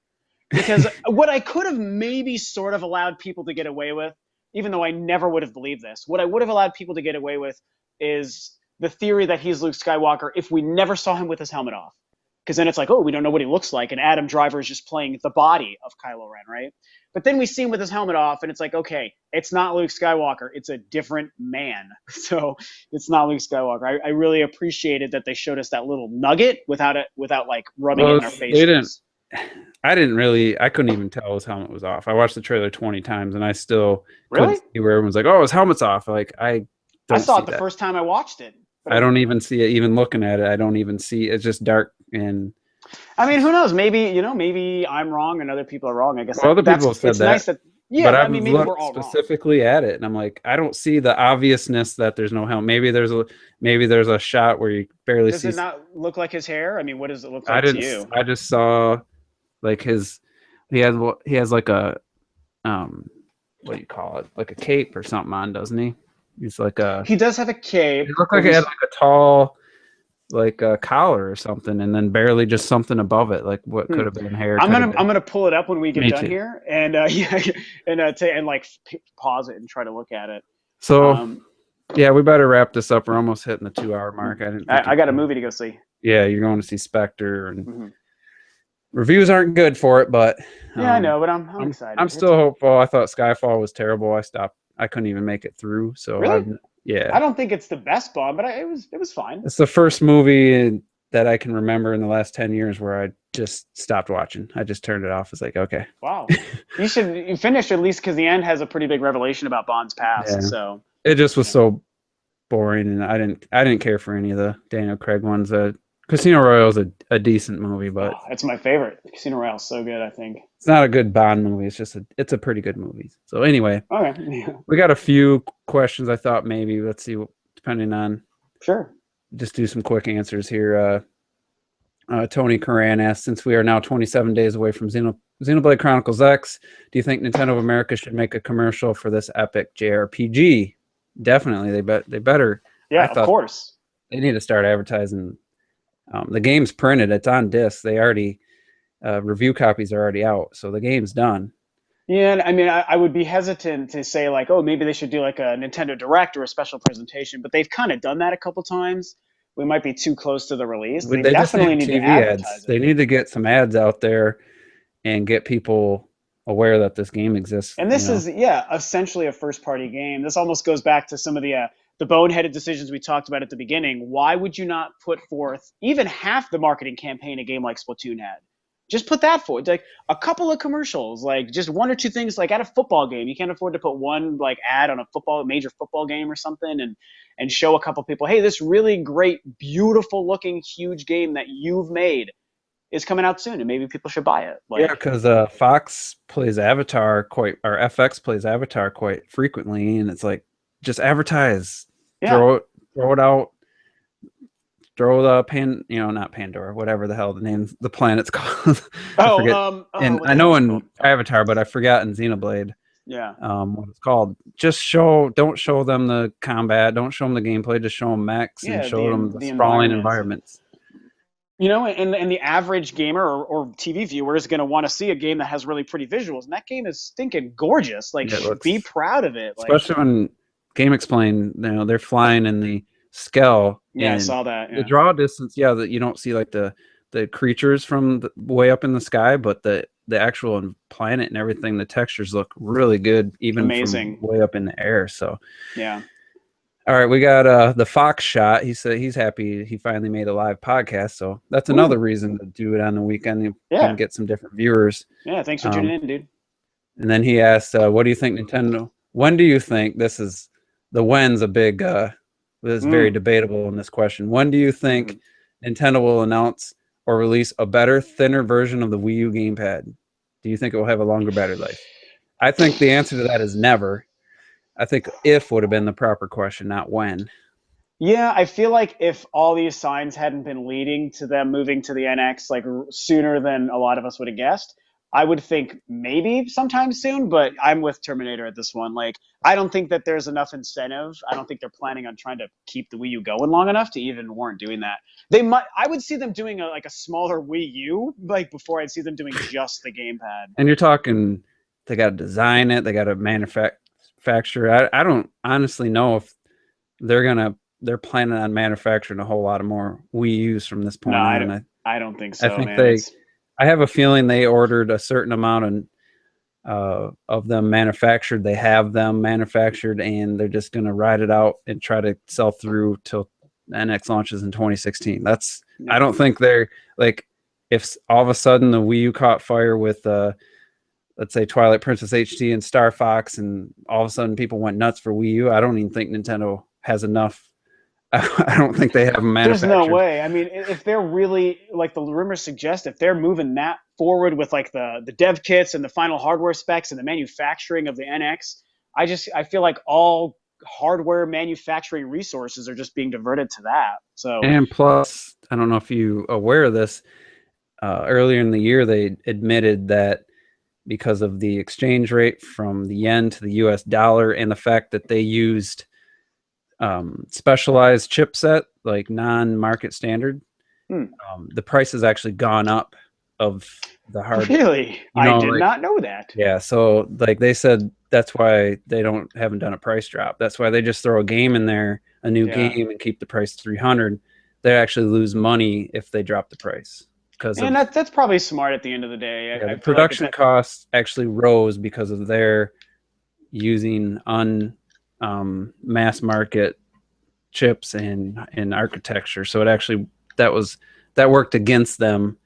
Because what I could have maybe sort of allowed people to get away with, even though I never would have believed this, what I would have allowed people to get away with is the theory that he's Luke Skywalker if we never saw him with his helmet off. Because then it's like, oh, we don't know what he looks like, and Adam Driver is just playing the body of Kylo Ren, right? But then we see him with his helmet off, and it's like, okay, it's not Luke Skywalker, it's a different man. So it's not Luke Skywalker. I really appreciated that they showed us that little nugget without like rubbing it Well, in our they didn't. faces. I couldn't even tell his helmet was off. I watched the trailer 20 times and I still couldn't Really? see where everyone's like, oh, his helmet's off. Like, I I don't saw see it the that. first time I watched it, but I don't even see it. Even looking at it, I don't even see it's just dark. And I mean, who knows? Maybe I'm wrong and other people are wrong. I guess well, other people that's have said it's nice that, that but yeah. I I've mean, maybe looked we're all wrong. specifically at it and I'm like, I don't see the obviousness that there's no helmet. Maybe there's a shot where you barely Does see. it not look like his hair? I mean, what does it look I like to didn't, you? I just saw like he has like a, um, what do you call it? Like a cape or something on, doesn't he? He's like He does have a cape, it looked but like it had like a tall, like a collar or something, and then barely just something above it, like what hmm. could have been hair, I'm could have gonna been. I'm gonna pull it up when we get Me done too. here, and yeah, and like pause it and try to look at it. So Um, yeah, we better wrap this up. We're almost hitting the 2 hour mark. I didn't think I it. got a movie to go see. Yeah, you're going to see Spectre, and Hmm. reviews aren't good for it, but Yeah, I um, know, but I'm I'm excited. It's still hopeful. I thought Skyfall was terrible. I stopped. I couldn't even make it through. So really. yeah, I don't think it's the best Bond, but it was fine. it's the first movie that I can remember in the last 10 years where I just stopped watching. I just turned it off. It's like, okay. Wow. You finish at least because the end has a pretty big revelation about Bond's past. Yeah. So, It just you was know. so boring, and I didn't care for any of the Daniel Craig ones. Casino Royale is a decent movie, but Oh, it's my favorite. Casino Royale is so good, I think. it's not a good Bond movie. It's a pretty good movie. So anyway, Okay. we got a few questions. I thought maybe let's see, depending on, Sure. just do some quick answers here. Tony Karan asked, since we are now 27 days away from Xenoblade Chronicles X, do you think Nintendo of America should make a commercial for this epic JRPG? Definitely, they better. I Yeah, of thought course. they need to start advertising. The game's printed; it's on disc. They already review copies are already out, so the game's done. Yeah, and I mean, I would be hesitant to say like, oh, maybe they should do like a Nintendo Direct or a special presentation, but they've kind of done that a couple times. We might be too close to the release. They They just definitely need need to TV ads. advertise it. They need to get some ads out there and get people aware that this game exists. And this is, yeah, essentially a first party game. This almost goes back to some of the boneheaded decisions we talked about at the beginning. Why would you not put forth even half the marketing campaign a game like Splatoon had? Just put that forward, like a couple of commercials, like just one or two things, like at a football game. You can't afford to put one like ad on a major football game or something, and show a couple people, hey, this really great, beautiful looking, huge game that you've made is coming out soon, and maybe people should buy it. Yeah, Like, because Fox plays Avatar quite, or FX plays Avatar quite frequently, and it's like just advertise, Yeah. throw it out, throw the not Pandora, whatever the hell the planet's called. I forget. And What I the hell know is it in called? Avatar, but I forgot in Xenoblade Yeah. what it's called. Don't show them the combat, don't show them the gameplay, just show them mechs and Yeah, show them the the sprawling environments. environments. And the average gamer or TV viewer is going to want to see a game that has really pretty visuals, and that game is stinking gorgeous. Like, Yeah, it be looks, proud of it. Like, especially when Game Explain, they're flying in the Skell yeah, I and saw that. the Yeah, draw distance. Yeah, that you don't see like the creatures from way up in the sky, but the actual planet and everything, the textures look really good, even from amazing. way up in the air. So, Yeah. all right, we got the Fox shot. He said he's happy he finally made a live podcast. So that's another Ooh. reason to do it on the weekend. You Yeah. can get some different viewers. Yeah. Thanks for tuning in, dude. And then he asked, "What do you think Nintendo? When do you think this is the when's a big? This is very debatable in this question. When do you think Nintendo will announce or release a better, thinner version of the Wii U gamepad? Do you think it will have a longer battery life?" I think the answer to that is never. I think if would have been the proper question, not when. Yeah, I feel like if all these signs hadn't been leading to them moving to the NX like sooner than a lot of us would have guessed, I would think maybe sometime soon, but I'm with Terminator at this one. Like, I don't think that there's enough incentive. I don't think they're planning on trying to keep the Wii U going long enough to even warrant doing that. They might. I would see them doing like a smaller Wii U, like before I'd see them doing just the gamepad. And you're talking, they got to design it, they got to manufacture. I don't honestly know if they're planning on manufacturing a whole lot of more Wii U's from this point on. I don't think I so, think man. I have a feeling they ordered a certain amount of them manufactured. They have them manufactured, and they're just going to ride it out and try to sell through till NX launches in 2016. I don't think they're like, if all of a sudden the Wii U caught fire with let's say Twilight Princess HD and Star Fox, and all of a sudden people went nuts for Wii U. I don't even think Nintendo has enough. I don't think they have them manufactured. There's no way. I mean, if they're really, like the rumors suggest, if they're moving that forward with like the dev kits and the final hardware specs and the manufacturing of the NX, I feel like all hardware manufacturing resources are just being diverted to that. So, and plus, I don't know if you aware of this. Earlier in the year, they admitted that because of the exchange rate from the yen to the US dollar and the fact that they used specialized chipset, like non-market standard, the price has actually gone up of the hardware. Really? I did not know that. Yeah, so like they said, that's why they haven't done a price drop. That's why they just throw a game in there, a new game, and keep the price 300. They actually lose money if they drop the price. And that's probably smart at the end of the day. The production costs actually rose because of their using mass market chips and architecture. So it actually that worked against them.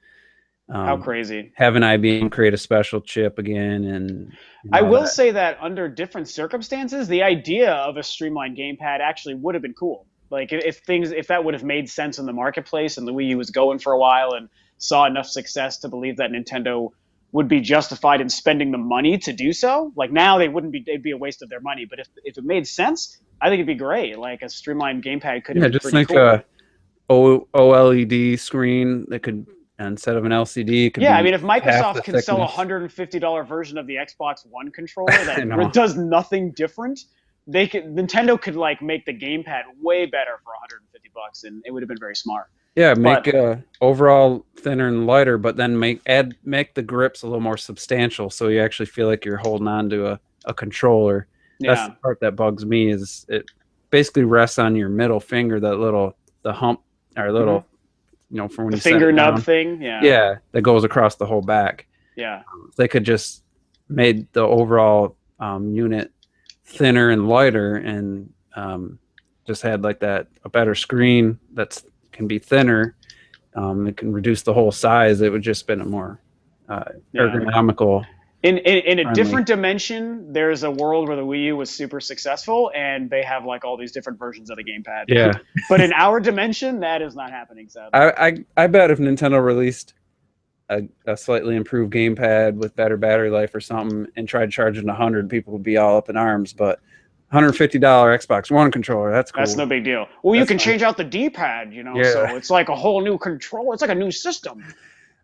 How crazy. Having IBM create a special chip again, and I will say that under different circumstances, the idea of a streamlined gamepad actually would have been cool. Like if that would have made sense in the marketplace and the Wii U was going for a while and saw enough success to believe that Nintendo would be justified in spending the money to do so. Like now it'd be a waste of their money. But if it made sense, I think it'd be great. Like a streamlined gamepad could have been pretty cool. A OLED screen that could, instead of an LCD, could I mean, if Microsoft can sell a $150 version of the Xbox One controller that does nothing different, Nintendo could like make the gamepad way better for $150, and it would have been very smart. Yeah, make overall thinner and lighter, but then make the grips a little more substantial, so you actually feel like you're holding on to a controller. Yeah. That's the part that bugs me, is it basically rests on your middle finger, the hump or little, from when you finger nub thing. Yeah, that goes across the whole back. Yeah, they could just made the overall unit thinner and lighter, and just had like a better screen that's can be thinner. It can reduce the whole size. It would just been a more ergonomical. In a different dimension, there's a world where the Wii U was super successful and they have like all these different versions of the gamepad. Yeah. But in our dimension, that is not happening. So I bet if Nintendo released a slightly improved gamepad with better battery life or something and tried charging 100, people would be all up in arms. But $150 Xbox One controller. That's cool. That's no big deal. Well, you can change out the D-pad, so it's like a whole new control. It's like a new system.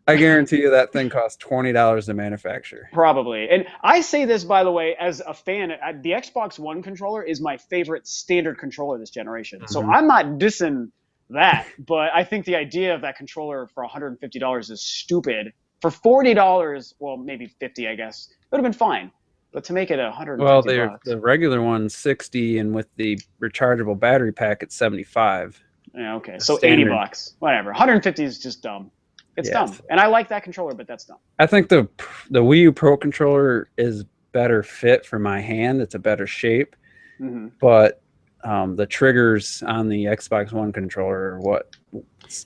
I guarantee you that thing costs $20 to manufacture. Probably. And I say this, by the way, as a fan, the Xbox One controller is my favorite standard controller this generation. Mm-hmm. So I'm not dissing that, but I think the idea of that controller for $150 is stupid. For $40, well, maybe $50, I guess, it would have been fine. But to make it $150, well, the regular one's $60, and with the rechargeable battery pack, it's $75. Yeah, okay. So standard. $80, whatever. $150 is just dumb. It's dumb. And I like that controller, but that's dumb. I think the Wii U Pro controller is better fit for my hand. It's a better shape. Mm-hmm. But the triggers on the Xbox One controller are what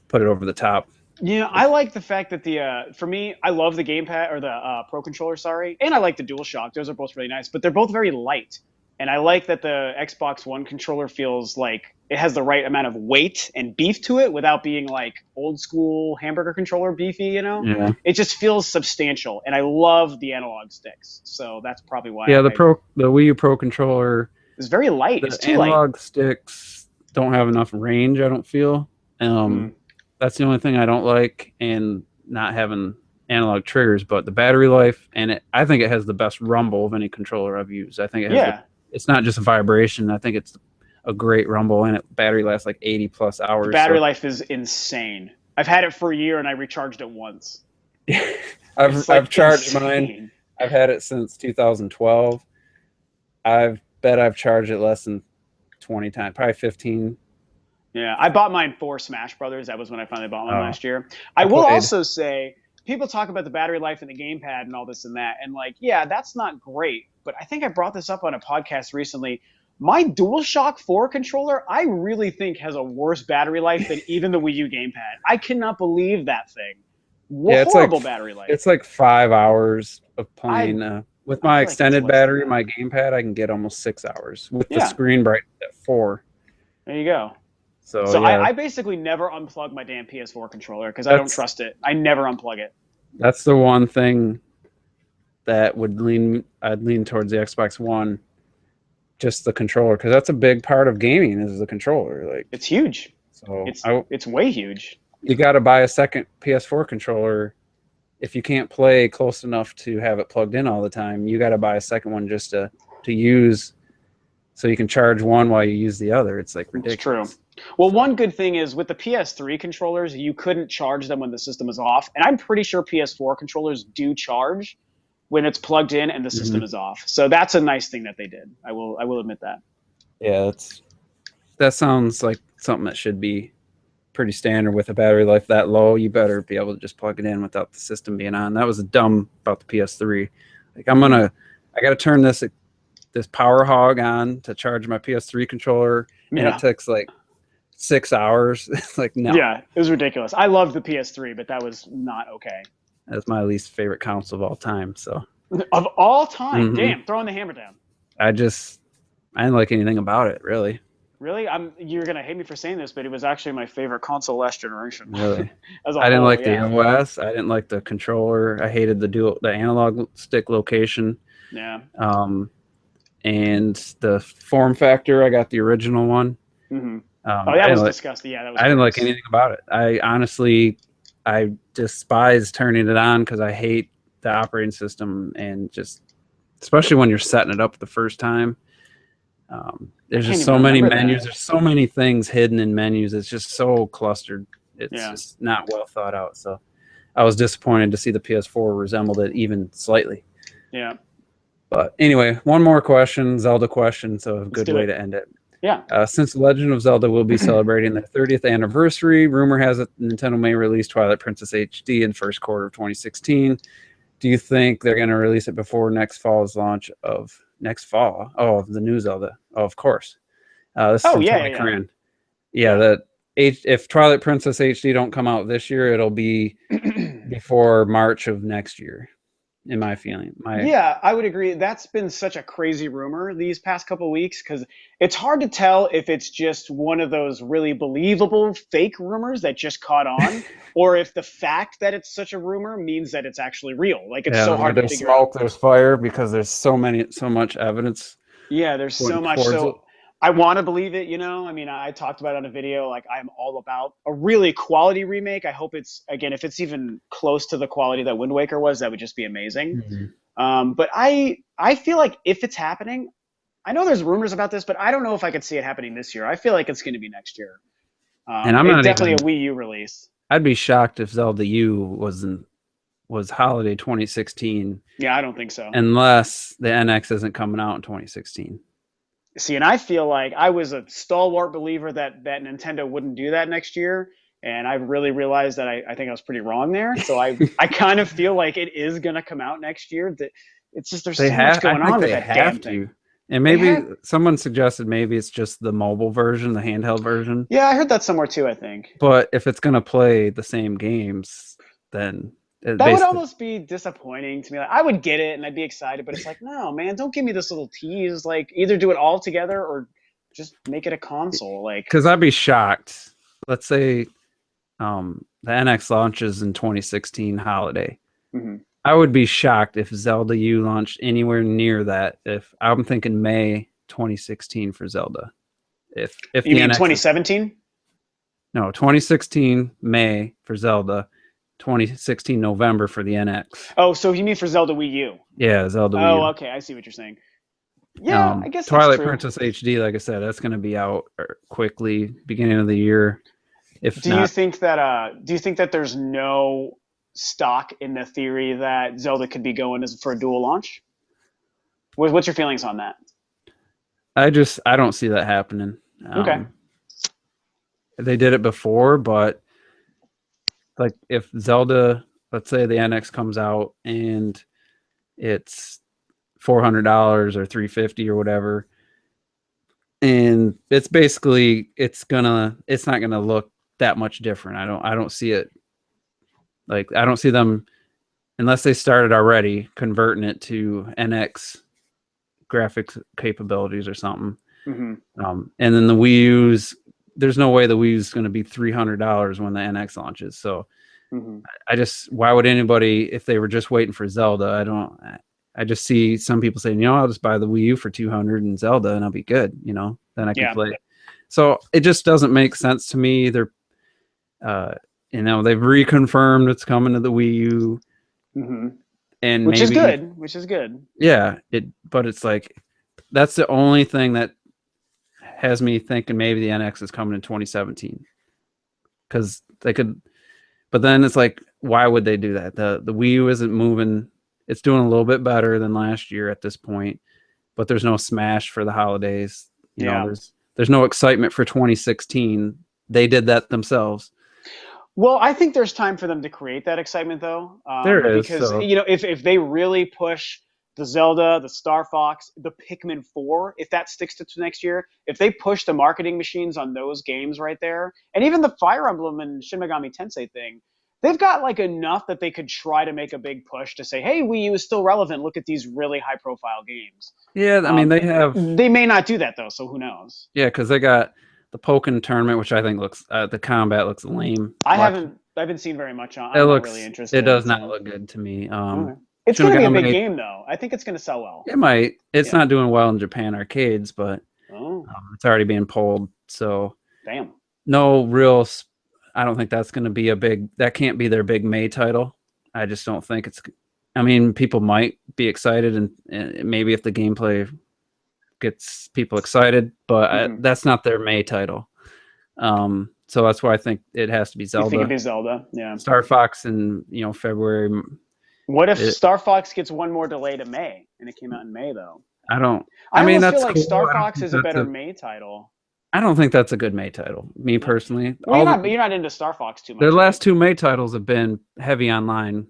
put it over the top. Yeah, I like the fact that for me, I love the gamepad or the Pro controller, and I like the DualShock. Those are both really nice, but they're both very light. And I like that the Xbox One controller feels like it has the right amount of weight and beef to it without being like old school hamburger controller beefy, Yeah. It just feels substantial, and I love the analog sticks. So that's probably why. Yeah, the Wii U Pro controller is very light. It's too light. The analog sticks don't have enough range, I don't feel. That's the only thing I don't like, and not having analog triggers, but the battery life, and I think it has the best rumble of any controller I've used. I think it has it's not just a vibration. I think it's a great rumble, and battery lasts like 80 plus hours. The battery life is insane. I've had it for a year, and I recharged it once. I've charged mine. I've had it since 2012. I've charged it less than 20 times, probably 15. Yeah, I bought mine for Smash Brothers. That was when I finally bought mine last year. I will also say, people talk about the battery life and the gamepad and all this and that, and that's not great. But I think I brought this up on a podcast recently. My DualShock 4 controller, I really think has a worse battery life than even the Wii U gamepad. I cannot believe that thing. Horrible battery life. It's like 5 hours of playing. With my extended battery, my gamepad, I can get almost 6 hours with the screen brightness at 4. There you go. So I basically never unplug my damn PS4 controller because I don't trust it. I never unplug it. That's the one thing that I'd lean towards the Xbox One, just the controller, because that's a big part of gaming is the controller. Like, it's huge. So it's way huge. You got to buy a second PS4 controller if you can't play close enough to have it plugged in all the time. You got to buy a second one just to use, so you can charge one while you use the other. It's like ridiculous. It's true. Well, one good thing is with the PS3 controllers, you couldn't charge them when the system is off. And I'm pretty sure PS4 controllers do charge when it's plugged in and the system is off. So that's a nice thing that they did. I will admit that. Yeah, that sounds like something that should be pretty standard with a battery life that low. You better be able to just plug it in without the system being on. That was dumb about the PS3. Like, I got to turn this power hog on to charge my PS3 controller, and it takes like 6 hours. It's like, no. Yeah, it was ridiculous. I loved the PS3, but that was not okay. That's my least favorite console of all time. So of all time, damn, throwing the hammer down. I didn't like anything about it, really. Really? You're gonna hate me for saying this, but it was actually my favorite console last generation. Really? I didn't like the OS. I didn't like the controller. I hated the analog stick location. Yeah. And the form factor. I got the original one. Mm-hmm. That was disgusting. Yeah, that was. I didn't like anything about it. I despise turning it on because I hate the operating system, and just especially when you're setting it up the first time. There's just so many menus. There's so many things hidden in menus. It's just so clustered. It's just not well thought out. So I was disappointed to see the PS4 resembled it even slightly. Yeah. But anyway, one more question, Zelda question. So a good way to end it. Yeah. Since Legend of Zelda will be celebrating their 30th anniversary, rumor has it Nintendo may release Twilight Princess HD in first quarter of 2016. Do you think they're going to release it before next fall's launch of the new Zelda? Oh, of course. This is from Tony Coran. That if Twilight Princess HD don't come out this year, it'll be before March of next year. In my feeling. I would agree. That's been such a crazy rumor these past couple of weeks because it's hard to tell if it's just one of those really believable fake rumors that just caught on, or if the fact that it's such a rumor means that it's actually real. Like, it's so hard to figure out. There's smoke, there's fire, because there's so much evidence Yeah, there's so going much. towards it. So I want to believe it, you know. I mean, I talked about it on a video. Like, I'm all about a really quality remake. I hope it's, again, if it's even close to the quality that Wind Waker was, that would just be amazing. Mhm. But I feel like if it's happening, I know there's rumors about this, but I don't know if I could see it happening this year. I feel like it's going to be next year. And I'm It's not definitely a even. Wii U release. I'd be shocked if Zelda U was holiday 2016, Yeah, I don't think so. unless the NX isn't coming out in 2016. See, and I feel like I was a stalwart believer that Nintendo wouldn't do that next year, and I really realized that I think I was pretty wrong there. So I kind of feel like it is gonna come out next year. That it's just there's They so much have. I going think on with they that damn have thing. to. And They maybe have, someone suggested maybe it's just the mobile version, the handheld version. yeah, I heard that somewhere too. I think But if it's gonna play the same games, then it that would basically. almost be disappointing to me. Like, I would get it and I'd be excited, but it's like, no, man, don't give me this little tease. Like, either do it all together or just make it a console. Like, Because I'd be shocked. Let's say the NX launches in 2016 holiday. mhm. I would be shocked if Zelda U launched anywhere near that. If I'm thinking May 2016 for Zelda. If You the mean NX is 2017? no 2016 May for Zelda, 2016 November for the NX. Oh, so you mean for Zelda Wii U? Yeah, Zelda Wii Oh, U. okay, I see what you're saying. Yeah, I guess that's Twilight true. Princess HD, like I said, that's going to be out quickly, beginning of the year. If Do you not, think that there's no stock in the theory that Zelda could be going as for a dual launch? What's your feelings on that? I don't see that happening. Okay. They did it before, but like if Zelda, let's say the NX comes out and it's $400 or $350 or whatever, and it's basically it's not gonna look that much different. I don't see it. Like I don't see them unless they started already converting it to NX graphics capabilities or something. Hmm. And then the Wii U's, there's no way the Wii U's going to be $300 when the NX launches. So Hmm. why would anybody, if they were just waiting for Zelda, I just see some people saying, I'll just buy the Wii U for 200 and Zelda and I'll be good, then I can Yeah. play. So it just doesn't make sense to me. They've reconfirmed it's coming to the Wii U, Hmm. and Which is maybe, good. Which is good. yeah, but it's like, that's the only thing that has me thinking maybe the NX is coming in 2017 because they could, but then it's like, why would they do that? The Wii U isn't moving. It's doing a little bit better than last year at this point, but there's no Smash for the holidays. Yeah. There's no excitement for 2016. They did that themselves. Well, I think there's time for them to create that excitement, though, There is, because so if they really push the Zelda, the Star Fox, the Pikmin 4, if that sticks to next year, if they push the marketing machines on those games right there, and even the Fire Emblem and Shin Megami Tensei thing, they've got like enough that they could try to make a big push to say, "Hey, Wii U is still relevant. Look at these really high-profile games." yeah, I mean they have, They may not do that though, so who knows? yeah, because they got the Pokken tournament, which I think looks the combat looks lame. I haven't seen very much on. I'm not really interested. It does So. not look good to me. Okay. It's Shin going to be a big Megami, game, though. I think it's going to sell well. it might. It's Yeah. not doing well in Japan arcades, but Oh, it's already being pulled. So damn. no real. I don't think that's going to be that can't be their big May title. I just don't think it's. I mean, people might be excited, and maybe if the gameplay gets people excited, but that's not their May title. So that's why I think it has to be Zelda. You think it'd be Zelda? Yeah. Star Fox in February. What if Star Fox gets one more delay to May, and it came out in May though? I don't. I mean, almost that's feel like cool. Star Fox is a better May title. I don't think that's a good May title, me personally. Well, you're not into Star Fox too much. Their last two May titles have been heavy online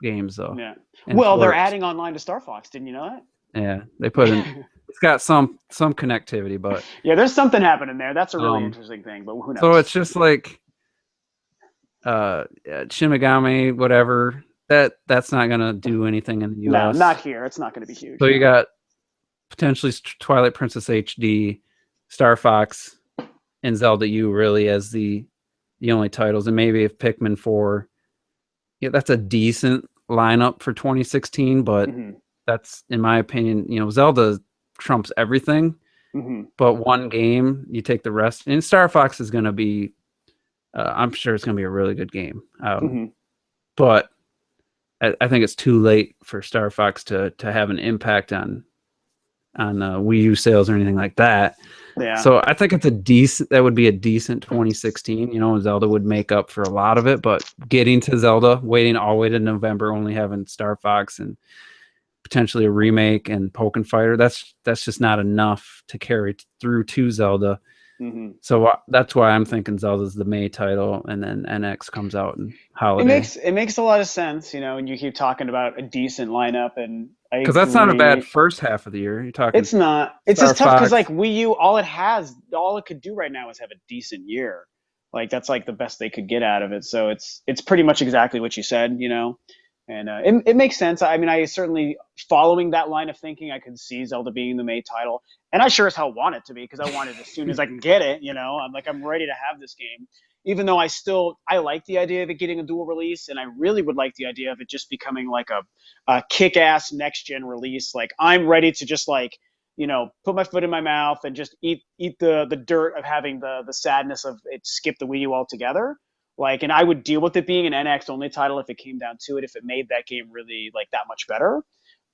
games, though. Yeah. Well, they're adding online to Star Fox. Didn't you know that? Yeah, they put in. It's got some connectivity, but yeah, there's something happening there. That's a really interesting thing, but who knows? So it's just like Shin Megami, whatever. That's not gonna do anything in the US. No, not here. It's not gonna be huge. So you got potentially Twilight Princess HD, Star Fox, and Zelda U really as the only titles, and maybe if Pikmin 4. Yeah, that's a decent lineup for 2016, but that's, in my opinion, Zelda trumps everything. Hmm. But one game, you take the rest. And Star Fox is going to be, I'm sure it's going to be a really good game. Hmm. But I think it's too late for Star Fox to have an impact on Wii U sales or anything like that. Yeah. So I think that would be a decent 2016. Zelda would make up for a lot of it, but getting to Zelda, waiting all the way to November, only having Star Fox and potentially a remake and Pokken Fighter, that's just not enough to carry through to Zelda. Hmm. So that's why I'm thinking Zelda's the May title, and then NX comes out in It holiday. makes a lot of sense, and you keep talking about a decent lineup, and I Because that's not a bad agree. first half of the year. You're talking It's not. It's Star just tough because Fox. like Wii U, all it could do right now is have a decent year. Like that's like the best they could get out of it. So it's pretty much exactly what you said. And it makes sense. I mean, I certainly following that line of thinking, I could see Zelda being the May title, and I sure as hell want it to be because I want it as soon as I can get it. I'm ready to have this game, even though I like the idea of it getting a dual release, and I really would like the idea of it just becoming like a kick-ass next gen release. Like I'm ready to just put my foot in my mouth and just eat the dirt of having the sadness of it skip the Wii U altogether. And I would deal with it being an NX only title if it came down to it, if it made that game really like that much better.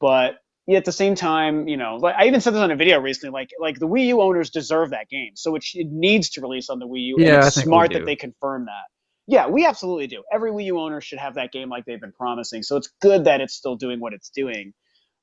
But yeah, at the same time, like I even said this on a video recently, like the Wii U owners deserve that game, so it needs to release on the Wii U, and Yeah, it's I think we smart that do. they confirm that. Yeah, we absolutely do. Every Wii U owner should have that game like they've been promising. So it's good that it's still doing what it's doing,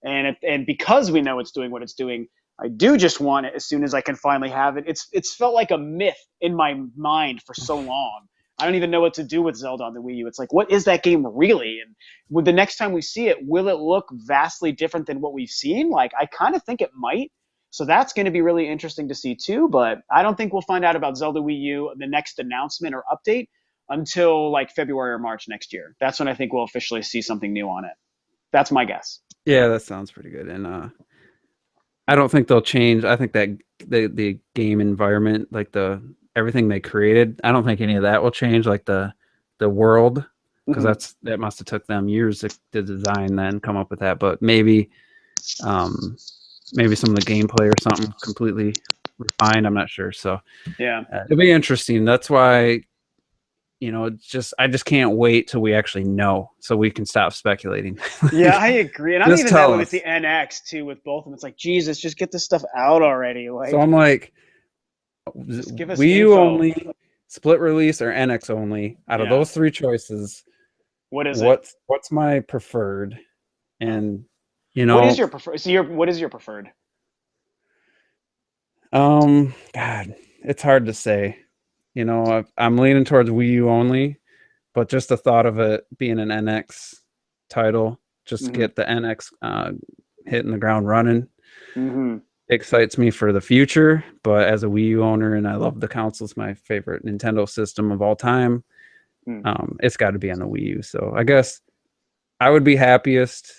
and because we know it's doing what it's doing, I do just want it as soon as I can finally have it. It's felt like a myth in my mind for so long. I don't even know what to do with Zelda on the Wii U. It's like, what is that game really? And with the next time we see it, will it look vastly different than what we've seen? Like, I kind of think it might. So that's going to be really interesting to see too. But I don't think we'll find out about Zelda Wii U, the next announcement or update, until like February or March next year. That's when I think we'll officially see something new on it. That's my guess. Yeah, that sounds pretty good. And I don't think they'll change. I think that the game environment, like everything they created, I don't think any of that will change. Like the world, because Hmm. that must have took them years to design, then come up with that. But um, maybe some of the gameplay or something completely refined. I'm not sure. So Yeah. it'll be interesting. That's why I just can't wait till we actually know, so we can stop speculating. Yeah, I agree. And I'm Just even that tell way with the us. NX too, with both of them. It's like, Jesus, just get this stuff out already. So Like, I'm like, just give us Wii U info. only, split release, or NX only. Out of Yeah. those three choices, What is it? what's my preferred? Oh. And What is your preferred? So what is your preferred? God, it's hard to say. I'm leaning towards Wii U only, but just the thought of it being an NX title, just Hmm. get the NX hitting the ground running, Hmm. excites me for the future. But as a Wii U owner, and I love the console, it's my favorite Nintendo system of all time. Hmm. It's got to be on the Wii U. So I guess I would be happiest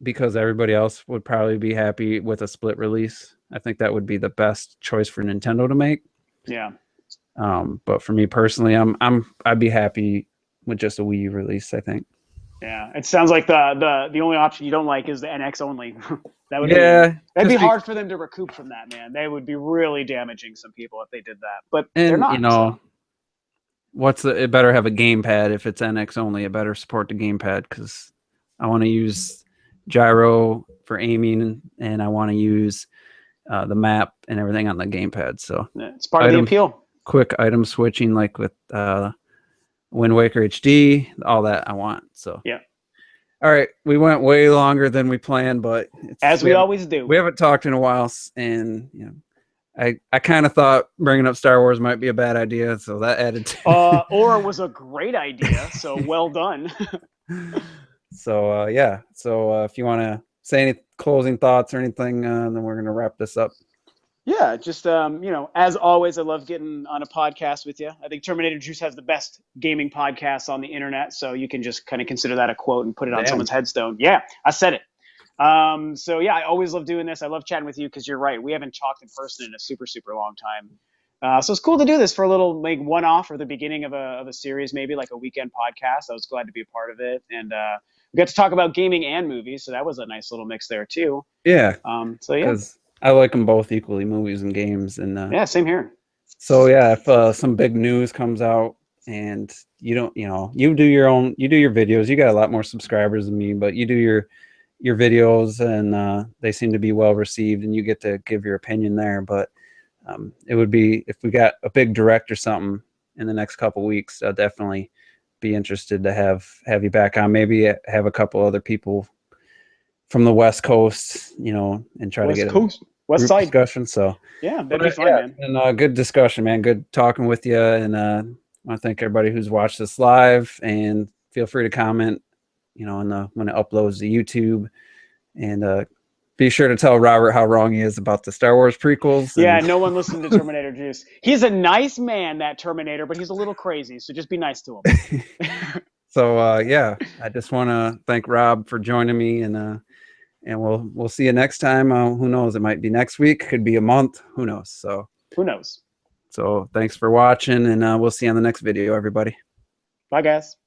because everybody else would probably be happy with a split release. I think that would be the best choice for Nintendo to make. Yeah. But for me personally, I'd be happy with just a Wii U release, I think. Yeah. It sounds like the only option you don't like is the NX only. Yeah, That'd be hard for them to recoup from that, man. They would be really damaging some people if they did that. But they're and not, so it better have a gamepad if it's NX only. It better support the gamepad because I want to use gyro for aiming and I want to use the map and everything on the gamepad. So yeah, it's part of the appeal. quick item switching like with Wind Waker HD, all that I want. So Yeah. all right, we went way longer than we planned, but As we always do. we haven't talked in a while, and I kind of thought bringing up Star Wars might be a bad idea, so that added to Or was a great idea, so well done. So yeah, so if you want to say any closing thoughts or anything, then we're gonna wrap this up. Yeah, just as always, I love getting on a podcast with you. I think Terminator Juice has the best gaming podcast on the internet, so you can just kind of consider that a quote and put it on someone's headstone. Yeah, I said it. So yeah, I always love doing this. I love chatting with you because you're right. We haven't talked in person in a super, super long time. So it's cool to do this for a little like one-off or the beginning of a series, maybe like a weekend podcast. I was glad to be a part of it, and we got to talk about gaming and movies, so that was a nice little mix there too. Yeah, So yeah, because I like them both equally, movies and games. And Yeah, same here. so yeah, if some big news comes out and you don't, you do your own, you do your videos. You got a lot more subscribers than me, but you do your videos, and they seem to be well received, and you get to give your opinion there. But it would be, if we got a big direct or something in the next couple weeks, I'll definitely be interested to have you back on. Maybe have a couple other people from the West Coast, and try West to get Coast, a West group Side. discussion. So, Yeah, that'd but be fun, yeah, man. and good discussion, man. Good talking with you, and I want to thank everybody who's watched this live. And feel free to comment, when it uploads to YouTube, and be sure to tell Robert how wrong he is about the Star Wars prequels. Yeah, And no one listened to Terminator Juice. He's a nice man, that Terminator, but he's a little crazy. So just be nice to him. so yeah, I just want to thank Rob for joining me, and we'll see you next time. Who knows? It might be next week, could be a month. Who knows? Who knows? So thanks for watching, and we'll see you on the next video, everybody. Bye, guys.